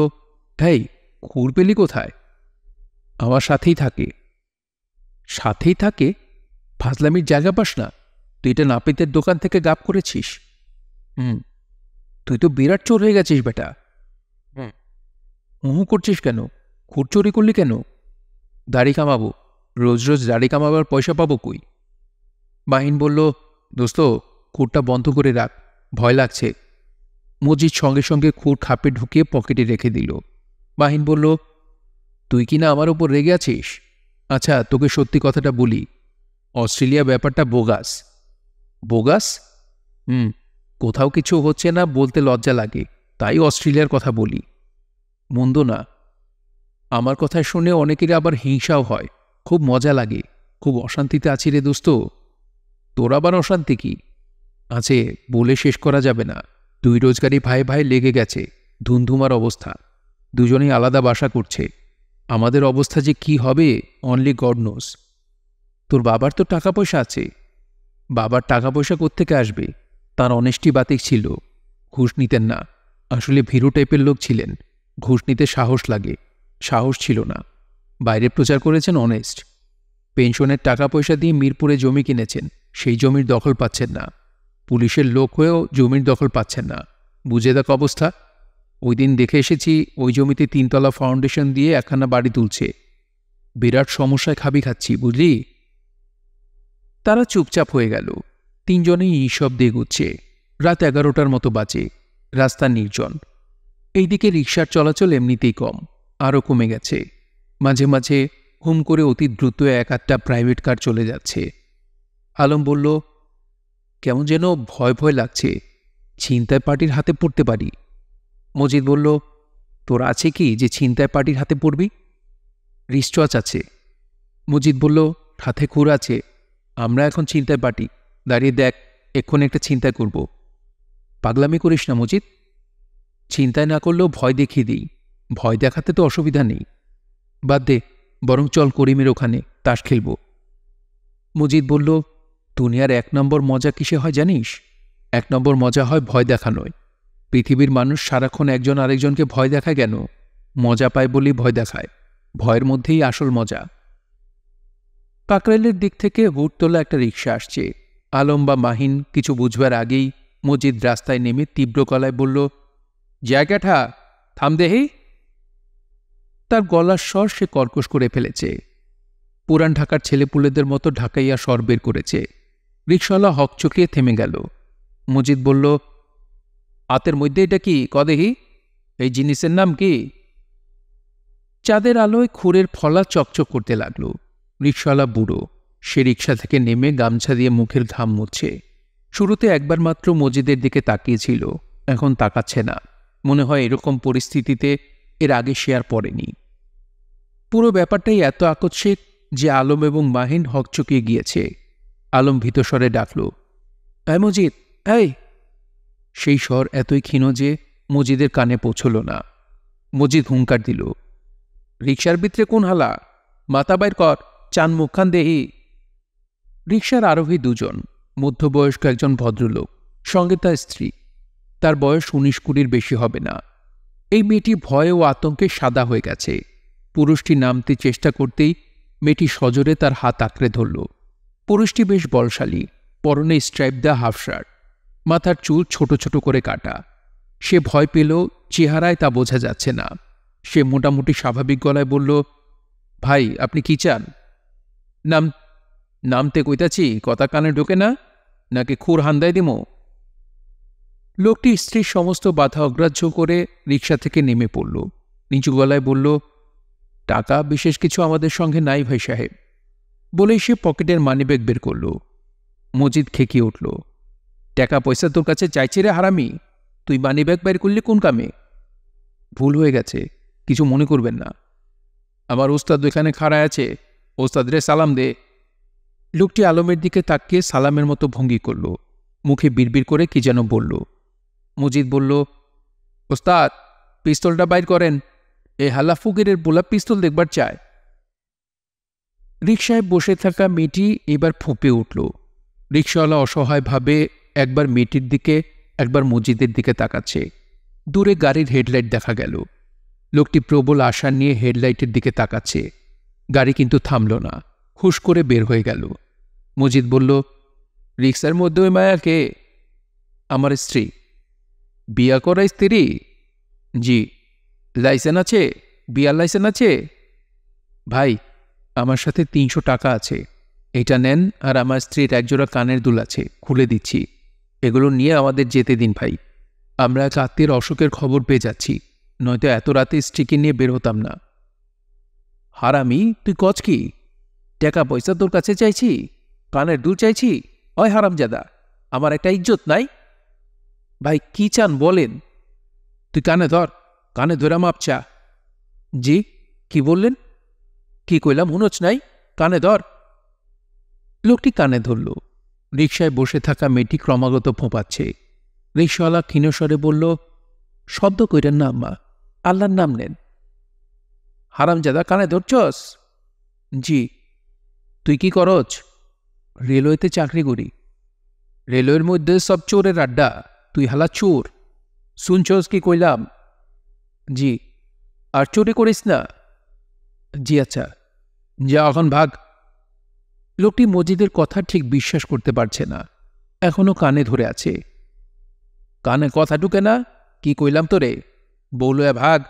ভাই, খুর পেলি কোথায়? আমার সাথেই থাকে। সাথেই থাকে? ফাজলামির জায়গা পাস না? তুই এটা নাপিতের দোকান থেকে গাপ করেছিস? তুই তো বিরাট চোর হয়ে গেছিস বেটা। হুঁ করছিস কেন? খুর চুরি করলি কেন? দাড়ি কামাবো। রোজ রোজ দাড়ি কামাবার পয়সা পাবো কই? মাহিন বলল, দোস্ত, খুরটা বন্ধ করে রাখ, ভয় লাগছে। মজিদ সঙ্গে সঙ্গে খুর খাপে ঢুকিয়ে পকেটে রেখে দিল। মাহিন বলল, তুই কি না আমার ওপর রেগে আছিস? আচ্ছা, তোকে সত্যি কথাটা বলি, অস্ট্রেলিয়া ব্যাপারটা বোগাস। বোগাস? কোথাও কিছু হচ্ছে না বলতে লজ্জা লাগে, তাই অস্ট্রেলিয়ার কথা বলি। মন্দ না। আমার কথা শুনে অনেকের আবার হিংসাও হয়। খুব মজা লাগে। খুব অশান্তিতে আছি রে দোস্ত। তোর আবার অশান্তি কি আছে বলে শেষ করা যাবে না। দুই রোজগারি ভাই ভাই লেগে গেছে। ধুমধুমার অবস্থা। দুজনেই আলাদা বাসা করছে। আমাদের অবস্থা যে কি হবে অনলি গড নোস। তোর বাবার তো টাকা পয়সা আছে। বাবার টাকা পয়সা কোত্থেকে আসবে? তার অনেস্টি বাতিক ছিল। ঘুষ নিতেন না। আসলে ভীরু টাইপের লোক ছিলেন। ঘুষ নিতে সাহস লাগে। সাহস ছিল না। বাইরে প্রচার করেছেন অনেস্ট। পেনশনের টাকা পয়সা দিয়ে মিরপুরে জমি কিনেছেন। সেই জমির দখল পাচ্ছেন না। পুলিশের লোক হয়েও জমির দখল পাচ্ছেন না। বুঝে দেখ অবস্থা। ওই দিন দেখে এসেছি ওই জমিতে 3তলা ফাউন্ডেশন দিয়ে একখানা বাড়ি তুলছে। বিরাট সমস্যায় খাচ্ছি, বুঝলি? তারা চুপচাপ হয়ে গেল। তিনজনেই নিঃশব্দে এগুচ্ছে। রাত 11টার মতো বাজে। রাস্তা নির্জন। এইদিকে রিকশার চলাচল এমনিতেই কম, আরও কমে গেছে। মাঝে মাঝে হুম করে অতি দ্রুত এক আধটা প্রাইভেট কার চলে যাচ্ছে। আলম বলল, কেমন যেন ভয় ভয় লাগছে। ছিনতাই পার্টির হাতে পড়তে পারি। মজিদ বলল, তোর আছে কি যে ছিনতাই পার্টির হাতে পড়বি? রিস্টওয়াচ আছে। মজিদ বলল, হাতে খুর আছে। আমরা এখন ছিনতাই পার্টি। দাঁড়িয়ে দেখ, এক্ষুনি একটা ছিনতাই করব। পাগলামি করিস না মজিদ। ছিনতাই না করলেও ভয় দেখিয়ে দিই। ভয় দেখাতে তো অসুবিধা নেই। বাদ দে, বরং চল করিমের ওখানে তাস খেলব। মজিদ বলল, দুনিয়ার 1 নম্বর মজা কিসে হয় জানিস? 1 নম্বর মজা হয় ভয় দেখানোয়। পৃথিবীর মানুষ সারাক্ষণ একজন আরেকজনকে ভয় দেখায় কেন? মজা পায় বলেই ভয় দেখায়। ভয়ের মধ্যেই আসল মজা। কাকরাইলের দিক থেকে হুট তোলা একটা রিকশা আসছে। আলম বা মাহিন কিছু বুঝবার আগেই মজিদ রাস্তায় নেমে তীব্র গলায় বলল, জায়গাটা থাম দেহি। তার গলার স্বর সে কর্কশ করে ফেলেছে। পুরান ঢাকার ছেলেপুলেদের মতো ঢাকাইয়া স্বর বের করেছে। রিকশাওয়ালা হকচকিয়ে থেমে গেল। মজিদ বলল, হাতের মধ্যে এটা কি কদেহি? এই জিনিসের নাম কি? চাঁদের আলোয় খুরের ফলা চকচক করতে লাগল। রিকশাওয়ালা বুড়ো। সে রিকশা থেকে নেমে গামছা দিয়ে মুখের ঘাম মুছছে। শুরুতে একবার মাত্র মজিদের দিকে তাকিয়েছিল, এখন তাকাচ্ছে না। মনে হয় এরকম পরিস্থিতিতে এর আগে সে আর পড়েনি। পুরো ব্যাপারটাই এত আকস্মিক যে আলম এবং মাহিন হকচকিয়ে গিয়েছে। আলম ভীতস্বরে ডাকল, এই মজিদ, এই। সেই স্বর এতই ক্ষীণ যে মজিদের কানে পৌঁছল না। মজিদ হুঙ্কার দিল, রিকশার ভিতরে কোন হালা? মাথা বাইর কর, চান মুখখান দেহি। রিকশার আরোহী দুজন। মধ্যবয়স্ক একজন ভদ্রলোক, সঙ্গে তার স্ত্রী। তার বয়স 19-20 বেশি হবে না। এই মেয়েটি ভয়ে ও আতঙ্কে সাদা হয়ে গেছে। পুরুষটি নামতে চেষ্টা করতেই মেয়েটি সজোরে তার হাত আঁকড়ে ধরল। পুরুষটি বেশ বলশালী। পরনে স্ট্রাইপ দেওয়া হাফ শার্ট। মাথার চুল ছোট ছোট করে কাটা। সে ভয় পেল, চেহারায় তা বোঝা যাচ্ছে না। সে মোটামুটি স্বাভাবিক গলায় বলল, ভাই আপনি কি চান? নাম নামতে কইতাছি, কথা কানে ঢোকে না, নাকি খুর হান্দায় দিমো? লোকটি স্ত্রীর সমস্ত বাধা অগ্রাহ্য করে রিকশা থেকে নেমে পড়ল। নিচু গলায় বলল, টাকা বিশেষ কিছু আমাদের সঙ্গে নাই ভাই সাহেব। বলেই সে পকেটের মানিব্যাগ বের করল। মজিদ খেকিয়ে উঠল, টাকা পয়সা তোর কাছে চাইছি রে হারামি? তুই মানিব্যাগ বের করলি কোন কামে? ভুল হয়ে গেছে, কিছু মনে করবেন না। আমার ওস্তাদ এখানে খাড়ায় আছে, ওস্তাদ রে সালাম দে। লোকটি আলমের দিকে তাকিয়ে সালামের মতো ভঙ্গি করল, মুখে বিড়বিড় করে কি যেন বলল। মজিদ বলল, ওস্তাদ পিস্তলটা বাইর করেন, এ হাল্লা ফকিরের বোলা পিস্তল দেখবার চায়। রিকশায় বসে থাকা মেয়েটি এবার ফুঁপে উঠল। রিকশাওয়ালা অসহায়ভাবে একবার মেয়েটির দিকে একবার মজিদের দিকে তাকাচ্ছে। দূরে গাড়ির হেডলাইট দেখা গেল। লোকটি প্রবল আশা নিয়ে হেডলাইটের দিকে তাকাচ্ছে। গাড়ি কিন্তু থামল না, হুশ করে বের হয়ে গেল। মজিদ বলল, রিকশার মধ্যে ওই মায়া কে? আমার স্ত্রী। বিয়া করা স্ত্রী? জি। লাইসেন্স আছে? বিয়ার লাইসেন্স আছে? ভাই আমার সাথে ৩০০ টাকা আছে, এটা নেন, আর আমার স্ত্রীর একজোড়া কানের দুল আছে, খুলে দিচ্ছি। এগুলো নিয়ে আমাদের যেতে দিন ভাই। আমরা এক আত্মীয়ের অসুখের খবর পেয়ে যাচ্ছি, নয়তো এত রাতে স্ত্রীকে নিয়ে বের হতাম না। হারামি তুই কচ কি? টাকা পয়সা তোর কাছে চাইছি? কানের দুল চাইছি? হয় হারামজাদা, আমার একটা ইজ্জত নাই? ভাই কি চান বলেন? তুই কানে ধর, কানে ধরে মাপ চা। জি, কি বললেন? কি কইলাম হুনোচ নাই? কানে ধর। লোকটি কানে ধরল। রিকশায় বসে থাকা মেয়েটি ক্রমাগত ফোঁপাচ্ছে। রিকশাওয়ালা ক্ষীণস্বরে বলল, শব্দ কইরেন না আম্মা, আল্লাহর নাম নেন। হারামজাদা কানে ধরছস? জি। তুই কি করছ? রেলওয়েতে চাকরি করি। রেলওয়ের মধ্যে সব চোরের আড্ডা, তুই হালা চোর। শুনছস কি কইলাম? জি। আর চুরি করিস না? জি। আচ্ছা যা এখন ভাগ। লোকটি মজিদের কথা ঠিক বিশ্বাস করতে পারছে না, এখনো কানে ধরে আছে। কানে কথা ঢুকে না? কি কইলাম তোরে? বউলয়া ভাগ,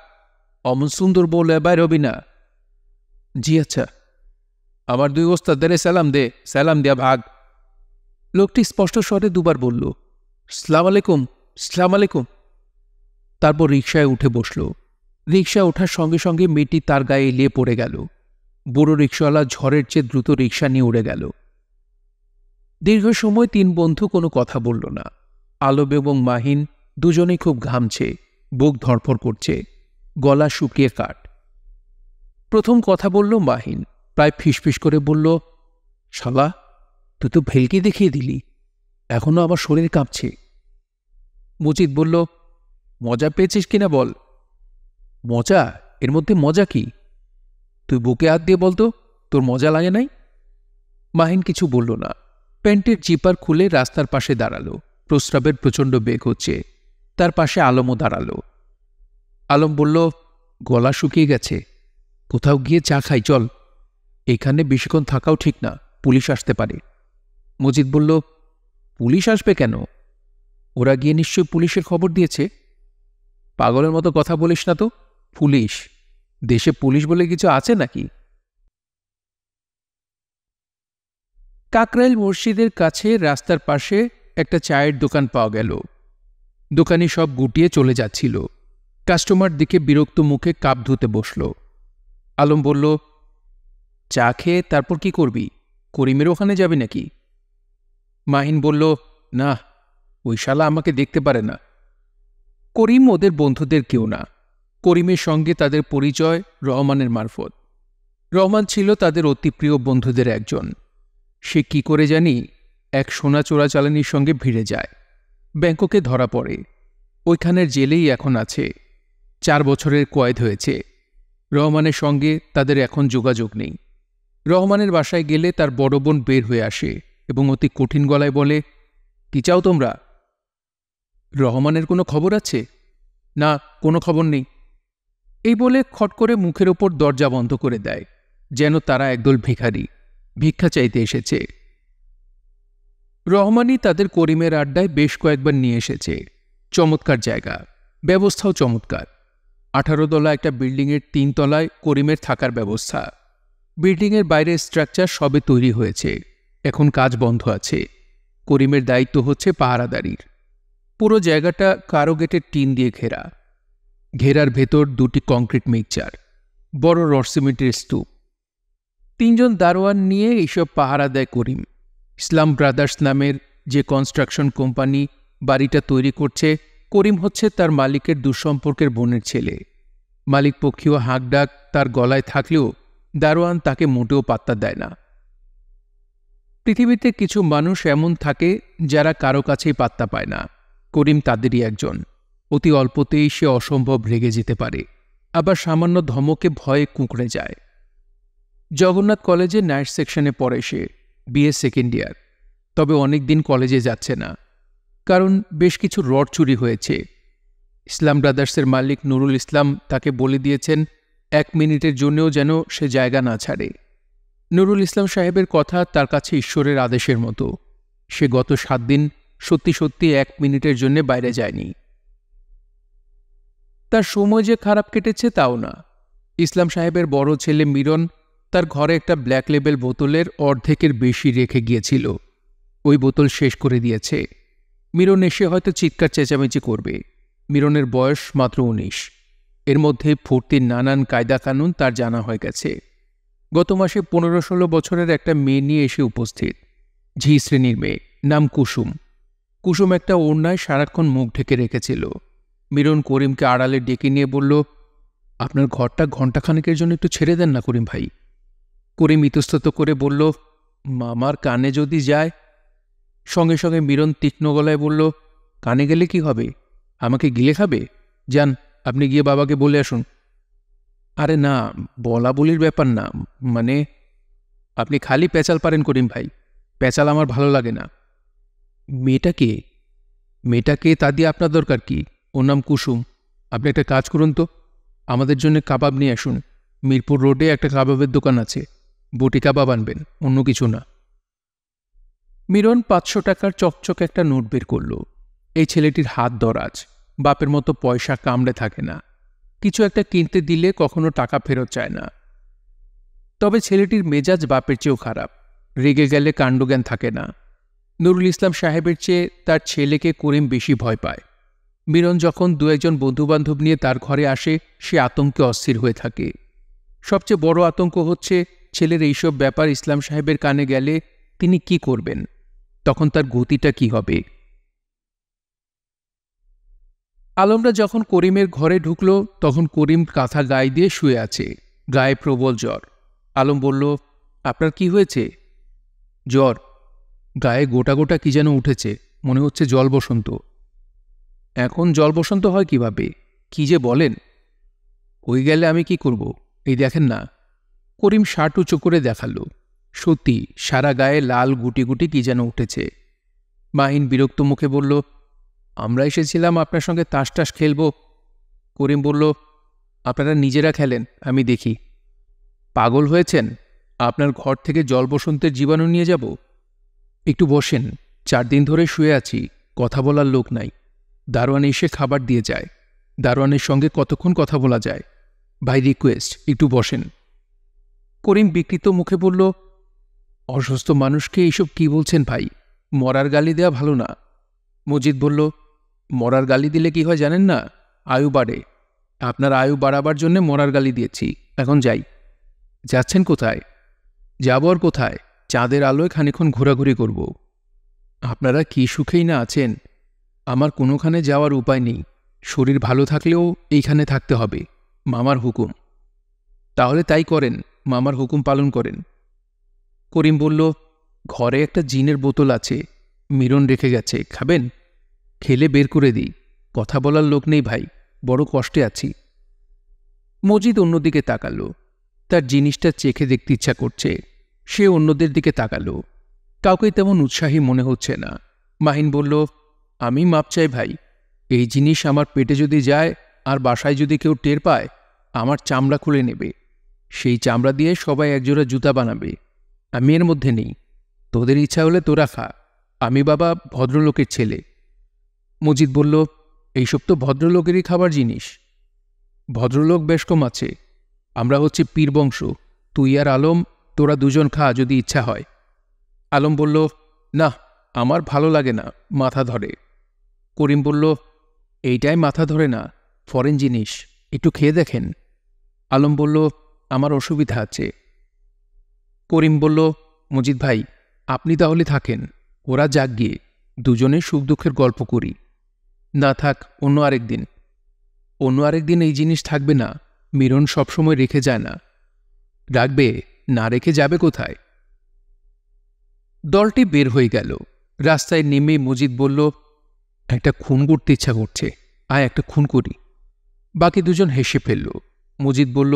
অমন সুন্দর বউলয়া বাইর হবি না। জি আচ্ছা। আমার দুই ওস্তাদের সালাম দে, সালাম দিয়া ভাগ। লোকটি স্পষ্ট স্বরে দুবার বলল, সালাম আলাইকুম, সালাম আলাইকুম। তারপর রিকশায় উঠে বসল। রিকশা ওঠার সঙ্গে সঙ্গে মেয়েটি তার গায়ে এলিয়ে পড়ে গেল। বুড়ো রিকশাওয়ালা ঝড়ের চেয়ে দ্রুত রিকশা নিয়ে উড়ে গেল। দীর্ঘ সময় ৩ বন্ধু কোনো কথা বলল না। আলম এবং মাহিন দুজনেই খুব ঘামছে, বুক ধড়ফড় করছে, গলা শুকিয়ে কাঠ। প্রথম কথা বলল মাহিন, প্রায় ফিসফিস করে বলল, শালা তুই তো ভেলকি দেখিয়ে দিলি, এখনো আমার শরীর কাঁপছে। মজিদ বলল, মজা পেয়েছিস কিনা বল। মজা? এর মধ্যে মজা কি? তুই বুকে হাত দিয়ে বলতো, তোর মজা লাগে নাই? মাহিন কিছু বলল না। প্যান্টের জিপার খুলে রাস্তার পাশে দাঁড়ালো। প্রস্রাবের প্রচণ্ড বেগ হচ্ছে। তার পাশে আলমও দাঁড়ালো। আলম বলল, গলা শুকিয়ে গেছে, কোথাও গিয়ে চা খাই চল। এখানে বেশিক্ষণ থাকাও ঠিক না, পুলিশ আসতে পারে। মজিদ বলল, পুলিশ আসবে কেন? ওরা গিয়ে নিশ্চয়ই পুলিশের খবর দিয়েছে। পাগলের মতো কথা বলিস না তো। পুলিশ? দেশে পুলিশ বলে কিছু আছে নাকি? কাকরাইল মসজিদের কাছে রাস্তার পাশে একটা চায়ের দোকান পাওয়া গেল। দোকানি সব গুটিয়ে চলে যাচ্ছিল। কাস্টমার দিকে বিরক্ত মুখে কাপ ধুতে বসল। আলম বলল, চা খেয়ে তারপর কি করবি? করিমের ওখানে যাবি নাকি? মাহিন বলল, না, ওই শালা আমাকে দেখতে পারে না। করিম ওদের বন্ধুদের কেউ না। করিমের সঙ্গে তাদের পরিচয় রহমানের মারফত। রহমান ছিল তাদের অতি প্রিয় বন্ধুদের একজন। সে কি করে জানি এক সোনা চোরাচালানির সঙ্গে ভিড়ে যায়, ব্যাংককে ধরা পড়ে, ওইখানের জেলেই এখন আছে। 4 বছরের কয়েদ হয়েছে। রহমানের সঙ্গে তাদের এখন যোগাযোগ নেই। রহমানের বাসায় গেলে তার বড় বোন বের হয়ে আসে এবং অতি কঠিন গলায় বলে, কি চাও তোমরা? রহমানের কোনো খবর আছে? না, কোনো খবর নেই। এই বলে খট করে মুখের ওপর দরজা বন্ধ করে দেয়, যেন তারা একদল ভিখারি, ভিক্ষা চাইতে এসেছে। রহমানই তাদের করিমের আড্ডায় বেশ কয়েকবার নিয়ে এসেছে। চমৎকার জায়গা, ব্যবস্থাও চমৎকার। 18 তলা একটা বিল্ডিংয়ের 3 তলায় করিমের থাকার ব্যবস্থা। বিল্ডিংয়ের বাইরের স্ট্রাকচার সবে তৈরি হয়েছে, এখন কাজ বন্ধ আছে। করিমের দায়িত্ব হচ্ছে পাহারাদারির। পুরো জায়গাটা কারোগেটের টিন দিয়ে ঘেরা। ঘেরার ভেতর 2টি কংক্রিট মিক্সচার, বড় রড সিমেন্টের স্তূপ। 3 জন দারোয়ান নিয়ে এইসব পাহারা দেয় করিম। ইসলাম ব্রাদার্স নামের যে কনস্ট্রাকশন কোম্পানি বাড়িটা তৈরি করছে, করিম হচ্ছে তার মালিকের দুঃসম্পর্কের বোনের ছেলে। মালিক পক্ষীয় হাঁকডাক তার গলায় থাকলেও দারোয়ান তাকে মোটেও পাত্তা দেয় না। পৃথিবীতে কিছু মানুষ এমন থাকে যারা কারো কাছেই পাত্তা পায় না। করিম তাদেরই একজন। অতি অল্পতেই সে অসম্ভব রেগে যেতে পারে, আবার সামান্য ধমকে ভয়ে কুঁকড়ে যায়। জগন্নাথ কলেজে নাইট সেকশনে পড়ে সে, বিএ সেকেন্ড ইয়ার। তবে অনেক দিন কলেজে যাচ্ছে না, কারণ বেশ কিছু রড চুরি হয়েছে। ইসলাম ব্রাদার্সের মালিক নুরুল ইসলাম তাকে বলে দিয়েছেন 1 মিনিটের জন্যও যেন সে জায়গা না ছাড়ে। নুরুল ইসলাম সাহেবের কথা তার কাছে ঈশ্বরের আদেশের মতো। সে গত 7 দিন সত্যি সত্যি 1 মিনিটের জন্য বাইরে যায়নি। তার সময় যে খারাপ কেটেছে তাও না। ইসলাম সাহেবের বড় ছেলে মিরন তার ঘরে একটা ব্ল্যাক লেবেল বোতলের অর্ধেকের বেশি রেখে গিয়েছিল। ওই বোতল শেষ করে দিয়েছে। মিরন এসে হয়তো চিৎকার চেঁচামেচি করবে। মিরনের বয়স মাত্র 19। এর মধ্যে ফুর্তির নানান কায়দা কানুন তার জানা হয়ে গেছে। গত মাসে 15-16 বছরের একটা মেয়ে নিয়ে এসে উপস্থিত। ঝি শ্রেণীর মেয়ে, নাম কুসুম। কুসুম একটা ওড়নায় সারাক্ষণ মুখ ঢেকে রেখেছিল। মিরন করিমকে আড়ালে ডেকে নিয়ে বলল, আপনার ঘরটা ঘণ্টাখানেকের জন্য একটু ছেড়ে দেন না করিম ভাই। করিম ইতস্তত করে বলল, মামার কানে যদি যায়। সঙ্গে সঙ্গে মিরন তীক্ষ্ণ গলায় বলল, কানে গেলে কি হবে? আমাকে গিলে খাবে? যান, আপনি গিয়ে বাবাকে বলে আসুন। আরে না, বলা বলির ব্যাপার না, মানে আপনি খালি পেঁচাল পারেন করিম ভাই। পেঁচাল আমার ভালো লাগে না। মেয়েটাকে মেয়েটাকে তা দিয়ে আপনার দরকার কি? ওর নাম কুসুম। আপনি একটা কাজ করুন তো, আমাদের জন্য কাবাব নিয়ে আসুন। মিরপুর রোডে একটা কাবাবের দোকান আছে, বটি কাবাব আনবেন, অন্য কিছু না। মিরন 500 টাকার চকচক একটা নোট বের করল। এই ছেলেটির হাত দরাজ, বাপের মতো পয়সা কামড়ে থাকে না। কিছু একটা কিনতে দিলে কখনো টাকা ফেরত চায় না। তবে ছেলেটির মেজাজ বাপের চেয়েও খারাপ। রেগে গেলে কাণ্ডজ্ঞান থাকে না। নুরুল ইসলাম সাহেবের চেয়ে তার ছেলেকে করিম বেশি ভয় পায়। মিরন যখন 2-1 বন্ধুবান্ধব নিয়ে তার ঘরে আসে, সে আতঙ্কে অস্থির হয়ে থাকে। সবচেয়ে বড় আতঙ্ক হচ্ছে ছেলের এইসব ব্যাপার ইসলাম সাহেবের কানে গেলে তিনি কি করবেন, তখন তার গতিটা কি হবে। আলমরা যখন করিমের ঘরে ঢুকল, তখন করিম কাঁথা গায়ে দিয়ে শুয়ে আছে, গায়ে প্রবল জ্বর। আলম বলল, আপনার কি হয়েছে? জ্বর, গায়ে গোটা গোটা কি যেন উঠেছে, মনে হচ্ছে জল বসন্ত। এখন জল বসন্ত হয় কিভাবে? কি যে বলেন! হয়ে গেলে আমি কি করব? এই দেখেন না। করিম শার্ট উঁচু করে দেখালো। সত্যি সারা গায়ে লাল গুটি গুটি কি যেন উঠেছে। মাহিন বিরক্ত মুখে বলল, আমরা এসেছিলাম আপনার সঙ্গে তাস টাস খেলব। করিম বলল, আপনারা নিজেরা খেলেন, আমি দেখি। পাগল হয়েছেন? আপনার ঘর থেকে জল বসন্তের জীবাণু নিয়ে যাব? একটু বসেন, 4 দিন ধরে শুয়ে আছি, কথা বলার লোক নাই। দারোয়ান এসে খাবার দিয়ে যায়। দারোয়ানের সঙ্গে কতক্ষণ কথা বলা যায়? ভাই রিকোয়েস্ট, একটু বসেন। করিম বিকৃত মুখে বলল, অসুস্থ মানুষকে এইসব কি বলছেন ভাই? মরার গালি দেয়া ভালো না। মজিদ বলল, মরার গালি দিলে কি হয় জানেন না? আয়ু বাড়ে। আপনার আয়ু বাড়াবার জন্য মরার গালি দিয়েছি, এখন যাই। যাচ্ছেন কোথায়? যাব আর কোথায়? চাঁদের আলোয় খানিক্ষণ ঘোরাঘুরি করব। আপনারা কি সুখেই না আছেন। আমার কোনোখানে যাওয়ার উপায় নেই। শরীর ভালো থাকলেও এইখানে থাকতে হবে, মামার হুকুম। তাহলে তাই করেন, মামার হুকুম পালন করেন। করিম বলল, ঘরে একটা জিনের বোতল আছে, মিরন রেখে গেছে, খাবেন? খেলে বের করে দিই। কথা বলার লোক নেই ভাই, বড় কষ্টে আছি। মজিদ অন্যদিকে তাকালো। তার জিনিসটা চেখে দেখতে ইচ্ছা করছে। সে অন্যদের দিকে তাকালো। কাউকে তেমন উৎসাহী মনে হচ্ছে না। মাহিন বলল, আমি মাপ চাই ভাই। এই জিনিস আমার পেটে যদি যায় আর বাসায় যদি কেউ টের পায়, আমার চামড়া খুলে নেবে। সেই চামড়া দিয়ে সবাই একজোড়া জুতা বানাবে। আমি এর মধ্যে নেই। তোদের ইচ্ছা হলে তোরা খা, আমি বাবা ভদ্রলোকের ছেলে। মজিদ বলল, এইসব তো ভদ্রলোকেরই খাবার জিনিস। ভদ্রলোক বেশ কম আছে, আমরা হচ্ছে পীর বংশ, তুই আর আলম, তোরা দুজন খা যদি ইচ্ছা হয়। আলম বলল, না, আমার ভালো লাগে না, মাথা ধরে। করিম বলল, এইটাই মাথা ধরে না, ফরেন জিনিস, একটু খেয়ে দেখেন। আলম বলল, আমার অসুবিধা আছে। করিম বলল, মজিদ ভাই, আপনি তাহলে থাকেন, ওরা যাক গিয়ে দুজনে সুখ দুঃখের গল্প করি। না থাক, অন্য আরেকদিন। অন্য আরেকদিন এই জিনিস থাকবে না, মিরন সবসময় রেখে যায় না। রাখবে না, রেখে যাবে কোথায়? দলটি বের হয়ে গেল। রাস্তায় নেমে মজিদ বলল, একটা খুন করতে ইচ্ছা করছে, আয় একটা খুন করি। বাকি দুজন হেসে ফেলল। মজিদ বলল,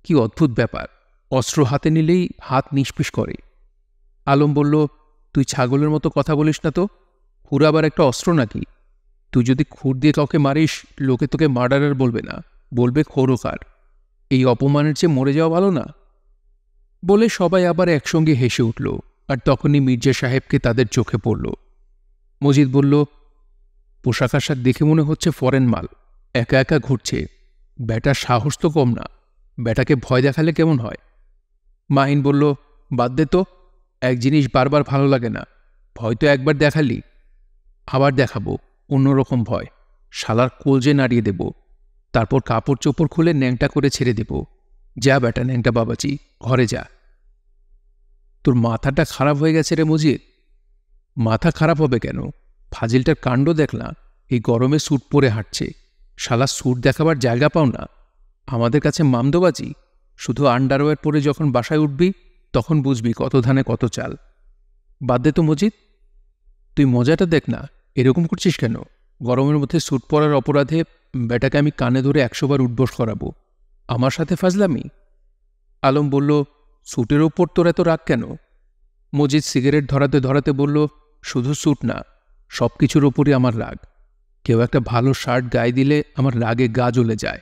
কি অদ্ভুত ব্যাপার, অস্ত্র হাতে নিলেই হাত নিষ্পিস করে। আলম বলল, তুই ছাগলের মতো কথা বলিস না তো, হুরা আবার একটা অস্ত্র নাকি? তুই যদি খুর দিয়ে কাউকে মারিস, লোকে তোকে মার্ডারার বলবে না, বলবে খোরকার। এই অপমানের চেয়ে মরে যাওয়া ভালো না? বলে সবাই আবার একসঙ্গে হেসে উঠল। আর তখনই মির্জা সাহেবকে তাদের চোখে পড়ল। মজিদ বলল, পোশাক আশাক দেখে মনে হচ্ছে ফরেন মাল, একা একা ঘুরছে। ব্যাটার সাহস তো কম না, ব্যাটাকে ভয় দেখালে কেমন হয়? মাহিন বলল, বাদ দে তো, এক জিনিস বারবার ভালো লাগে না, ভয় তো একবার দেখালি, আবার দেখাবো অন্যরকম ভয়, শালার কলজে নাড়িয়ে দেব, তারপর কাপড় চোপড় খুলে ন্যাংটা করে ছেড়ে দেব। যা বেটা ন্যাংটা বাবাজি, ঘরে যা। তোর মাথাটা খারাপ হয়ে গেছে রে মজিদ। মাথা খারাপ হবে কেন? ফাজিলটার কাণ্ড দেখলা, এই গরমে স্যুট পরে হাঁটছে। শালা স্যুট দেখাবার জায়গা পাও না, আমাদের কাছে মামদোবাজি। শুধু আন্ডারওয়্যার পরে যখন বাসায় উঠবি, তখন বুঝবি কত ধানে কত চাল। বাদ দে তো মজিদ, তুই মজাটা দেখ না, এরকম করছিস কেন? গরমের মধ্যে স্যুট পরার অপরাধে বেটাকে আমি কানে ধরে 100 বার উঠবোস করাবো। আমার সাথে ফাজলামি? আলম বলল, স্যুটের ওপর তোর এত রাগ কেন? মজিদ সিগারেট ধরাতে ধরাতে বলল, শুধু স্যুট না, সব কিছুর ওপরই আমার রাগ। কেউ একটা ভালো শার্ট গায়ে দিলে আমার রাগে গা জ্বলে যায়।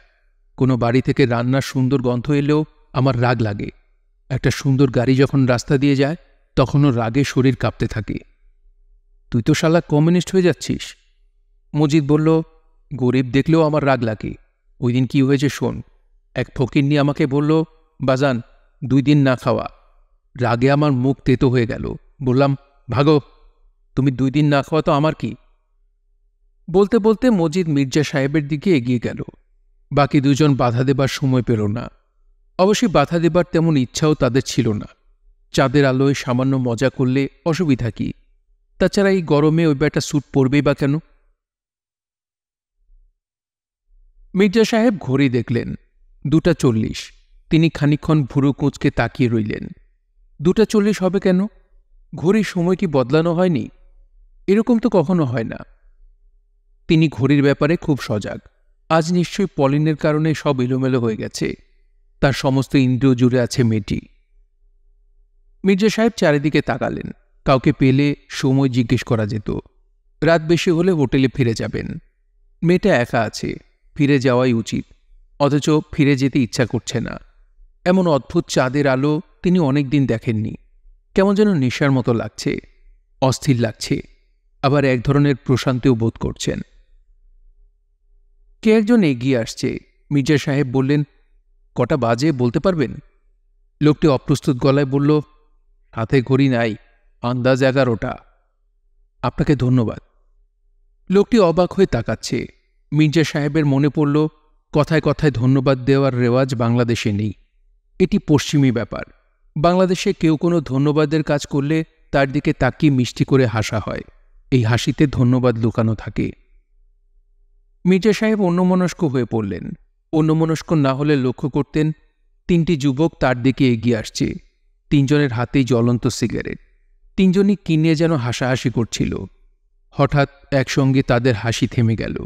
কোনো বাড়ি থেকে রান্নার সুন্দর গন্ধ এলেও আমার রাগ লাগে। একটা সুন্দর গাড়ি যখন রাস্তা দিয়ে যায়, তখনও রাগে শরীর কাঁপতে থাকে। তুই তো শালা কমিউনিস্ট হয়ে যাচ্ছিস। মজিদ বলল, গরিব দেখলেও আমার রাগ লাগে। ওই দিন কি হয়েছে শোন। এক ফকিন্নি আমাকে বলল, বাজান 2 দিন না খাওয়া। রাগে আমার মুখ তেতো হয়ে গেল। বললাম, ভাগো, তুমি 2 দিন না খাওয়া তো আমার কি? বলতে বলতে মজিদ মির্জা সাহেবের দিকে এগিয়ে গেল। বাকি দুজন বাধা দেবার সময় পেল না। অবশ্যই বাধা দেবার তেমন ইচ্ছাও তাদের ছিল না। চাঁদের আলোয় সামান্য মজা করলে অসুবিধা কি? তাছাড়া এই গরমে ওই ব্যাটা স্যুট পরবেই বা কেন? মির্জা সাহেব ঘড়ি দেখলেন, 2:40। তিনি খানিকক্ষণ ভুরু কুঁচকে তাকিয়ে রইলেন। 2:40 হবে কেন? ঘড়ির সময় কি বদলানো হয়নি? এরকম তো কখনো হয় না। তিনি ঘড়ির ব্যাপারে খুব সজাগ। আজ নিশ্চয়ই পলিনের কারণে সব এলোমেলো হয়ে গেছে। তার সমস্ত ইন্দ্রিয় জুড়ে আছে মেয়েটি। মির্জা সাহেব চারিদিকে তাকালেন। কাউকে পেলে সময় জিজ্ঞেস করা যেত। রাত বেশি হলে হোটেলে ফিরে যাবেন। মেয়েটা একা আছে, ফিরে যাওয়াই উচিত, অথচ ফিরে যেতে ইচ্ছা করছে না। এমন অদ্ভুত চাঁদের আলো তিনি অনেক দিন দেখেননি। কেমন যেন নেশার মতো লাগছে, অস্থির লাগছে, আবার এক ধরনের প্রশান্তিও বোধ করছেন। কে একজন এগিয়ে আসছে। মির্জা সাহেব বললেন, কটা বাজে বলতে পারবেন? লোকটি অপ্রস্তুত গলায় বলল, হাতে ঘড়ি নাই, আন্দাজ 11টা। আপনাকে ধন্যবাদ। লোকটি অবাক হয়ে তাকাচ্ছে। মির্জা সাহেবের মনে পড়ল, কথায় কথায় ধন্যবাদ দেওয়ার রেওয়াজ বাংলাদেশে নেই। এটি পশ্চিমী ব্যাপার। বাংলাদেশে কেউ কোনো ধন্যবাদের কাজ করলে তার দিকে তাকিয়ে মিষ্টি করে হাসা হয়। এই হাসিতে ধন্যবাদ লুকানো থাকে। মির্জা সাহেব অন্যমনস্ক হয়ে পড়লেন। অন্যমনস্ক না হলে লক্ষ্য করতেন 3টি যুবক তার দিকে এগিয়ে আসছে। 3 জনের হাতেই জ্বলন্ত সিগারেট। 3 জনই কিনে যেন হাসাহাসি করছিল। হঠাৎ একসঙ্গে তাদের হাসি থেমে গেল।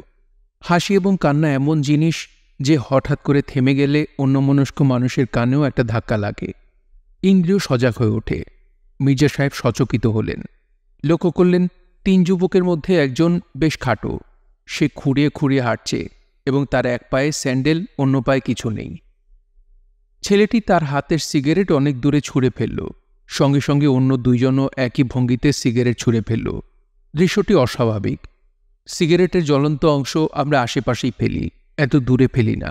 হাসি এবং কান্না এমন জিনিস যে হঠাৎ করে থেমে গেলে অন্যমনস্ক মানুষের কানেও একটা ধাক্কা লাগে। ইন্দ্রিয় সজাগ হয়ে ওঠে। মির্জা সাহেব সচকিত হলেন। লক্ষ্য করলেন 3 যুবকের মধ্যে একজন বেশ খাটো। সে খুঁড়িয়ে খুঁড়িয়ে হাঁটছে এবং তার এক পায়ে স্যান্ডেল, অন্য পায়ে কিছু নেই। ছেলেটি তার হাতের সিগারেট অনেক দূরে ছুঁড়ে ফেলল। সঙ্গে সঙ্গে অন্য 2 জনও একই ভঙ্গিতে সিগারেট ছুঁড়ে ফেলল। দৃশ্যটি অস্বাভাবিক। সিগারেটের জ্বলন্ত অংশ আমরা আশেপাশেই ফেলি, এত দূরে ফেলি না।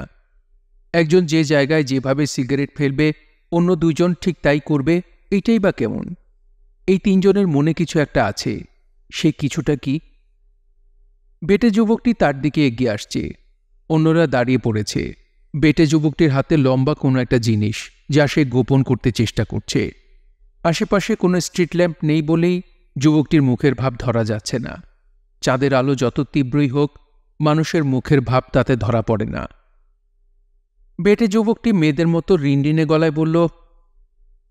একজন যে জায়গায় যেভাবে সিগারেট ফেলবে অন্য দুইজন ঠিক তাই করবে, এইটাই বা কেমন? এই তিনজনের মনে কিছু একটা আছে, সে কিছুটা কি? বেটে যুবকটি তার দিকে এগিয়ে আসছে। অন্যরা দাঁড়িয়ে পড়েছে। বেটে যুবকটির হাতে লম্বা কোনো একটা জিনিস, যা সে গোপন করতে চেষ্টা করছে। আশেপাশে কোনো স্ট্রিট ল্যাম্প নেই বলেই যুবকটির মুখের ভাব ধরা যাচ্ছে না। চাঁদের আলো যত তীব্রই হোক, মানুষের মুখের ভাব তাতে ধরা পড়ে না। বেটে যুবকটি মেয়েদের মতো রিনরিনে গলায় বলল,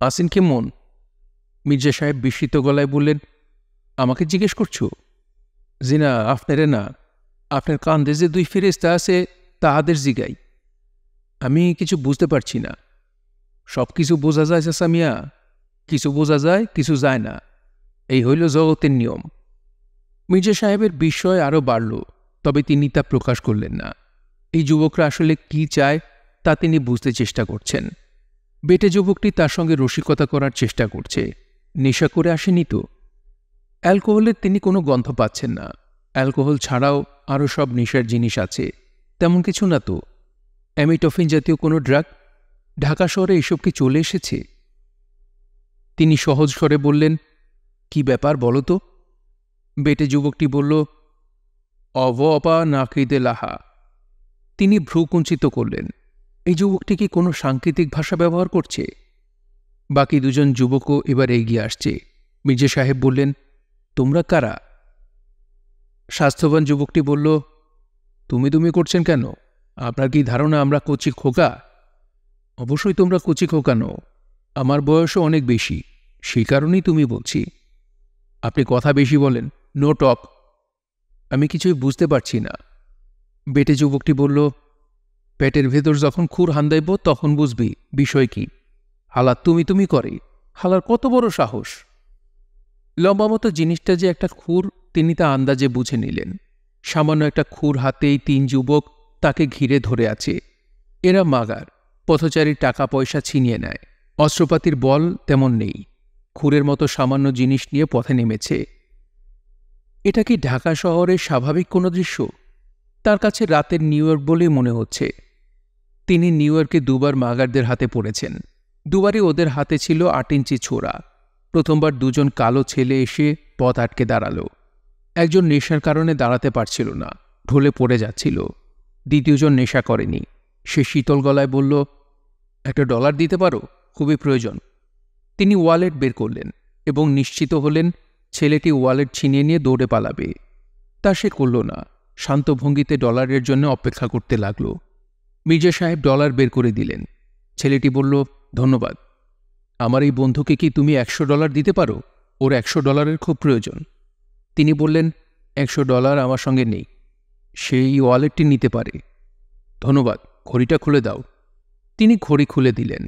আসিন কেমন? মির্জা সাহেব বিস্মিত গলায় বললেন, আমাকে জিজ্ঞেস করছো? জি না, আপনারে না। আপনার কান্দে যে দুই ফেরেশতা আছে, তাহাদের জিগাই। আমি কিছু বুঝতে পারছি না। সব কিছু বোঝা যায় চাচা মিয়া, কিছু বোঝা যায়, কিছু যায় না। এই হইল জগতের নিয়ম। মির্জা সাহেবের বিস্ময় আরও বাড়ল, তবে তিনি তা প্রকাশ করলেন না। এই যুবকরা আসলে কি চায় তা তিনি বুঝতে চেষ্টা করছেন। বেটে যুবকটি তার সঙ্গে রসিকতা করার চেষ্টা করছে। নেশা করে আসেনি তো? অ্যালকোহলের তিনি কোনো গন্ধ পাচ্ছেন না। অ্যালকোহল ছাড়াও আরও সব নেশার জিনিস আছে, তেমন কিছু না তো? অ্যামিটোফিন জাতীয় কোনো ড্রাগ? ঢাকা শহরে এসব কি চলে এসেছে? তিনি সহজ স্বরে বললেন, কি ব্যাপার বলো তো? বেটে যুবকটি বলল, অব অপা নাকৃদে লাহা। তিনি ভ্রু কুঞ্চিত করলেন। এই যুবকটি কি কোনো সাংকেতিক ভাষা ব্যবহার করছে? বাকি দুজন যুবকও এবার এগিয়ে আসছে। মির্জা সাহেব বললেন, তোমরা কারা? স্বাস্থ্যবান যুবকটি বলল, তুমি তুমি করছেন কেন? আপনার কি ধারণা আমরা কচি খোকা? অবশ্যই তোমরা কচি খোকা নও। আমার বয়সও অনেক বেশি, সেই কারণেই তুমি বলছি। আপনি কথা বেশি বলেন, নো টক। আমি কিছুই বুঝতে পারছি না। বেটে যুবকটি বলল, পেটের ভেতর যখন খুর হান্দাইব তখন বুঝবি বিষয় কি। হালার তুমি তুমি করে, হালার কত বড় সাহস! লম্বা মতো জিনিসটা যে একটা খুর, তিনি তা আন্দাজে বুঝে নিলেন। সামান্য একটা খুর হাতেই তিন যুবক তাকে ঘিরে ধরে আছে। এরা মাগার, পথচারীর টাকা পয়সা ছিনিয়ে নেয়। অস্ত্রপাতির বল তেমন নেই। খুরের মতো সামান্য জিনিস নিয়ে পথে নেমেছে। এটা কি ঢাকা শহরের স্বাভাবিক কোনো দৃশ্য? তার কাছে রাতের নিউ ইয়র্ক বলেই মনে হচ্ছে। তিনি নিউ ইয়র্কে দুবার মাগারদের হাতে পড়েছেন। দুবারই ওদের হাতে ছিল ৮ ইঞ্চি ছোরা। প্রথমবার দুজন কালো ছেলে এসে পথ আটকে দাঁড়াল। একজন নেশার কারণে দাঁড়াতে পারছিল না, ঢলে পড়ে যাচ্ছিল। দ্বিতীয়জন নেশা করেনি। সে শীতল গলায় বলল, একটা ডলার দিতে পারো, খুবই প্রয়োজন। তিনি ওয়ালেট বের করলেন এবং নিশ্চিত হলেন ছেলেটি ওয়ালেট ছিনিয়ে নিয়ে দৌড়ে পালাবে। তা সে করল না। শান্ত ভঙ্গিতে ডলারের জন্য অপেক্ষা করতে লাগল। মির্জা সাহেব ডলার বের করে দিলেন। ছেলেটি বলল, ধন্যবাদ। আমার এই বন্ধুকে কি তুমি $100 দিতে পারো? ওর $100 খুব প্রয়োজন। তিনি বললেন, $100 আমার সঙ্গে নেই। সেই ওয়ালেটটি নিতে পারে। ধন্যবাদ, ঘড়িটা খুলে দাও। তিনি ঘড়ি খুলে দিলেন।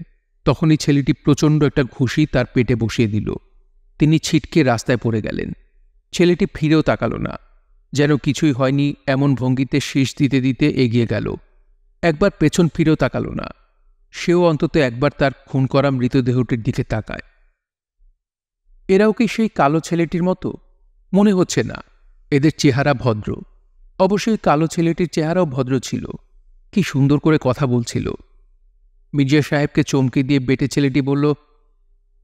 তখনই ছেলেটি প্রচণ্ড একটা ঘুষি তার পেটে বসিয়ে দিল। তিনি ছিটকে রাস্তায় পড়ে গেলেন। ছেলেটি ফিরেও তাকাল না, যেন কিছুই হয়নি এমন ভঙ্গিতে শীষ দিতে দিতে এগিয়ে গেল। একবার পেছন ফিরেও তাকাল না। সেও অন্তত একবার তার খুন করা মৃতদেহটির দিকে তাকায়। এরাও কি সেই কালো ছেলেটির মতো? মনে হচ্ছে না। এদের চেহারা ভদ্র। অবশ্যই কালো ছেলেটির চেহারাও ভদ্র ছিল। কি সুন্দর করে কথা বলছিল। মির্জা সাহেবকে চমকে দিয়ে বেটে ছেলেটি বলল,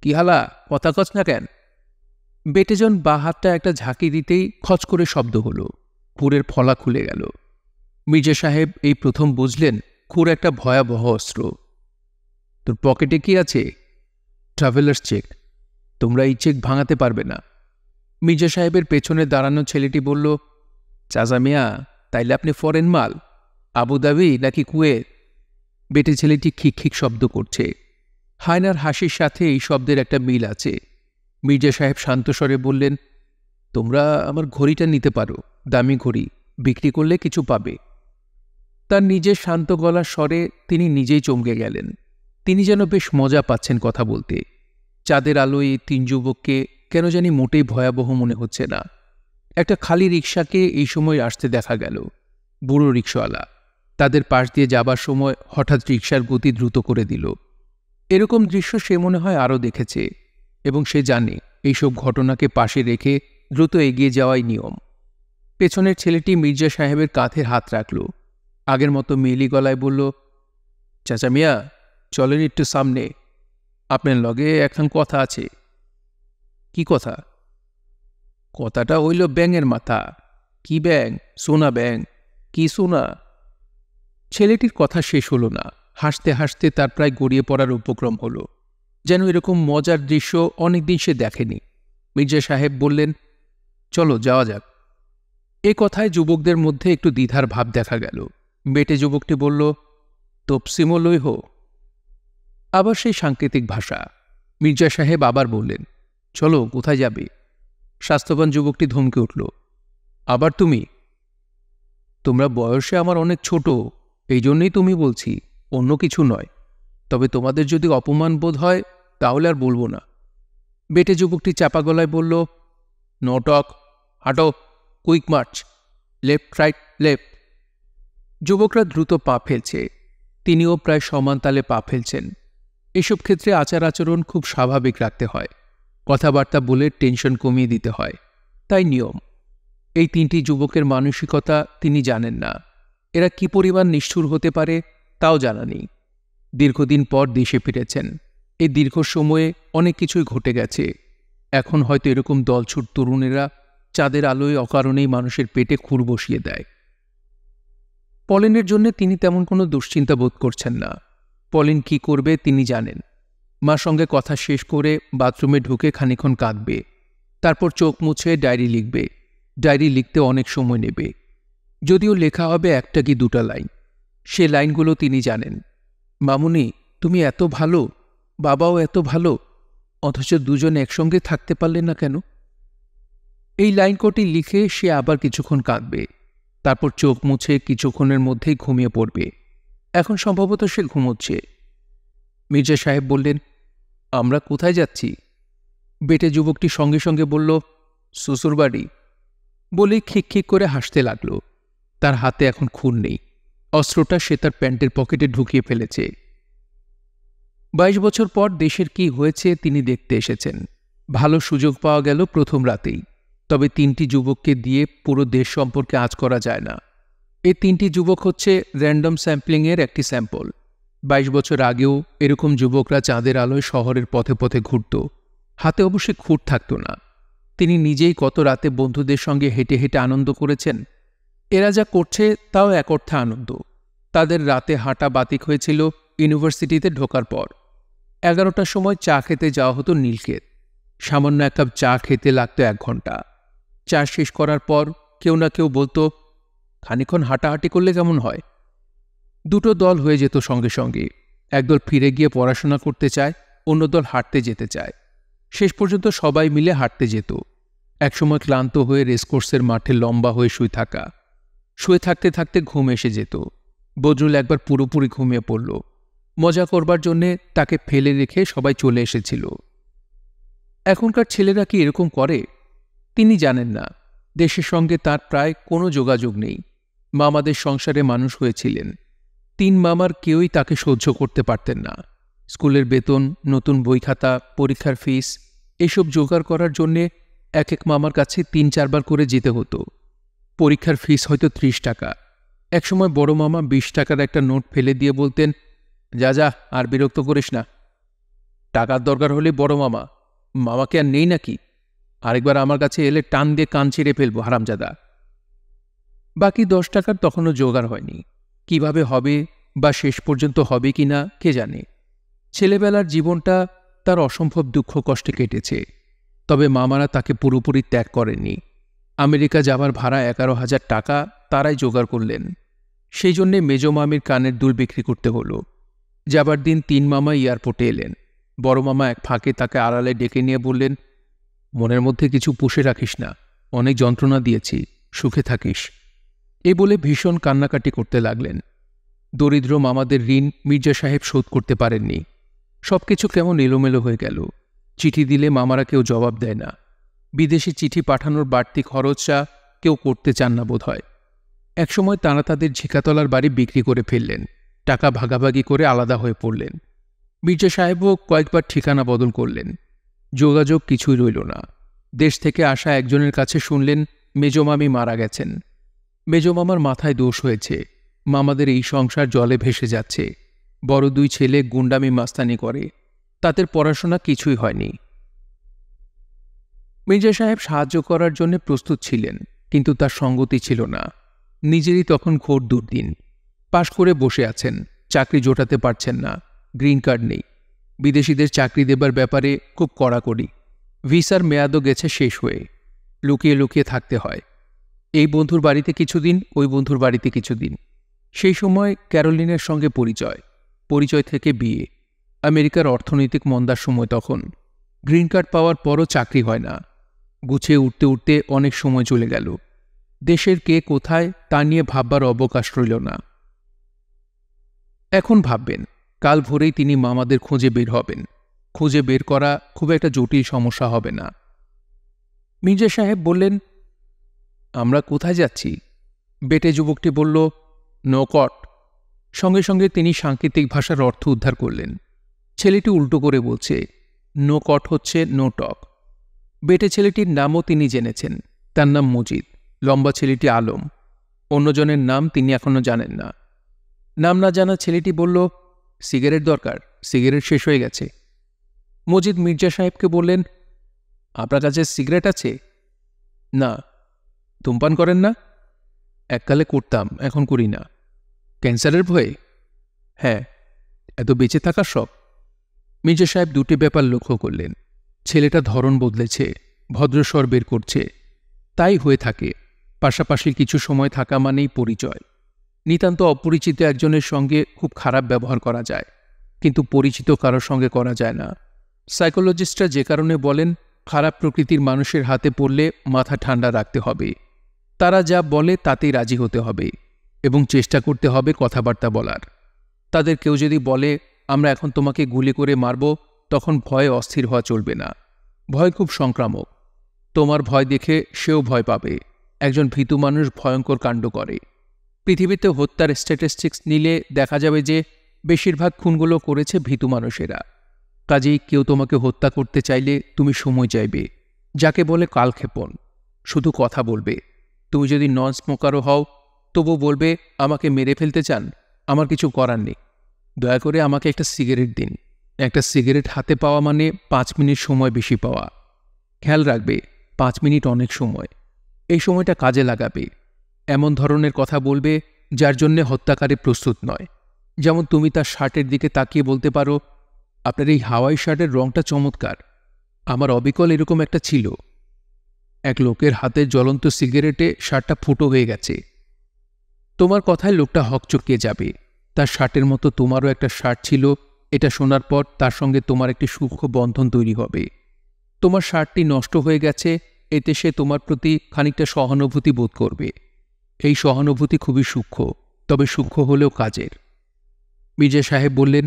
কি হালা, কথা কচ না কেন? বেটেজন বা হাতটা একটা ঝাঁকি দিতেই খচ করে শব্দ হলো। খুরের ফলা খুলে গেল। মির্জা সাহেব এই প্রথম বুঝলেন খুর একটা ভয়াবহ অস্ত্র। তোর পকেটে কি আছে? Travellers cheque. তোমরা এই চেক ভাঙাতে পারবে না। মির্জা সাহেবের পেছনে দাঁড়ানো ছেলেটি বলল, চাচা মিয়া, তাইলে আপনি ফরেন মাল? আবুধাবি নাকি কুয়েত? বেটে ছেলেটি খিক খিক শব্দ করছে। হায়নার হাসির সাথে এই শব্দের একটা মিল আছে। মির্জা সাহেব শান্তস্বরে বললেন, তোমরা আমার ঘড়িটা নিতে পারো, দামি ঘড়ি, বিক্রি করলে কিছু পাবে। তার নিজের শান্ত গলার স্বরে তিনি নিজেই চমকে গেলেন। তিনি যেন বেশ মজা পাচ্ছেন কথা বলতে। চাঁদের আলোয় তিন যুবককে কেন জানি মোটেই ভয়াবহ মনে হচ্ছে না। একটা খালি রিকশাকে এই সময় আসতে দেখা গেল। বুড়ো রিকশাওয়ালা তাদের পাশ দিয়ে যাবার সময় হঠাৎ রিকশার গতি দ্রুত করে দিল। এরকম দৃশ্য সে মনে হয় আরও দেখেছে, এবং সে জানে এইসব ঘটনাকে পাশে রেখে দ্রুত এগিয়ে যাওয়াই নিয়ম। পেছনের ছেলেটি মির্জা সাহেবের কাঁধে হাত রাখল। আগের মতো মেলি গলায় বলল, চাচা মিয়া, চলেন একটু সামনে। আপনার লগে এখন কথা আছে। কি কথা? কথাটা হইল ব্যাঙের মাথা। কি ব্যাঙ? সোনা ব্যাঙ। কি সোনা? ছেলেটির কথা শেষ হলো না। হাসতে হাসতে তার প্রায় গড়িয়ে পড়ার উপক্রম হলো। যেন এরকম মজার দৃশ্য অনেকদিন সে দেখেনি। মির্জা সাহেব বললেন, চলো যাওয়া যাক। এ কথায় যুবকদের মধ্যে একটু দ্বিধার ভাব দেখা গেল। বেটে যুবকটি বলল, তপসিমো লইহ। আবার সেই সাংকেতিক ভাষা। মির্জা সাহেব আবার বললেন, চলো, কোথায় যাবে? স্বাস্থ্যবান যুবকটি ধমকে উঠল, আবার তুমি? তোমরা বয়সে আমার অনেক ছোট, এই জন্যই তুমি বলছি, অন্য কিছু নয়। তবে তোমাদের যদি অপমান বোধ হয় তাহলে আর বলবো না। বেটে যুবকটি চাপা গলায় বলল, নো টক, হাঁটো, quick March, left right left. যুবকরা দ্রুত পা ফেলছে, তিনিও প্রায় সমান তালে পা ফেলছেন। এসব ক্ষেত্রে আচার আচরণ খুব স্বাভাবিক রাখতে হয়, কথাবার্তা বলে টেনশন কমিয়ে দিতে হয়, তাই নিয়ম। এই তিনটি যুবকের মানসিকতা তিনি জানেন না। এরা কি পরিমাণ নিষ্ঠুর হতে পারে তাও জানা নেই। দীর্ঘদিন পর দেশে ফিরেছেন। এই দীর্ঘ সময়ে অনেক কিছুই ঘটে গেছে। এখন হয়তো এরকম দলছুট তরুণেরা চাঁদের আলোয় অকারণেই মানুষের পেটে খুর বসিয়ে দেয়। পলিনের জন্য তিনি তেমন কোনো দুশ্চিন্তা বোধ করছেন না। পলিন কি করবে তিনি জানেন। মার সঙ্গে কথা শেষ করে বাথরুমে ঢুকে খানিক্ষণ কাঁদবে, তারপর চোখ মুছে ডায়েরি লিখবে। ডায়েরি লিখতে অনেক সময় নেবে, যদিও লেখা হবে একটা কি দুটা লাইন। সে লাইনগুলো তিনি জানেন। মামুনি, তুমি এত ভালো, বাবাও এত ভালো, অথচ দুজন একসঙ্গে থাকতে পারলে না কেন? এই লাইন কটি লিখে সে আবার কিছুক্ষণ কাঁদবে, তারপর চোখ মুছে কিছুক্ষণের মধ্যেই ঘুমিয়ে পড়বে। এখন সম্ভবত সে ঘুমোচ্ছে। মির্জা সাহেব বললেন, আমরা কোথায় যাচ্ছি? বেটে যুবকটি সঙ্গে সঙ্গে বলল, শ্বশুরবাড়ি। বলেই খিকখিক করে হাসতে লাগল। তার হাতে এখন খুন নেই, অস্ত্রটা সে তার প্যান্টের পকেটে ঢুকিয়ে ফেলেছে। 22 বছর পর দেশের কি হয়েছে তিনি দেখতে এসেছেন। ভালো সুযোগ পাওয়া গেল প্রথম রাতেই। তবে তিনটি যুবককে দিয়ে পুরো দেশ সম্পর্কে আঁচ করা যায় না। এই তিনটি যুবক হচ্ছে র্যান্ডম স্যাম্পলিংয়ের একটি স্যাম্পল। 22 বছর আগেও এরকম যুবকরা চাঁদের আলোয় শহরের পথে পথে ঘুরত। হাতে অবশ্যই খুঁট থাকত না। তিনি নিজেই কত রাতে বন্ধুদের সঙ্গে হেঁটে হেঁটে আনন্দ করেছেন। এরা যা করছে তাও এক অর্থে আনন্দ। তাদের রাতে হাঁটা বাতিক হয়েছিল ইউনিভার্সিটিতে ঢোকার পর। 11টার সময় চা খেতে যাওয়া হতো নীলক্ষেত। সামান্য এক কাপ চা খেতে লাগতো 1 ঘন্টা। চা শেষ করার পর কেউ না কেউ বলতো, খানিক্ষণ হাঁটাহাঁটি করলে কেমন হয়? দুটো দল হয়ে যেত সঙ্গে সঙ্গে। একদল ফিরে গিয়ে পড়াশোনা করতে চায়, অন্য দল হাঁটতে যেতে চায়। শেষ পর্যন্ত সবাই মিলে হাঁটতে যেত। একসময় ক্লান্ত হয়ে রেসকোর্সের মাঠে লম্বা হয়ে শুয়ে থাকতে থাকতে ঘুম এসে যেত। বজরুল একবার পুরোপুরি ঘুমিয়ে পড়ল। মজা করবার জন্যে তাকে ফেলে রেখে সবাই চলে এসেছিল। এখনকার ছেলেরা কি এরকম করে? তিনি জানেন না। দেশের সঙ্গে তার প্রায় কোনো যোগাযোগ নেই। মামাদের সংসারে মানুষ হয়েছিলেন। 3 মামার কেউই তাকে সহ্য করতে পারতেন না। স্কুলের বেতন, নতুন বই খাতা, পরীক্ষার ফিস এসব জোগাড় করার জন্যে এক এক মামার কাছে 3-4 বার করে যেতে হতো। পরীক্ষার ফিস হয়তো 30 টাকা। একসময় বড় মামা 20 টাকার একটা নোট ফেলে দিয়ে বলতেন, যা যা, আর বিরক্ত করিস না। টাকার দরকার হলে বড় মামা, মামাকে আর নেই নাকি? আরেকবার আমার কাছে এলে টান দিয়ে কান ছিঁড়ে ফেলবো, হারামজাদা। বাকি 10 টাকার তখনও জোগাড় হয়নি। কিভাবে হবে বা শেষ পর্যন্ত হবে কিনা কে জানে। ছেলেবেলার জীবনটা তার অসম্ভব দুঃখ কষ্টে কেটেছে। তবে মামারা তাকে পুরোপুরি ত্যাগ করেননি। আমেরিকা যাবার ভাড়া 11,000 টাকা তারাই জোগাড় করলেন। সেই জন্যে মেজ মামির কানের দুল বিক্রি করতে হলো। যাবার দিন 3 মামা এয়ারপোর্টে এলেন। বড় মামা এক ফাঁকে তাকে আড়ালে ডেকে নিয়ে বললেন, মনের মধ্যে কিছু পুষে রাখিস না, অনেক যন্ত্রণা দিয়েছি, সুখে থাকিস। এ বলে ভীষণ কান্নাকাটি করতে লাগলেন। দরিদ্র মামাদের ঋণ মির্জা সাহেব শোধ করতে পারেননি। সবকিছু কেমন এলোমেলো হয়ে গেল। চিঠি দিলে মামারা কেউ জবাব দেয় না। বিদেশে চিঠি পাঠানোর বাড়তি খরচা কেউ করতে চান না বোধ হয়। একসময় তাঁরা তাদের ঝিকাতলার বাড়ি বিক্রি করে ফেললেন। টাকা ভাগাভাগি করে আলাদা হয়ে পড়লেন। মির্জা সাহেবও কয়েকবার ঠিকানা বদল করলেন। যোগাযোগ কিছুই রইল না। দেশ থেকে আসা একজনের কাছে শুনলেন মেজমামি মারা গেছেন। মেজমামার মাথায় দোষ হয়েছে। মামাদের এই সংসার জলে ভেসে যাচ্ছে। বড় 2 ছেলে গুন্ডামি মাস্তানি করে। তাদের পড়াশোনা কিছুই হয়নি। মির্জা সাহেব সাহায্য করার জন্য প্রস্তুত ছিলেন, কিন্তু তার সঙ্গতি ছিল না। নিজেরই তখন ঘোর দুর্দিন। পাশ করে বসে আছেন, চাকরি জোটাতে পারছেন না, গ্রিন কার্ড নেই, বিদেশিদের চাকরি দেবার ব্যাপারে খুব কড়াকড়ি, ভিসার মেয়াদও গেছে শেষ হয়ে, লুকিয়ে লুকিয়ে থাকতে হয়। এই বন্ধুর বাড়িতে কিছুদিন, ওই বন্ধুর বাড়িতে কিছুদিন। সেই সময় ক্যারোলিনের সঙ্গে পরিচয় থেকে বিয়ে। আমেরিকার অর্থনৈতিক মন্দার সময় তখন। গ্রিন কার্ড পাওয়ার পরও চাকরি হয় না। গুছিয়ে উঠতে উঠতে অনেক সময় চলে গেল। দেশের কে কোথায় তা নিয়ে ভাববার অবকাশ রইল না। এখন ভাববেন, কাল ভোরেই তিনি মামাদের খুঁজে বের হবেন। খুঁজে বের করা খুব একটা জটিল সমস্যা হবে না। মির্জা সাহেব বললেন, আমরা কোথায় যাচ্ছি? বেটে যুবকটি বলল, নো কট। সঙ্গে সঙ্গে তিনি সাংকেতিক ভাষার অর্থ উদ্ধার করলেন। ছেলেটি উল্টো করে বলছে, নো কট হচ্ছে নো টক। বেটে ছেলেটির নামও তিনি জেনেছেন। তার নাম মজিদ, লম্বা ছেলেটি আলম। অন্যজনের নাম তিনি এখনো জানেন না। নাম না জানা ছেলেটি বলল, সিগারেট দরকার, সিগারেট শেষ হয়ে গেছে। মজিদ মির্জা সাহেবকে বললেন, আপনার কাছে সিগারেট আছে? না। ধূমপান করেন না? এককালে করতাম, এখন করি না। ক্যান্সারের ভয়ে? হ্যাঁ। এত বেঁচে থাকার শখ? মির্জা সাহেব দুটি ব্যাপার লক্ষ্য করলেন। ছেলেটা ধরন বদলেছে, ভদ্রস্বর বের করছে। তাই হয়ে থাকে, পাশাপাশি কিছু সময় থাকা মানেই পরিচয়। নিতান্ত অপরিচিত একজনের সঙ্গে খুব খারাপ ব্যবহার করা যায়, কিন্তু পরিচিত কারোর সঙ্গে করা যায় না। সাইকোলজিস্টরা যে কারণে বলেন, খারাপ প্রকৃতির মানুষের হাতে পড়লে মাথা ঠান্ডা রাখতে হবে। তারা যা বলে তাতেই রাজি হতে হবে এবং চেষ্টা করতে হবে কথাবার্তা বলার। তাদের কেউ যদি বলে, আমরা এখন তোমাকে গুলি করে মারব, তখন ভয়ে অস্থির হওয়া চলবে না। ভয় খুব সংক্রামক। তোমার ভয় দেখে সেও ভয় পাবে। একজন ভীতু মানুষ ভয়ঙ্কর কাণ্ড করে। পৃথিবীতে হত্যার স্ট্যাটিস্টিক্স নিলে দেখা যাবে যে বেশিরভাগ খুনগুলো করেছে ভীতু মানুষেরা। কাজেই কেউ তোমাকে হত্যা করতে চাইলে তুমি সময় চাইবে, যাকে বলে কালক্ষেপণ। শুধু কথা বলবে। তুমি যদি নন স্মোকারও হও, তবু বলবে, আমাকে মেরে ফেলতে চান? আমার কিছু করার নেই, দয়া করে আমাকে একটা সিগারেট দিন। একটা সিগারেট হাতে পাওয়া মানে 5 মিনিট সময় বেশি পাওয়া। খেয়াল রাখবে, 5 মিনিট অনেক সময়। এই সময়টা কাজে লাগাবে। এমন ধরনের কথা বলবে যার জন্যে হত্যাকারী প্রস্তুত নয়। যেমন তুমি তার শার্টের দিকে তাকিয়ে বলতে পারো, আপনার এই হাওয়াই শার্টের রংটা চমৎকার, আমার অবিকল এরকম একটা ছিল। এক লোকের হাতে জ্বলন্ত সিগারেটে শার্টটা ফুটো হয়ে গেছে। তোমার কথায় লোকটা হকচকিয়ে যাবে। তার শার্টের মতো তোমারও একটা শার্ট ছিল, এটা শোনার পর তার সঙ্গে তোমার একটি সূক্ষ্ম বন্ধন তৈরি হবে। তোমার শার্টটি নষ্ট হয়ে গেছে, এতে সে তোমার প্রতি খানিকটা সহানুভূতি বোধ করবে। এই সহানুভূতি খুবই সূক্ষ্ম, তবে সূক্ষ্ম হলেও কাজের। মির্জা সাহেব বললেন,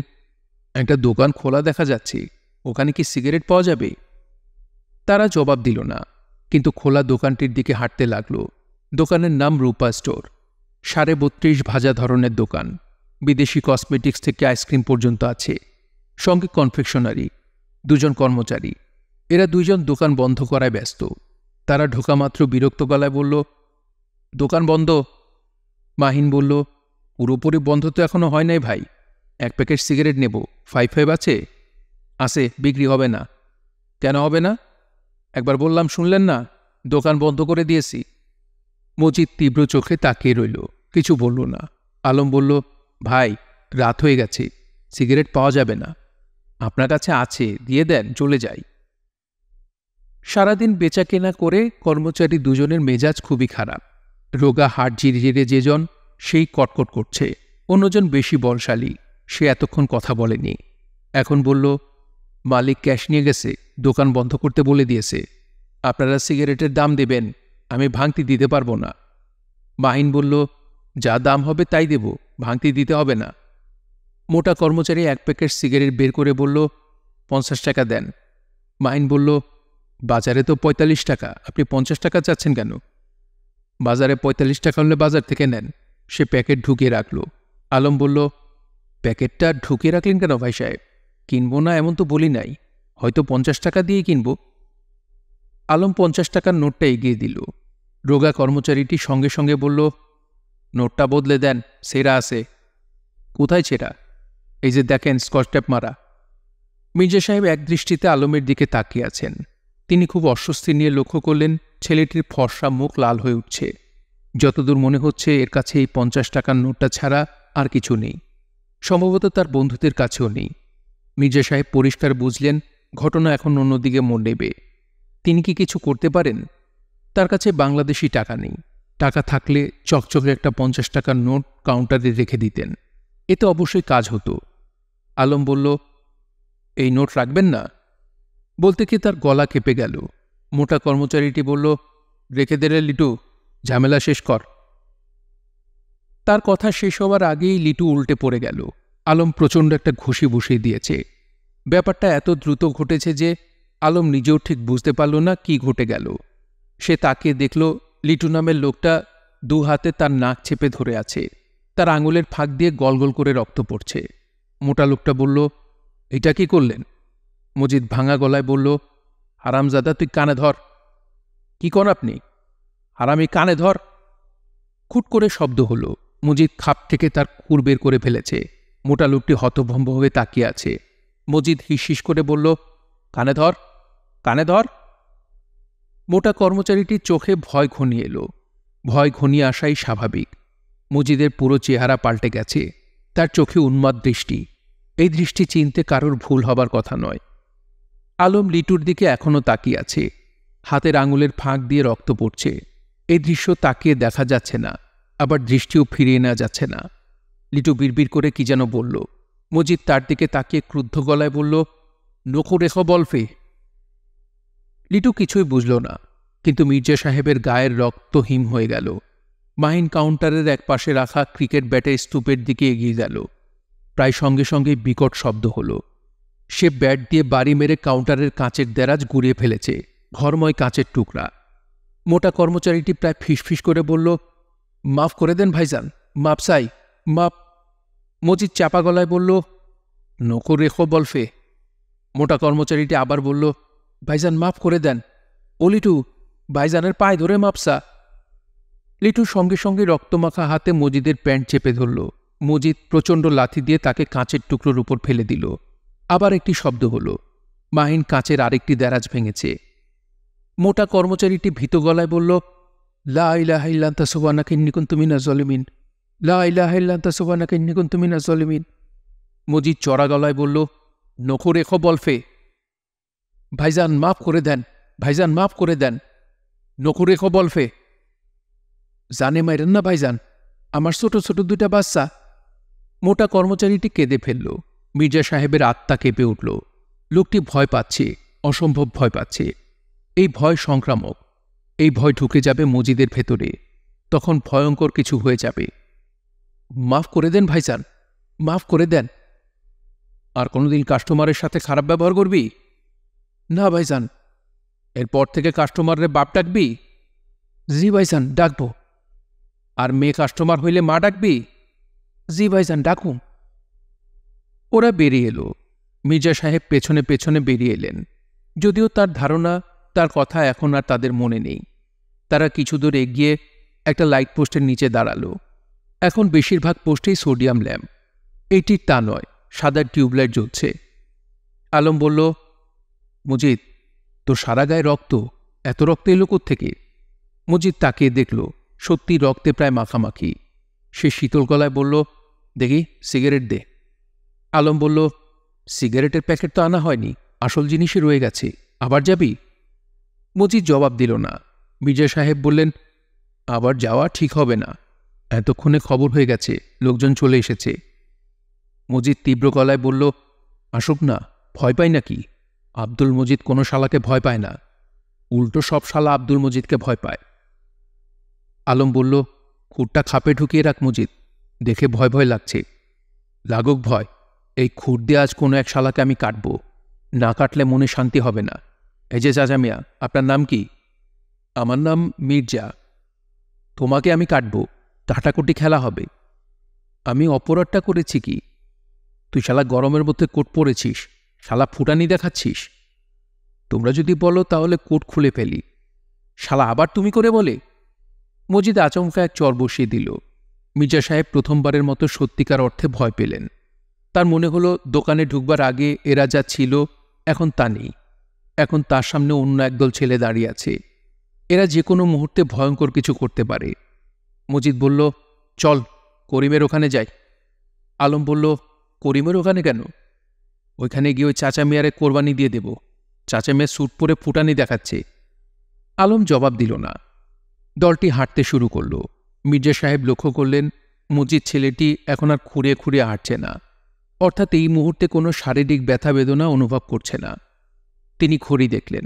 একটা দোকান খোলা দেখা যাচ্ছে, ওখানে কি সিগারেট পাওয়া যাবে? তারা জবাব দিল না, কিন্তু খোলা দোকানটির দিকে হাঁটতে লাগল। দোকানের নাম রূপা স্টোর। 32.5 ভাজা ধরনের দোকান। বিদেশি কসমেটিক্স থেকে আইসক্রিম পর্যন্ত আছে, সঙ্গে কনফেকশনারি। 2 জন কর্মচারী। এরা 2 জন দোকান বন্ধ করায় ব্যস্ত। তারা ঢোকামাত্র বিরক্ত গলায় বলল, দোকান বন্ধ। মাহিন বলল, পুরোপুরি বন্ধ তো এখনো হয় নাই ভাই। 1 প্যাকেট সিগারেট নেব, 5 আছে? আছে, বিক্রি হবে না। কেন হবে না? একবার বললাম শুনলেন না, দোকান বন্ধ করে দিয়েছি। মজিদ তীব্র চোখে তাকিয়ে রইল, কিছু বলল না। আলম বলল, ভাই, রাত হয়ে গেছে, সিগারেট পাওয়া যাবে না। আপনার কাছে আছে, দিয়ে দেন, চলে যাই। সারাদিন বেচা কেনা করে কর্মচারী 2 জনের মেজাজ খুবই খারাপ। রোগা হাট জিরিয়ে যেজন, সেই কটকট করছে। অন্যজন বেশি বলশালী, সে এতক্ষণ কথা বলেনি। এখন বলল, মালিক ক্যাশ নিয়ে গেছে, দোকান বন্ধ করতে বলে দিয়েছে। আপনারা সিগারেটের দাম দেবেন, আমি ভাঙতি দিতে পারবো না। মাহিন বলল, যা দাম হবে তাই দেব, ভাঙতি দিতে হবে না। মোটা কর্মচারী 1 প্যাকেট সিগারেট বের করে বলল, 50 টাকা দেন। মাহিন বলল, বাজারে তো 45 টাকা, আপনি 50 টাকা চাচ্ছেন কেন? বাজারে 45 টাকা হলে বাজার থেকে নেন। সে প্যাকেট ঢুকিয়ে রাখল। আলম বলল, প্যাকেটটা ঢুকিয়ে রাখলেন কেন ভাই সাহেব? কিনবো না এমন তো বলি নাই, হয়তো 50 টাকা দিয়ে কিনব। আলম 50 টাকার নোটটা এগিয়ে দিল। রোগা কর্মচারীটি সঙ্গে সঙ্গে বলল, নোটটা বদলে দেন, ছেঁড়া আছে। কোথায় ছেঁড়া? এই যে দেখেন, স্কচ টেপ মারা। মির্জা সাহেব একদৃষ্টিতে আলমের দিকে তাকিয়ে আছেন। তিনি খুব অস্বস্তি নিয়ে লক্ষ্য করলেন ছেলেটির ফর্সা মুখ লাল হয়ে উঠছে। যতদূর মনে হচ্ছে এর কাছে এই 50 টাকার নোটটা ছাড়া আর কিছু নেই, সম্ভবত তার বন্ধুদের কাছেও নেই। মির্জা সাহেব পরিষ্কার বুঝলেন ঘটনা এখন অন্যদিকে মোড় নেবে। তিনি কি কিছু করতে পারেন? তার কাছে বাংলাদেশি টাকা নেই। টাকা থাকলে চকচকে একটা 50 টাকার নোট কাউন্টারে রেখে দিতেন, এতে অবশ্যই কাজ হতো। আলম বলল, এই নোট রাখবেন না? বলতে কি তার গলা কেঁপে গেল। মোটা কর্মচারীটি বলল, রেখে দে রে লিটু, ঝামেলা শেষ কর। তার কথা শেষ হওয়ার আগেই লিটু উল্টে পড়ে গেল। আলম প্রচণ্ড একটা ঘুষি বসিয়ে দিয়েছে। ব্যাপারটা এত দ্রুত ঘটেছে যে আলম নিজেও ঠিক বুঝতে পারল না কি ঘটে গেল। সে তাকিয়ে দেখল লিটু নামের লোকটা 2 হাতে তার নাক চেপে ধরে আছে। তার আঙুলের ফাঁক দিয়ে গলগল করে রক্ত পড়ছে। মোটা লোকটা বলল, এটা কি করলেন? মজিদ ভাঙা গলায় বলল, হারামজাদা, তুই কানে ধর। কি কর আপনি? হারামি, কানে ধর। খুট করে শব্দ হলো। মজিদ খাপ থেকে তার খুর বের করে ফেলেছে। মোটা লোকটি হতভম্ব হয়ে তাকিয়ে আছে। মজিদ হিসহিস করে বলল, কানে ধর, কানে ধর। মোটা কর্মচারীটির চোখে ভয় ঘনিয়ে এলো। ভয় ঘনিয়ে আসাই স্বাভাবিক। মজিদের পুরো চেহারা পাল্টে গেছে। তার চোখে উন্মাদ দৃষ্টি। এই দৃষ্টি চিনতে কারোর ভুল হবার কথা নয়। আলম লিটুর দিকে এখনও তাকিয়ে আছে। হাতের আঙুলের ফাঁক দিয়ে রক্ত পড়ছে। এই দৃশ্য তাকিয়ে দেখা যাচ্ছে না, আবার দৃষ্টিও ফিরিয়ে নেওয়া যাচ্ছে না। লিটু বিড়বিড় করে কি যেন বলল। মজিদ তার দিকে তাকিয়ে ক্রুদ্ধ গলায় বলল, নোখো রেখো বলফে। লিটু কিছুই বুঝল না, কিন্তু মির্জা সাহেবের গায়ের রক্ত হিম হয়ে গেল। মাহিন কাউন্টারের এক পাশে রাখা ক্রিকেট ব্যাটের স্তূপের দিকে এগিয়ে গেল। প্রায় সঙ্গে সঙ্গে বিকট শব্দ হল। সে ব্যাট দিয়ে বাড়ি মেরে কাউন্টারের কাঁচের দেরাজ গুড়িয়ে ফেলেছে, ঘরময় কাঁচের টুকরা। মোটা কর্মচারীটি প্রায় ফিসফিস করে বলল, মাফ করে দেন ভাইজান, মাপ চাই, মাপ। মজিদ চাপা গলায় বলল, নোকো রেখো বলফে। মোটা কর্মচারীটি আবার বলল, ভাইজান মাফ করে দেন। ও লিটু, ভাইজানের পায়ে ধরে মাপসা। লিটু সঙ্গে সঙ্গে রক্তমাখা হাতে মজিদের প্যান্ট চেপে ধরল। মজিদ প্রচণ্ড লাথি দিয়ে তাকে কাঁচের টুকরোর উপর ফেলে দিল। আবার একটি শব্দ হল। মাহিন কাঁচের আরেকটি দেরাজ ভেঙেছে। মোটা কর্মচারীটি ভীত গলায় বলল, লা ইলাহা ইল্লা আনতা সুবহানাকা ইন্নী কুনতু মিনাজ জালিমিন, লা ইলাহা ইল্লা আনতা সুবহানাকা ইন্নী কুনতু মিনাজ জালিমিন। মজিদ চড়া গলায় বলল, নোখো রেখো বলফে। ভাইজান মাফ করে দেন, ভাইজান মাফ করে দেন, নোখো রেখো বলফে। জানে মাইরেন না ভাইজান, আমার ছোট ছোট 2টা বাচ্চা। মোটা কর্মচারীটি কেঁদে ফেলল। মির্জা সাহেবের আত্মা কেঁপে উঠল। লোকটি ভয় পাচ্ছে, অসম্ভব ভয় পাচ্ছে। এই ভয় সংক্রামক। এই ভয় ঢুকে যাবে মজিদের ভেতরে। তখন ভয়ঙ্কর কিছু হয়ে যাবে। মাফ করে দেন ভাইজান, মাফ করে দেন। আর কোনোদিন কাস্টমারের সাথে খারাপ ব্যবহার করবি না ভাইজান? এরপর থেকে কাস্টমারের বাপ ডাকবি? জি ভাইজান, ডাকবো। আর মেয়ে কাস্টমার হইলে মা ডাকবি? জি ভাইজান, ডাকুন। ওরা বেরিয়ে এলো। মির্জা সাহেব পেছনে পেছনে বেরিয়ে এলেন। যদিও তার ধারণা তার কথা এখন আর তাদের মনে নেই। তারা কিছু দূর এগিয়ে একটা লাইট পোস্টের নিচে দাঁড়ালো। এখন বেশিরভাগ পোস্টেই সোডিয়াম ল্যাম্প। এইটির তা নয়, সাদা টিউবলাইট জ্বলছে। আলম বলল, মজিদ, তোর সারা গায়ে রক্ত, এত রক্ত এলো কোত্থেকে? মজিদ তাকিয়ে দেখল, সত্যি রক্তে প্রায় মাখামাখি। সে শীতল গলায় বলল, দেখি সিগারেট দে। আলম বলল, সিগারেটের প্যাকেট তো আনা হয়নি, আসল জিনিসই রয়ে গেছে, আবার যাবি? মজিদ জবাব দিল না। মির্জা সাহেব বললেন, আবার যাওয়া ঠিক হবে না, এতক্ষণে খবর হয়ে গেছে, লোকজন চলে এসেছে। মজিদ তীব্র গলায় বলল, আসুক না, ভয় পাই নাকি? আব্দুল মজিদ কোনো শালাকে ভয় পায় না, উল্টো সব শালা আব্দুল মজিদকে ভয় পায়। আলম বলল, খুরটা খাপে ঢুকিয়ে রাখ মজিদ, দেখে ভয় ভয় লাগছে। লাগুক ভয়, এই খুর দিয়ে আজ কোনো এক শালাকে আমি কাটব, না কাটলে মনে শান্তি হবে না। এই যে চাচা মিয়া, আপনার নাম কি? আমার নাম মির্জা। তোমাকে আমি কাটব, কাটাকুটি খেলা হবে। আমি অপরাধটা করেছি কি? তুই শালা গরমের মধ্যে কোট পরেছিস, শালা ফুটানি দেখাচ্ছিস। তোমরা যদি বলো তাহলে কোট খুলে ফেলি। শালা আবার তুমি করে বলে? মজিদ আচমকা এক চর বসিয়ে দিল। মির্জা সাহেব প্রথমবারের মতো সত্যিকার অর্থে ভয় পেলেন। তার মনে হলো দোকানে ঢুকবার আগে এরা যা ছিল এখন তা নেই। এখন তার সামনে অন্য একদল ছেলে দাঁড়িয়ে আছে। এরা যে কোনো মুহূর্তে ভয়ঙ্কর কিছু করতে পারে। মজিদ বলল, চল করিমের ওখানে যাই। আলম বলল, করিমের ওখানে কেন? ওইখানে গিয়ে ওই চাচা মিয়ারে কোরবানি দিয়ে দেব। চাচা মিয়া স্যুট পরে ফুটানি দেখাচ্ছে। আলম জবাব দিল না। দলটি হাঁটতে শুরু করল। মির্জা সাহেব লক্ষ্য করলেন মজিদ ছেলেটি এখন আর খুঁড়িয়ে খুঁড়িয়ে হাঁটছে না, অর্থাৎ এই মুহূর্তে কোনো শারীরিক ব্যথা বেদনা অনুভব করছে না। তিনি ঘড়ি দেখলেন।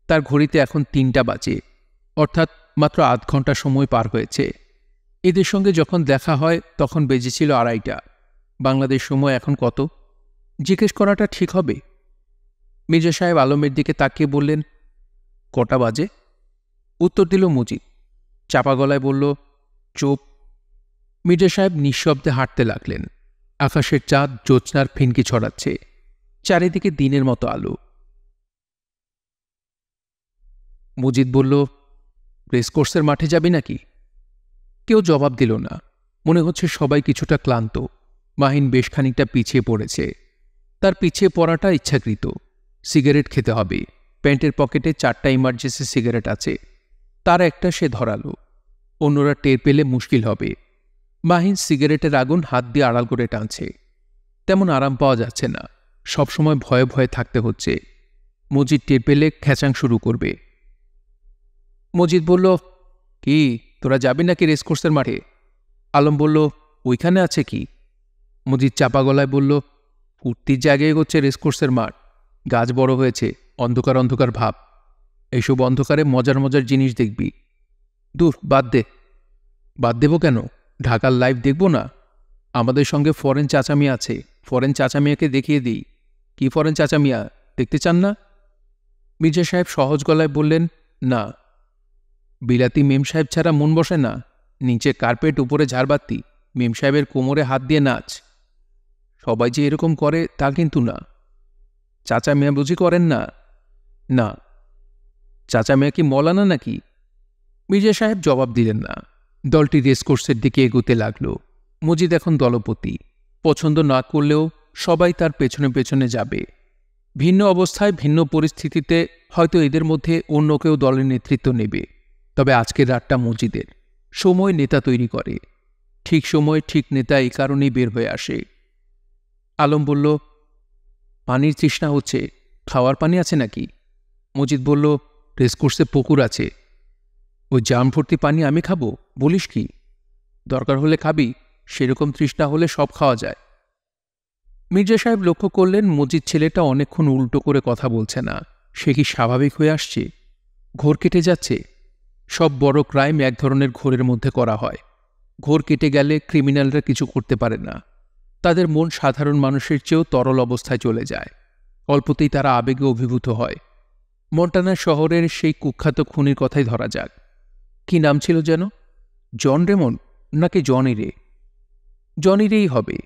তার ঘড়িতে এখন 3টা বাজে, অর্থাৎ মাত্র আধ ঘন্টা সময় পার হয়েছে। এদের সঙ্গে যখন দেখা হয় তখন বেজেছিল 2:30। বাংলাদেশ সময় এখন কত? জিজ্ঞেস করাটা ঠিক হবে? মির্জা সাহেব আলমের দিকে তাকিয়ে বললেন, কটা বাজে? উত্তর দিল মজিদ। চাপা গলায় বলল, চুপ। মির্জা সাহেব নিঃশব্দে হাঁটতে লাগলেন। আকাশের চাঁদ জ্যোৎস্নার ফিনকি ছড়াচ্ছে। চারিদিকে দিনের মতো আলো। মজিদ বলল, রেসকোর্সের মাঠে যাবি নাকি? কেউ জবাব দিল না। মনে হচ্ছে সবাই কিছুটা ক্লান্ত। মাহিন বেশ খানিকটা পিছিয়ে পড়েছে। তার পিছিয়ে পড়াটা ইচ্ছাকৃত। সিগারেট খেতে হবে। প্যান্টের পকেটে 4টা ইমার্জেন্সি সিগারেট আছে। তার একটা সে ধরালো। অন্যরা টের পেলে মুশকিল হবে। মাহিন সিগারেটের আগুন হাত দিয়ে আড়াল করে টানছে। তেমন আরাম পাওয়া যাচ্ছে না। সবসময় ভয়ে ভয়ে থাকতে হচ্ছে। মজিদ টের পেলে খেচাং শুরু করবে। মজিদ বলল, কি তোরা যাবি নাকি রেসকোর্সের মাঠে? আলম বলল, ওইখানে আছে কি? মজিদ চাপা গলায় বলল, ফুর্তির জায়গায় হচ্ছে রেসকোর্সের মাঠ। গাছ বড় হয়েছে, অন্ধকার অন্ধকার ভাব। এইসব অন্ধকারে মজার মজার জিনিস দেখবি। দূর, বাদ দে। বাদ দেব কেন? ঢাকার লাইভ দেখব না? আমাদের সঙ্গে ফরেন চাচামিয়া আছে। ফরেন চাচামিয়াকে দেখিয়ে দিই। কি ফরেন চাচামিয়া দেখতে চান না? মির্জা সাহেব সহজ গলায় বললেন, না। বিলাতি মেম সাহেব ছাড়া মন বসে না। নিচে কার্পেট, উপরে ঝাড়বাতি, মেম সাহেবের কোমরে হাত দিয়ে নাচ। সবাই যে এরকম করে তা কিন্তু না। চাচা মিয়া বুঝি করেন না? না। চাচা মিয়া কি মলানা নাকি? মির্জা সাহেব জবাব দিলেন না। দলটি রেসকোর্সের দিকে এগোতে লাগল। মজিদ এখন দলপতি। পছন্দ না করলেও সবাই তার পেছনে পেছনে যাবে। ভিন্ন অবস্থায়, ভিন্ন পরিস্থিতিতে হয়তো এদের মধ্যে অন্য কেউ দলের নেতৃত্ব নেবে। তবে আজকের রাতটা মজিদের। সময় নেতা তৈরি করে। ঠিক সময় ঠিক নেতা এই কারণেই বের হয়ে আসে। আলম বলল, পানির তৃষ্ণা হচ্ছে। খাওয়ার পানি আছে নাকি? মজিদ বলল, রেসকোর্সে পুকুর আছে। ওই জাম ভর্তি পানি আমি খাবো বলিস কি? দরকার হলে খাবি। সেরকম তৃষ্ণা হলে সব খাওয়া যায়। মির্জা সাহেব লক্ষ্য করলেন মজিদ ছেলেটা অনেকক্ষণ উল্টো করে কথা বলছে না। সে কি স্বাভাবিক হয়ে আসছে? ঘোর কেটে যাচ্ছে। সব বড় ক্রাইম এক ধরনের ঘোরের মধ্যে করা হয়। ঘোর কেটে গেলে ক্রিমিনালরা কিছু করতে পারে না। তাদের মন সাধারণ মানুষের চেয়েও তরল অবস্থায় চলে যায়। অল্পতেই তারা আবেগে অভিভূত হয়। মন্টানা শহরের সেই কুখ্যাত খুনির কথাই ধরা যাক। কি নাম ছিল যেন? জন রেমন্ড নাকি জনি রে? জনি রেই হবে।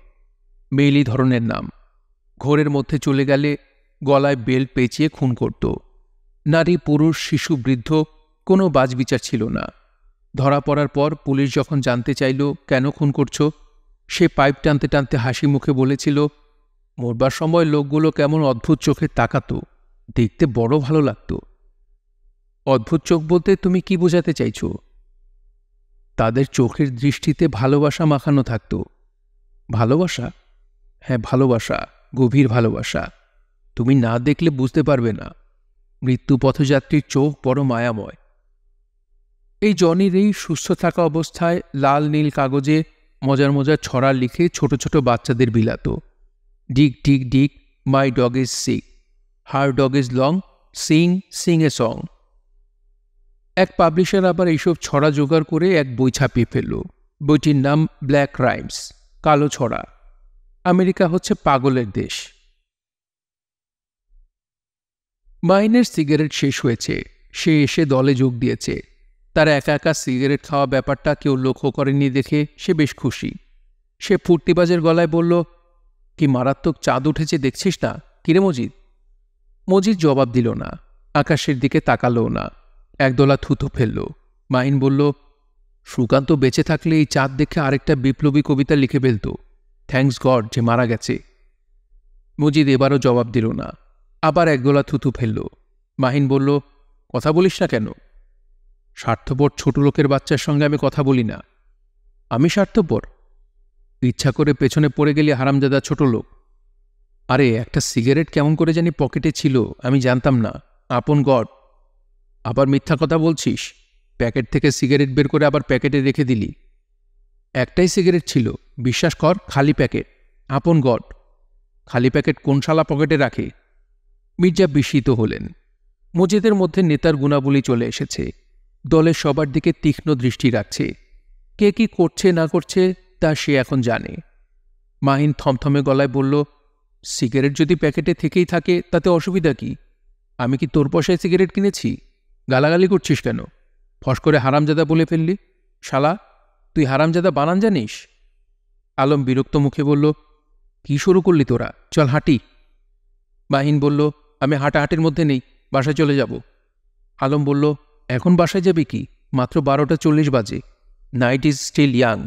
মেইলি ধরনের নাম। ঘোরের মধ্যে চলে গেলে গলায় বেল্ট পেঁচিয়ে খুন করত। নারী, পুরুষ, শিশু, বৃদ্ধ, কোনো বাজবিচার ছিল না। ধরা পড়ার পর পুলিশ যখন জানতে চাইল কেন খুন করছ, সে পাইপ টানতে টানতে হাসি মুখে বলেছিল, মরবার সময় লোকগুলো কেমন অদ্ভুত চোখে তাকাত, দেখতে বড় ভালো লাগত। অদ্ভুত চোখ বলতে তুমি কি বোঝাতে চাইছ? তাদের চোখের দৃষ্টিতে ভালোবাসা মাখানো থাকত। ভালোবাসা? হ্যাঁ, ভালোবাসা, গভীর ভালোবাসা। তুমি না দেখলে বুঝতে পারবে না। মৃত্যু পথযাত্রীর চোখ বড় মায়াময়। এই জনির এই সুস্থ থাকা অবস্থায় লাল নীল কাগজে মজার মজার ছড়া লিখে ছোট ছোট বাচ্চাদের বিলাত। Dick dick dick, my dog is sick, her dog is long, sing sing a song. এক পাবলিশার আবার এইসব ছড়া জোগাড় করে এক বই ছাপিয়ে ফেলল। বইটির নাম ব্ল্যাক রাইমস, কালো ছড়া। আমেরিকা হচ্ছে পাগলের দেশ। মাইনের সিগারেট শেষ হয়েছে। সে এসে দলে যোগ দিয়েছে। তার একা একা সিগারেট খাওয়া ব্যাপারটা কেউ লক্ষ্য করেনি দেখে সে বেশ খুশি। সে ফুর্তিবাজের গলায় বলল, কি মারাত্মক চাঁদ উঠেছে দেখছিস না? কিরে মজিদ? মজিদ জবাব দিল না, আকাশের দিকে তাকালোও না। একদলা থুথু ফেলল। মাহিন বলল, সুকান্ত বেঁচে থাকলে এই চাঁদ দেখে আরেকটা বিপ্লবী কবিতা লিখে ফেলত। থ্যাঙ্কস গড যে মারা গেছে। মজিদ এবারও জবাব দিল না। আবার একগোলা থুতু ফেলল। মাহিন বলল, কথা বলিস না কেন? স্বার্থপর ছোট লোকের বাচ্চার সঙ্গে আমি কথা বলি না। আমি স্বার্থপর? ইচ্ছা করে পেছনে পড়ে গেলি হারামজাদা ছোট লোক। আরে একটা সিগারেট কেমন করে জানি পকেটে ছিল, আমি জানতাম না। আপন গড। আবার মিথ্যা কথা বলছিস। প্যাকেট থেকে সিগারেট বের করে আবার প্যাকেটে রেখে দিলি। একটাই সিগারেট ছিল, বিশ্বাস কর, খালি প্যাকেট। আপন গড। খালি প্যাকেট কোন শালা পকেটে রাখে? মির্জা বিস্মিত হলেন। মজিদের মধ্যে নেতার গুণাবলী চলে এসেছে। দলের সবার দিকে তীক্ষ্ণ দৃষ্টি রাখছে। কে কি করছে না করছে তা সে এখন জানে। মাহিন থমথমে গলায় বলল, সিগারেট যদি প্যাকেটে থেকেই থাকে তাতে অসুবিধা কি? আমি কি তোর পয়সায় সিগারেট কিনেছি? গালাগালি করছিস কেন? ফস করে হারামজাদা বলে ফেললি। শালা, তুই হারামজাদা বানান জানিস? আলম বিরক্ত মুখে বলল, কি শুরু করলি তোরা? চল হাঁটি। মাহিন বলল, আমি হাঁটাহাঁটির মধ্যে নেই, বাসায় চলে যাব। আলম বলল, এখন বাসায় যাবে কি? মাত্র 12:40 বাজে। Night is still young.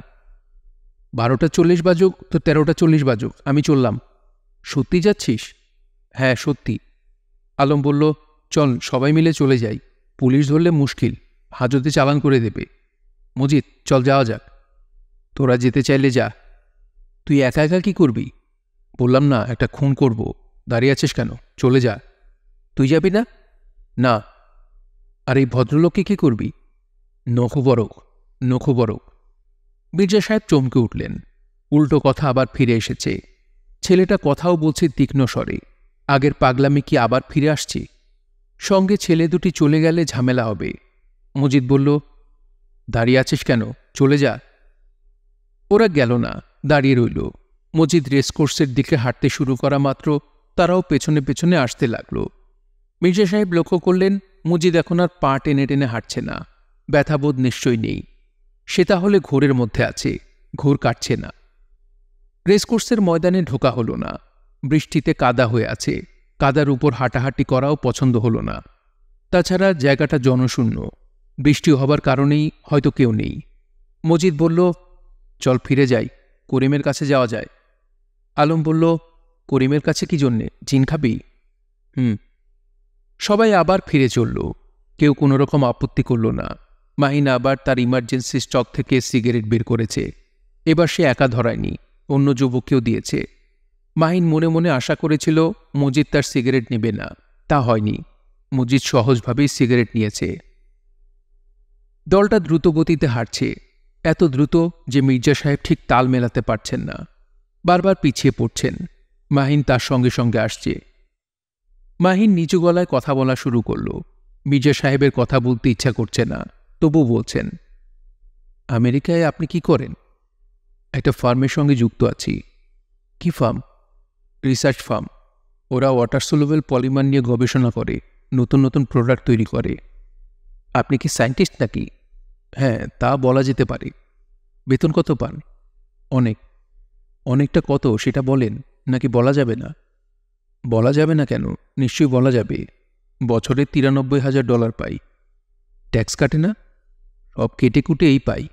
12:40 বাজুক তো 13:40 বাজুক, আমি চললাম। সত্যি যাচ্ছিস? হ্যাঁ সত্যি। আলম বলল, চল সবাই মিলে চলে যাই। পুলিশ ধরলে মুশকিল, হাজতে চালান করে দেবে। মজিদ, চল যাওয়া যাক। তোরা যেতে চাইলে যা। তুই একা একা কি করবি? বললাম না, একটা খুন করব। দাঁড়িয়ে আছিস কেন? চলে যা। তুই যাবি না? না। আর এই ভদ্রলোককে কি করবি? নখবরক, নখবরক। মির্জা সাহেব চমকে উঠলেন। উল্টো কথা আবার ফিরে এসেছে। ছেলেটা কথাও বলছে তীক্ষ্ণ স্বরে। আগের পাগলামি কি আবার ফিরে আসছে? সঙ্গে ছেলে দুটি চলে গেলে ঝামেলা হবে। মজিদ বলল, দাঁড়িয়ে আছিস কেন? চলে যা। ওরা গেল না, দাঁড়িয়ে রইল। মজিদ রেসকোর্সের দিকে হাঁটতে শুরু করা মাত্র তারাও পেছনে পেছনে আসতে লাগল। মির্জা সাহেব লক্ষ্য করলেন মজিদ এখন আর পা টেনে টেনে হাঁটছে না। ব্যথাবোধ নিশ্চয়ই নেই। সে তাহলে ঘোরের মধ্যে আছে, ঘোর কাটছে না। রেসকোর্সের ময়দানে ঢোকা হল না। বৃষ্টিতে কাদা হয়ে আছে। কাদার উপর হাঁটাহাঁটি করাও পছন্দ হল না। তাছাড়া জায়গাটা জনশূন্য। বৃষ্টি হবার কারণেই হয়তো কেউ নেই। মজিদ বলল, চল ফিরে যাই, করিমের কাছে যাওয়া যায়। আলম বলল, করিমের কাছে কি জন্যে? জিন খাবি? সবাই আবার ফিরে চলল। কেউ কোনো রকম আপত্তি করল না। মাহিন আবার তার ইমার্জেন্সি স্টক থেকে সিগারেট বের করেছে। এবার সে একা ধরায়নি, অন্য যুবককেও দিয়েছে। মাহিন মনে মনে আশা করেছিল মজিদ তার সিগারেট নেবে না। তা হয়নি। মজিদ সহজভাবেই সিগারেট নিয়েছে। দলটা দ্রুত গতিতে হাঁটছে। এত দ্রুত যে মির্জা সাহেব ঠিক তাল মেলাতে পারছেন না। বারবার পিছিয়ে পড়ছেন। মাহিন তার সঙ্গে সঙ্গে আসছে। মাহিন নিচু গলায় কথা বলা শুরু করল। মির্জা সাহেবের কথা বলতে ইচ্ছা করছে না, তবু বলছেন, আমেরিকায় আপনি কি করেন? একটা ফার্মের সঙ্গে যুক্ত আছি। কি ফার্ম? Research farm. ওরা ওয়াটার সলুবেল পলিমার নিয়ে গবেষণা করে, নতুন নতুন প্রোডাক্ট তৈরি করে। আপনি কি সায়েন্টিস্ট নাকি? হ্যাঁ, তা বলা যেতে পারে। বেতন কত পান? অনেক। অনেকটা কত সেটা বলেন, নাকি বলা যাবে না? বলা যাবে না কেন? নিশ্চয়ই বলা যাবে। বছরে $93,000 পাই। ট্যাক্স কাটে না? সব কেটে কুটে এই পাই।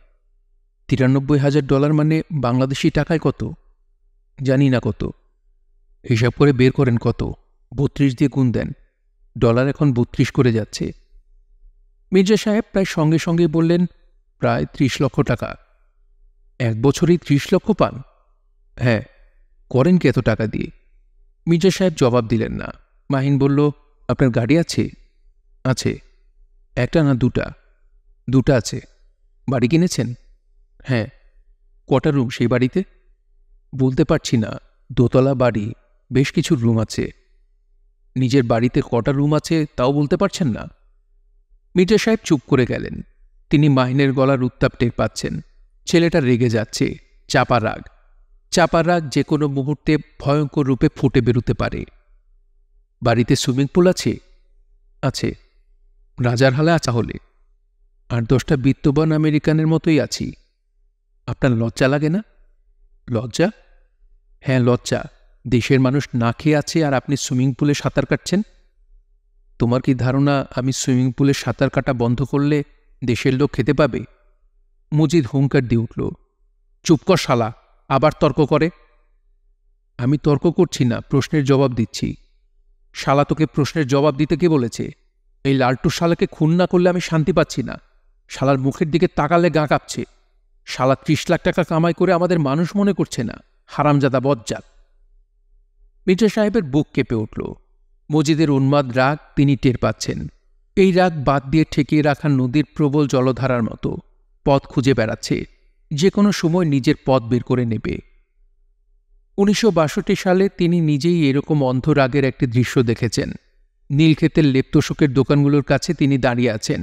$93,000 মানে বাংলাদেশি টাকায় কত? জানি না কত। হিসাব করে বের করেন কত। 32 দিয়ে গুণ দেন। ডলার এখন 32 করে যাচ্ছে। মির্জা সাহেব প্রায় সঙ্গে সঙ্গে বললেন, প্রায় 30 লক্ষ টাকা। এক বছরেই 30 লক্ষ পান? হ্যাঁ। করেন কি এত টাকা দিয়ে? মির্জা সাহেব জবাব দিলেন না। মাহিন বলল, আপনার গাড়ি আছে? আছে। একটা না দুটা? দুটা আছে। বাড়ি কিনেছেন? হ্যাঁ। কটা রুম সেই বাড়িতে? বলতে পারছি না। দোতলা বাড়ি, বেশ কিছু রুম আছে। নিজের বাড়িতে কটা রুম আছে তাও বলতে পারছেন না? মির্জা সাহেব চুপ করে গেলেন। তিনি মাহিনের গলার উত্তাপ টের পাচ্ছেন। ছেলেটা রেগে যাচ্ছে। চাপা রাগ। চাপা রাগ যে কোনো মুহূর্তে ভয়ঙ্কর রূপে ফুটে বেরোতে পারে। বাড়িতে সুইমিং পুল আছে? আছে। রাজার হালে আছা হলে? 8-10টা বিত্তবান আমেরিকানের মতোই আছি। আপনার লজ্জা লাগে না? লজ্জা? হ্যাঁ, লজ্জা। দেশের মানুষ না খেয়ে আছে আর আপনি সুইমিং পুলে সাঁতার কাটছেন। তোমার কি ধারণা আমি সুইমিং পুলে সাঁতার কাটা বন্ধ করলে দেশের লোক খেতে পাবে? মজিদ হুঙ্কার দিয়ে উঠল, চুপ কর শালা, আবার তর্ক করে। আমি তর্ক করছি না, প্রশ্নের জবাব দিচ্ছি। শালা, তোকে প্রশ্নের জবাব দিতে কে বলেছে? এই লালটু শালাকে খুন না করলে আমি শান্তি পাচ্ছি না। শালার মুখের দিকে তাকালে গা কাঁপছে। শালা 30 লাখ টাকা কামাই করে আমাদের মানুষ মনে করছে না। হারামজাদা বজ্জাত। মির্জা সাহেবের বুক কেঁপে উঠল। মজিদের উন্মাদ রাগ তিনি টের পাচ্ছেন। এই রাগ বাদ দিয়ে ঠেকিয়ে রাখা নদীর প্রবল জলধারার মতো পথ খুঁজে বেড়াচ্ছে, যে কোনো সময় নিজের পথ বের করে নেবে। 1962 সালে তিনি নিজেই এরকম অন্ধরাগের একটি দৃশ্য দেখেছেন। নীলক্ষেতের লেপ্তোশকের দোকানগুলোর কাছে তিনি দাঁড়িয়ে আছেন।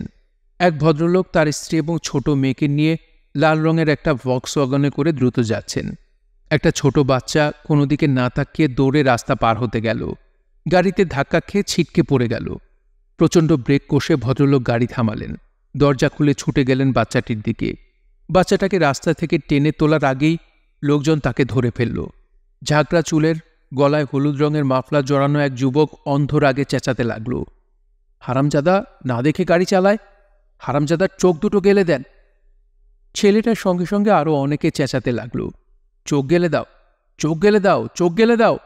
এক ভদ্রলোক তার স্ত্রী এবং ছোট মেয়েকে নিয়ে লাল রঙের একটা ভক্সওয়াগনে করে দ্রুত যাচ্ছেন। একটা ছোট বাচ্চা কোনো দিকে না তাকিয়ে দৌড়ে রাস্তা পার হতে গেল। গাড়িতে ধাক্কা খেয়ে ছিটকে পড়ে গেল। প্রচণ্ড ব্রেক কষে ভদ্রলোক গাড়ি থামালেন। দরজা খুলে ছুটে গেলেন বাচ্চাটির দিকে। বাচ্চাটাকে রাস্তা থেকে টেনে তোলার আগেই লোকজন তাকে ধরে ফেলল। ঝাঁকড়া চুলের, গলায় হলুদ রঙের মাফলার জড়ানো এক যুবক অন্ধরাগে চেঁচাতে লাগল, হারামজাদা, না দেখে গাড়ি চালায়, হারামজাদার চোখ দুটো গেলে দেন। ছেলেটার সঙ্গে সঙ্গে আরও অনেকে চেঁচাতে লাগল, চোখ গেলে দাও, চোখ গেলে দাও, চোখ গেলে দাও।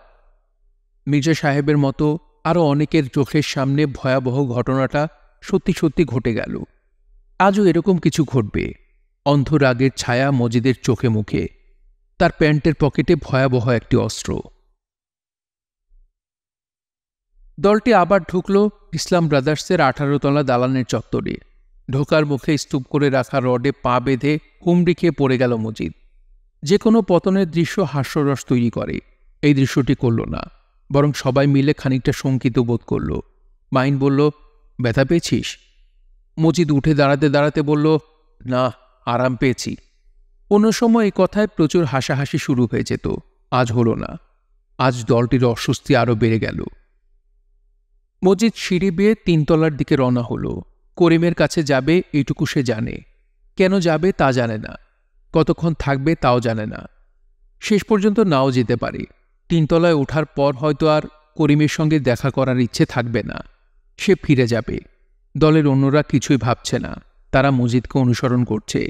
মির্জা সাহেবের মতো আরও অনেকের চোখের সামনে ভয়াবহ ঘটনাটা সত্যি সত্যি ঘটে গেল। আজও এরকম কিছু ঘটবে। অন্ধরাগের ছায়া মজিদের চোখে মুখে। তার প্যান্টের পকেটে ভয়াবহ একটি অস্ত্র। দলটি আবার ঢুকল ইসলাম ব্রাদার্সের 18 তলা দালানের চত্বরে। ঢোকার মুখে স্তূপ করে রাখা রডে পা বেঁধে হুমড়ি খেয়ে পড়ে গেল মজিদ। যে কোনো পতনের দৃশ্য হাস্যরস তৈরি করে। এই দৃশ্যটি করল না, বরং সবাই মিলে খানিকটা শঙ্কিত বোধ করল। মাইন বলল, ব্যথা পেয়েছিস? মজিদ উঠে দাঁড়াতে দাঁড়াতে বলল, না, আরাম পেয়েছি। অন্য সময় এই কথায় প্রচুর হাসাহাসি শুরু হয়ে যেত। আজ হল না। আজ দলটির অস্বস্তি আরও বেড়ে গেল। মজিদ সিঁড়ি বেয়ে 3 তলার দিকে রওনা হল। করিমের কাছে যাবে এইটুকু সে জানে। কেন যাবে তা জানে না। কতক্ষণ থাকবে তাও জানে না। শেষ পর্যন্ত নাও যেতে পারে। 3 তলায় ওঠার পর হয়তো আর করিমের সঙ্গে দেখা করার ইচ্ছে থাকবে না। সে ফিরে যাবে। দলের অন্যরা কিছুই ভাবছে না। তারা মজিদকে অনুসরণ করছে।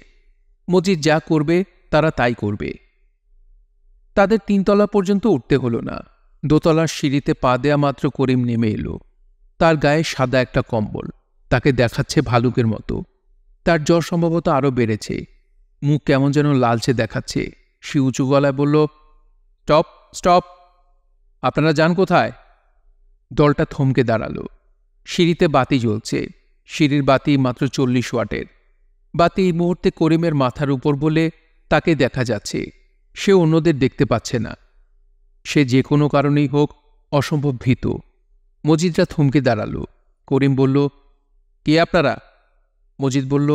মজিদ যা করবে তারা তাই করবে। তাদের 3 তলা পর্যন্ত উঠতে হলো না। 2 তলার সিঁড়িতে পা দেয়া মাত্র করিম নেমে এলো। তার গায়ে সাদা একটা কম্বল। তাকে দেখাচ্ছে ভালুকের মতো। তার জ্বর সম্ভবত আরও বেড়েছে। মুখ কেমন যেন লালচে দেখাচ্ছে। সে উঁচু গলায় বলল, স্টপ, স্টপ, আপনারা যান কোথায়? দলটা থমকে দাঁড়ালো। সিঁড়িতে বাতি জ্বলছে। সিঁড়ির বাতি মাত্র 40 ওয়াটের। বাতি এই মুহূর্তে করিমের মাথার উপর বলে তাকে দেখা যাচ্ছে। সে অন্যদের দেখতে পাচ্ছে না। সে যে কোনো কারণেই হোক অসম্ভব ভীত। মজিদরা থমকে দাঁড়ালো। করিম বলল, কে আপনারা? মজিদ বলল,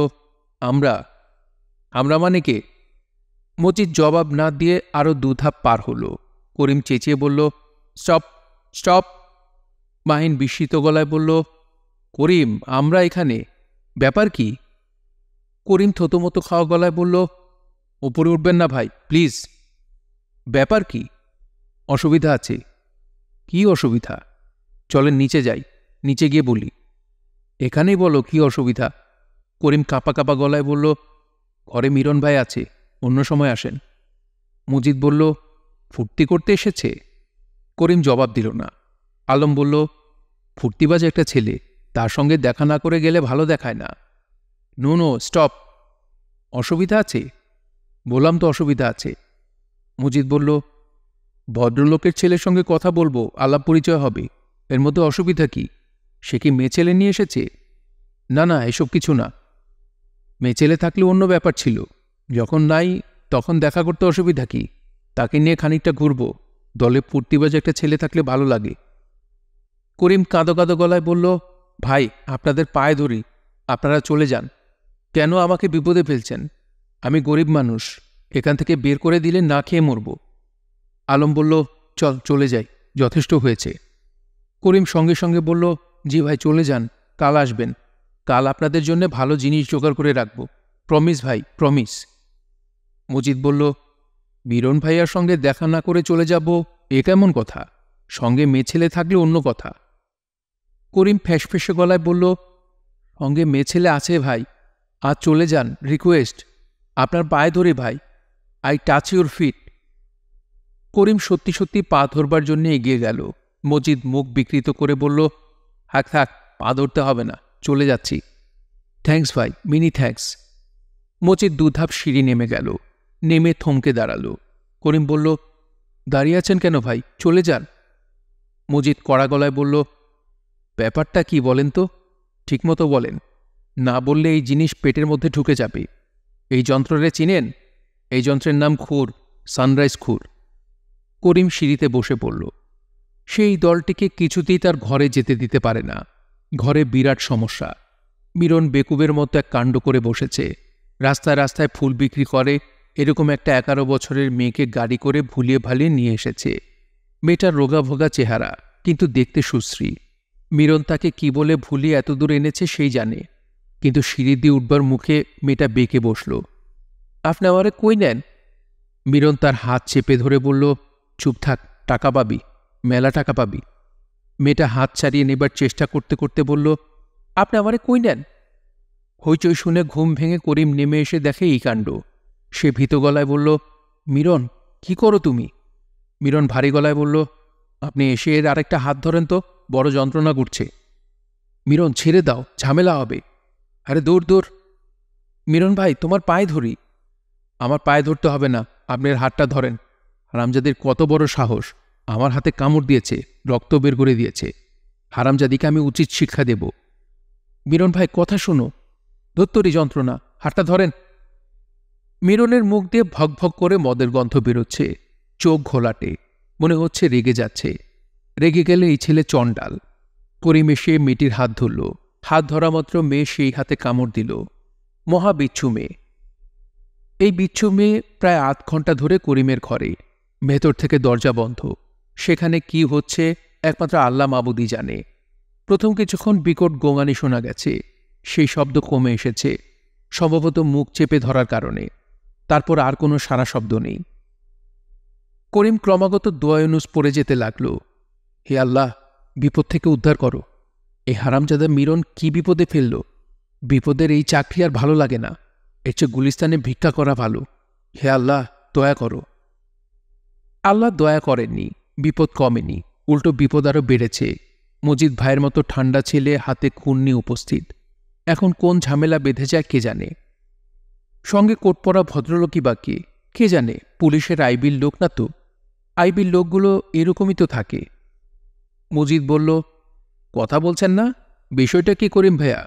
আমরা। আমরা মানে কে? মজিদ জবাব না দিয়ে আরও 2 ধাপ পার হল। করিম চেঁচিয়ে বলল, স্টপ, স্টপ। মাহিন বিস্মিত গলায় বলল, করিম, আমরা এখানে? ব্যাপার কি? করিম থতমতো খাওয়া গলায় বলল, উপরে উঠবেন না ভাই, প্লিজ। ব্যাপার কি? অসুবিধা আছে। কি অসুবিধা? চলেন নিচে যাই, নিচে গিয়ে বলি। এখানেই বলো কি অসুবিধা। করিম কাঁপা কাঁপা গলায় বলল, ঘরে মিরন ভাই আছে, অন্য সময় আসেন। মজিদ বলল, ফুর্তি করতে এসেছে? করিম জবাব দিল না। আলম বলল, ফুর্তিবাজ একটা ছেলে, তার সঙ্গে দেখা না করে গেলে ভালো দেখায় না। No no, stop. অসুবিধা আছে? বললাম তো অসুবিধা আছে। মজিদ বলল, ভদ্রলোকের ছেলের সঙ্গে কথা বলবো, আলাপ পরিচয় হবে, এর মধ্যে অসুবিধা কি? সে কি মেয়ে ছেলে নিয়ে এসেছে? না না, এসব কিছু না। মেয়ে ছেলে থাকলে অন্য ব্যাপার ছিল। যখন নাই তখন দেখা করতে অসুবিধা কি? তাকে নিয়ে খানিকটা ঘুরব। দলে ফুর্তিবাজ একটা ছেলে থাকলে ভালো লাগে। করিম কাঁদো কাঁদো গলায় বলল, ভাই, আপনাদের পায়ে ধরি, আপনারা চলে যান। কেন আমাকে বিপদে ফেলছেন? আমি গরিব মানুষ, এখান থেকে বের করে দিলে না খেয়ে মরব। আলম বলল, চল চলে যাই, যথেষ্ট হয়েছে। করিম সঙ্গে সঙ্গে বলল, জি ভাই, চলে যান, কাল আসবেন। কাল আপনাদের জন্য ভালো জিনিস জোগাড় করে রাখব। প্রমিস ভাই, প্রমিস। মজিদ বলল, মিরন ভাইয়ার সঙ্গে দেখা না করে চলে যাব, এ কেমন কথা? সঙ্গে মেয়ে ছেলে থাকলে অন্য কথা। করিম ফ্যাঁসফেঁসে গলায় বলল, সঙ্গে মেয়ে ছেলে আছে ভাই, আজ চলে যান, রিকোয়েস্ট, আপনার পায়ে ধরে ভাই, আই টাচ ইউর ফিট। করিম সত্যি সত্যি পা ধরবার জন্য এগিয়ে গেল। মজিদ মুখ বিকৃত করে বলল, থাক থাক, পা ধরতে হবে না, চলে যাচ্ছি। থ্যাঙ্কস ভাই, মিনি থ্যাঙ্কস। মজিদ দুধাপ সিঁড়ি নেমে গেল। নেমে থমকে দাঁড়াল। করিম বলল, দাঁড়িয়ে আছেন কেন ভাই, চলে যান। মজিদ কড়া গলায় বলল, ব্যাপারটা কি বলেন তো, ঠিকমতো বলেন, না বললে এই জিনিস পেটের মধ্যে ঢুকে যাবে। এই যন্ত্ররে চিনেন? এই যন্ত্রের নাম খুর, সানরাইজ খুর। করিম সিঁড়িতে বসে পড়ল। সেই দলটিকে কিছুতেই তার ঘরে যেতে দিতে পারে না। ঘরে বিরাট সমস্যা। মিরন বেকুবের মতো এক কাণ্ড করে বসেছে। রাস্তায় রাস্তায় ফুল বিক্রি করে এরকম একটা 11 বছরের মেয়েকে গাড়ি করে ভুলিয়ে ভালিয়ে নিয়ে এসেছে। মেয়েটার রোগাভোগা চেহারা, কিন্তু দেখতে সুশ্রী। মিরন তাকে কি বলে ভুলিয়ে এতদূর এনেছে সেই জানে। কিন্তু সিঁড়ি দিয়ে উঠবার মুখে মেয়েটা বেঁকে বসল। আপনি আমারে কই নেন? মিরন তার হাত চেপে ধরে বলল, চুপ থাক, টাকা পাবি, মেলা টাকা পাবি। মেয়েটা হাত ছাড়িয়ে নেবার চেষ্টা করতে করতে বলল, আপনি আমারে কই নেন? হইচই শুনে ঘুম ভেঙে করিম নেমে এসে দেখে এই কাণ্ড। সে ভীত গলায় বলল, মিরন, কি করো তুমি? মিরন ভারী গলায় বলল, আপনি এসে এর আরেকটা হাত ধরেন তো, বড় যন্ত্রণা করছে। মিরন, ছেড়ে দাও, ঝামেলা হবে। আরে দূর দূর। মিরন ভাই, তোমার পায়ে ধরি। আমার পায়ে ধরতে হবে না, আপনি এর হাতটা ধরেন। হারামজাদির কত বড় সাহস, আমার হাতে কামড় দিয়েছে, রক্ত বের করে দিয়েছে। হারামজাদিকে আমি উচিত শিক্ষা দেব। মিরন ভাই, কথা শোনো। ধত্তরি যন্ত্রণা, হাতটা ধরেন। মিরনের মুখ দিয়ে ভক ভক করে মদের গন্ধ বেরোচ্ছে। চোখ ঘোলাটে, মনে হচ্ছে রেগে যাচ্ছে। রেগে গেলে এই ছেলে চণ্ডাল। করিম এসে মেয়েটির হাত ধরল। হাত ধরা মাত্র মেয়ে সেই হাতে কামড় দিল। মহা বিচ্ছু মেয়ে। এই বিচ্ছু মেয়ে প্রায় 8 ঘন্টা ধরে করিমের ঘরে। ভেতর থেকে দরজা বন্ধ। সেখানে কি হচ্ছে একমাত্র আল্লাহ মাবুদই জানে। প্রথম কিছুক্ষণ বিকট গোঙানি শোনা গেছে। সেই শব্দ কমে এসেছে, সম্ভবত মুখ চেপে ধরার কারণে। তারপর আর কোনো সারা শব্দ নেই। করিম ক্রমাগত দোয়ায়নুস পড়ে যেতে লাগল। হে আল্লাহ, বিপদ থেকে উদ্ধার করো। এই হারামজাদা মিরন কি বিপদে ফেলল? বিপদের এই চাকরি আর ভালো লাগে না। এর চেয়ে গুলিস্তানে ভিক্ষা করা ভালো। হে আল্লাহ, দয়া করো। আল্লাহ দয়া করেননি, বিপদ কমেনি, উল্টো বিপদ আরও বেড়েছে। মজিদ ভাইয়ের মতো ঠান্ডা ছেলে হাতে খুন নিয়ে উপস্থিত। এখন কোন ঝামেলা বেঁধে যায় কে জানে। সঙ্গে কোট পরা ভদ্রলোকই বা কে জানে? পুলিশের আইবির লোক না তো? আইবির লোকগুলো এরকমই তো থাকে। মজিদ বলল, কথা বলছেন না? বিষয়টা কি করিম ভাইয়া?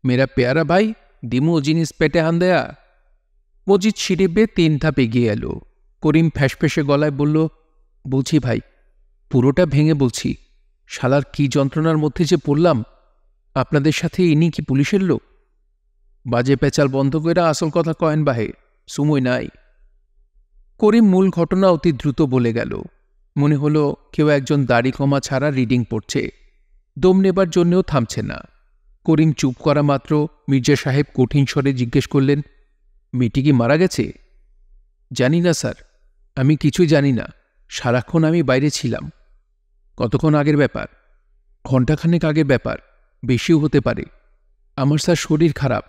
মেরা পেয়ারা ভাই, দিমু জিনিস পেটে হান দেয়া। মজিদ সিঁড়ি বেয়ে 3 ধাপ এগিয়ে এলো। করিম ফ্যাসফেসে গলায় বলল, বলছি ভাই, পুরোটা ভেঙে বলছি। শালার কি যন্ত্রণার মধ্যে যে পড়লাম। আপনাদের সাথে ইনি কি পুলিশের লোক? বাজে পেঁচাল বন্ধ করে আসল কথা কয়েন বাহে, সময় নাই। করিম মূল ঘটনা অতি দ্রুত বলে গেল। মনে হলো কেউ একজন দাড়ি কমা ছাড়া রিডিং পড়ছে। দম নেবার জন্যও থামছে না। করিম চুপ করা মাত্র মির্জা সাহেব কঠিন স্বরে জিজ্ঞেস করলেন, মেয়েটি কি মারা গেছে? জানি না স্যার, আমি কিছুই জানি না। সারাক্ষণ আমি বাইরে ছিলাম। কতক্ষণ আগের ব্যাপার? ঘণ্টাখানেক আগের ব্যাপার, বেশিও হতে পারে। আমার স্যার শরীর খারাপ,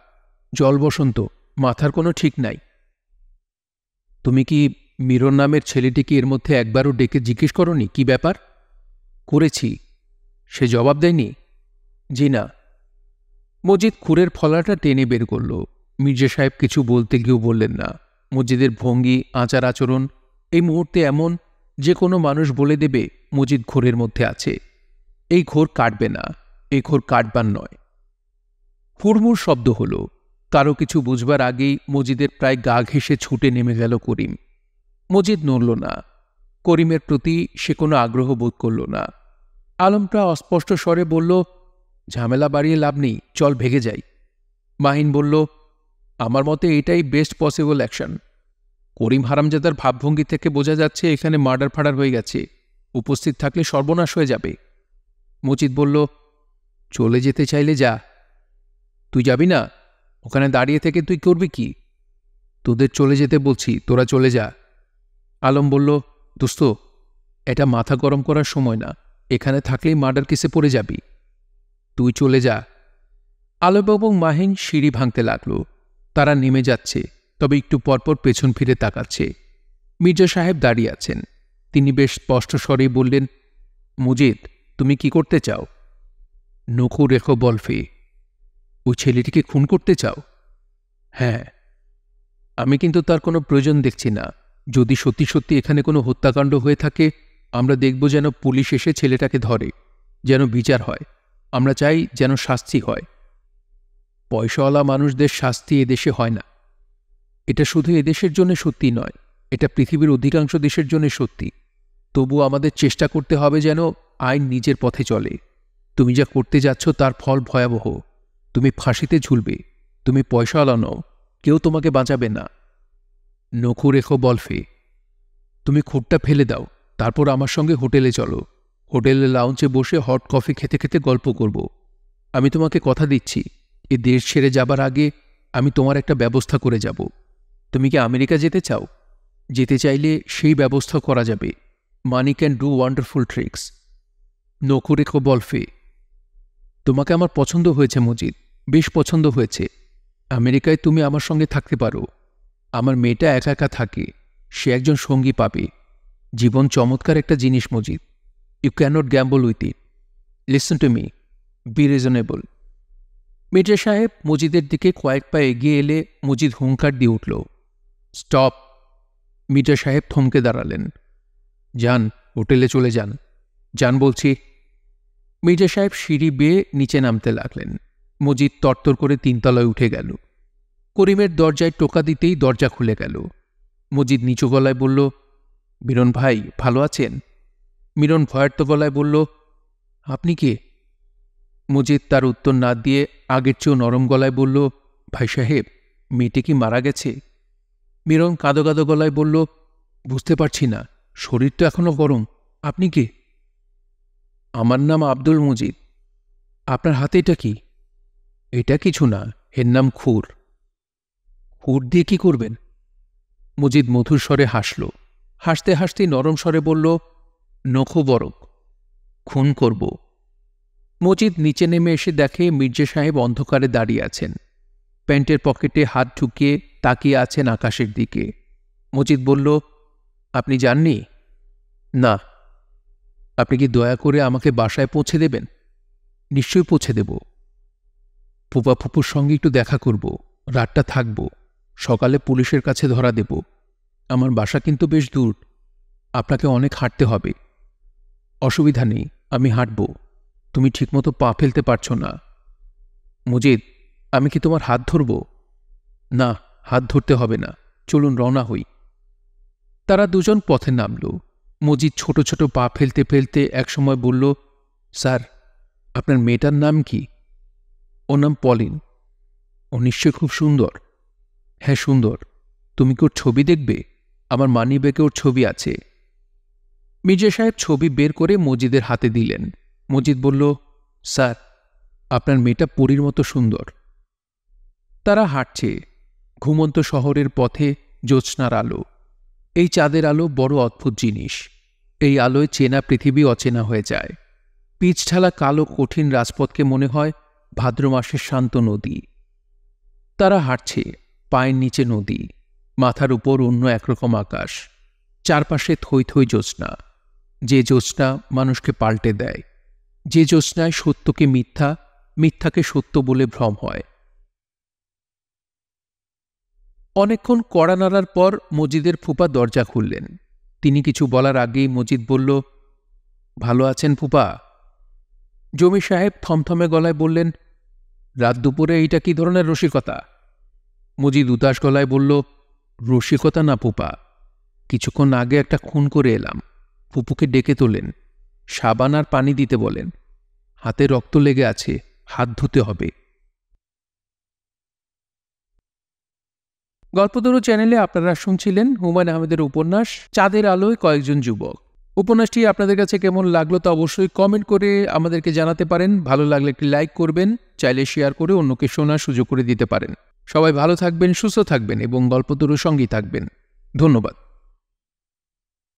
জল বসন্ত, মাথার কোনো ঠিক নাই। তুমি কি মিরন নামের ছেলেটিকে এর মধ্যে একবারও ডেকে জিজ্ঞেস করনি কি ব্যাপার? করেছি। সে জবাব দেয়নি? জি না। মজিদ খুরের ফলাটা টেনে বের করল। মির্জা সাহেব কিছু বলতে গিয়েও বললেন না। মজিদের ভঙ্গি, আচার আচরণ এই মুহূর্তে এমন যে কোনো মানুষ বলে দেবে মজিদ ঘোরের মধ্যে আছে। এই ঘোর কাটবে না, এই ঘোর কাটবার নয়। হুড়মুড় শব্দ হল। কারো কিছু বুঝবার আগেই মজিদের প্রায় গা ঘেঁষে ছুটে নেমে গেল করিম। মজিদ নড়ল না। করিমের প্রতি সে কোনো আগ্রহ বোধ করল না। আলমটা অস্পষ্ট স্বরে বলল, ঝামেলা বাড়িয়ে লাভ নেই, চল ভেগে যাই। মাহিন বলল, আমার মতে এটাই বেস্ট পসিবল অ্যাকশন। করিম হারামজাদার ভাবভঙ্গি থেকে বোঝা যাচ্ছে এখানে মার্ডার ফার্ডার হয়ে গেছে। উপস্থিত থাকলে সর্বনাশ হয়ে যাবে। মজিদ বলল, চলে যেতে চাইলে যা। তুই যাবি না? ওখানে দাঁড়িয়ে থেকে তুই করবি কি? তোদের চলে যেতে বলছি, তোরা চলে যা। আলম বলল, দোস্ত, এটা মাথা গরম করার সময় না। এখানে থাকলেই মার্ডার কেসে পড়ে যাবি। তুই চলে যা। আলম এবং মাহিন সিঁড়ি ভাঙতে লাগল। তারা নেমে যাচ্ছে, তবে একটু পরপর পেছন ফিরে তাকাচ্ছে। মির্জা সাহেব দাঁড়িয়ে আছেন। তিনি বেশ স্পষ্ট স্বরেই বললেন, মজিদ, তুমি কি করতে চাও? নখু রেখো বলফে। ওই ছেলেটিকে খুন করতে চাও? হ্যাঁ। আমি কিন্তু তার কোনো প্রয়োজন দেখছি না। যদি সত্যি সত্যি এখানে কোনো হত্যাকাণ্ড হয়ে থাকে, আমরা দেখব যেন পুলিশ এসে ছেলেটাকে ধরে, যেন বিচার হয়। আমরা চাই যেন শাস্তি হয়। পয়সাওয়ালা মানুষদের শাস্তি এদেশে হয় না। এটা শুধু এদেশের জন্য সত্যি নয়, এটা পৃথিবীর অধিকাংশ দেশের জন্য সত্যি। তবু আমাদের চেষ্টা করতে হবে যেন আইন নিজের পথে চলে। তুমি যা করতে যাচ্ছ তার ফল ভয়াবহ। তুমি ফাঁসিতে ঝুলবে। তুমি পয়সাওয়ালা নও, কেউ তোমাকে বাঁচাবে না। নখু রেখো বলফে। তুমি খুঁটটা ফেলে দাও, তারপর আমার সঙ্গে হোটেলে চলো। হোটেলের লাউঞ্জে বসে হট কফি খেতে খেতে গল্প করব। আমি তোমাকে কথা দিচ্ছি, এ দেশ ছেড়ে যাবার আগে আমি তোমার একটা ব্যবস্থা করে যাব। তুমি কি আমেরিকা যেতে চাও? যেতে চাইলে সেই ব্যবস্থা করা যাবে। Money can do wonderful tricks. নখু রেখো বলফে। তোমাকে আমার পছন্দ হয়েছে মজিদ, বেশ পছন্দ হয়েছে। আমেরিকায় তুমি আমার সঙ্গে থাকতে পারো। আমার মেয়েটা একা একা থাকে, সে একজন সঙ্গী পাবে। জীবন চমৎকার একটা জিনিস Majid. You cannot gamble with it. Listen to me, be reasonable. Mirza সাহেব মজিদের দিকে কয়েক পা এগিয়ে এলে মজিদ হুঙ্কার দিয়ে উঠল, স্টপ। মির্জা সাহেব থমকে দাঁড়ালেন। যান, হোটেলে চলে যান। যান বলছি। মির্জা সাহেব সিঁড়ি বেয়ে নিচে নামতে লাগলেন। মজিদ তরতর করে 3 তলায় উঠে গেল। করিমের দরজায় টোকা দিতেই দরজা খুলে গেল। মজিদ নিচু গলায় বলল, মিরন ভাই, ভালো আছেন? মিরন ভয়ার্ত গলায় বলল, আপনি কে? মজিদ তার উত্তর না দিয়ে আগের চেয়েও নরম গলায় বলল, ভাই সাহেব, মেয়েটি কি মারা গেছে? মিরন কাঁদো কাঁদো গলায় বলল, বুঝতে পারছি না, শরীর তো এখনো গরম। আপনি কে? আমার নাম আব্দুল মজিদ। আপনার হাতে এটা কি? এটা কিছু না, এর নাম খুর। খুর দিয়ে কি করবেন? মজিদ মধুর স্বরে হাসল। হাসতে হাসতেই নরম স্বরে বলল, নখু বরক, খুন করব। মজিদ নিচে নেমে এসে দেখে মির্জা সাহেব অন্ধকারে দাঁড়িয়ে আছেন। প্যান্টের পকেটে হাত ঢুকিয়ে তাকিয়ে আছেন আকাশের দিকে। মজিদ বলল, আপনি যাননি? না। আপনি কি দয়া করে আমাকে বাসায় পৌঁছে দেবেন? নিশ্চয়ই পৌঁছে দেব। ফুপা ফুপুর সঙ্গে একটু দেখা করব, রাতটা থাকব, সকালে পুলিশের কাছে ধরা দেব। আমার বাসা কিন্তু বেশ দূর, আপনাকে অনেক হাঁটতে হবে। অসুবিধা নেই, আমি হাঁটব। তুমি ঠিকমতো পা ফেলতে পারছ না। মজিদ, আমি কি তোমার হাত ধরব? না, হাত ধরতে হবে না, চলুন রওনা হই। তারা দুজন পথে নামল। মজিদ ছোট ছোট পা ফেলতে ফেলতে একসময় বলল, স্যার, আপনার মেয়েটার নাম কি? ওর নাম পলিন। ও নিশ্চয় খুব সুন্দর। হ্যাঁ, সুন্দর। তুমি কি ওর ছবি দেখবে? আমার মানিব্যাগে ওর ছবি আছে। মির্জা সাহেব ছবি বের করে মজিদের হাতে দিলেন। মজিদ বলল, স্যার, আপনার মেয়েটা পরীর মতো সুন্দর। তারা হাঁটছে। ঘুমন্ত শহরের পথে জ্যোৎস্নার আলো। এই চাঁদের আলো বড় অদ্ভুত জিনিস। এই আলোয় চেনা পৃথিবী অচেনা হয়ে যায়। পিচঢালা কালো কঠিন রাজপথকে মনে হয় ভাদ্র মাসের শান্ত নদী। তারা হাঁটছে, পায়ের নিচে নদী, মাথার উপর অন্য একরকম আকাশ, চারপাশে থই থই জ্যোৎস্না। যে জ্যোৎস্না মানুষকে পাল্টে দেয়, যে জ্যোৎস্নায় সত্যকে মিথ্যা, মিথ্যাকে সত্য বলে ভ্রম হয়। অনেকক্ষণ কড়া নাড়ার পর মজিদের ফুপা দরজা খুললেন। তিনি কিছু বলার আগেই মজিদ বলল, ভালো আছেন ফুপা? জমি সাহেব থমথমে গলায় বললেন, রাত দুপুরে এইটা কি ধরনের রসিকতা? মজিদ উদাস গলায় বলল, রসিকতা না ফুপা, কিছুক্ষণ আগে একটা খুন করে এলাম। ফুপুকে ডেকে তোলেন, সাবান আর পানি দিতে বলেন। হাতে রক্ত লেগে আছে, হাত ধুতে হবে। গল্পতরু চ্যানেলে আপনারা শুনছিলেন হুমায়ূন আহমেদের উপন্যাস চাঁদের আলোয় কয়েকজন যুবক। উপন্যাসটি আপনাদের কাছে কেমন লাগলো তা অবশ্যই কমেন্ট করে আমাদেরকে জানাতে পারেন। ভালো লাগলে একটি লাইক করবেন, চাইলে শেয়ার করে অন্যকে শোনার সুযোগ করে দিতে পারেন। সবাই ভালো থাকবেন, সুস্থ থাকবেন এবং গল্পতরুর সঙ্গেই থাকবেন। ধন্যবাদ।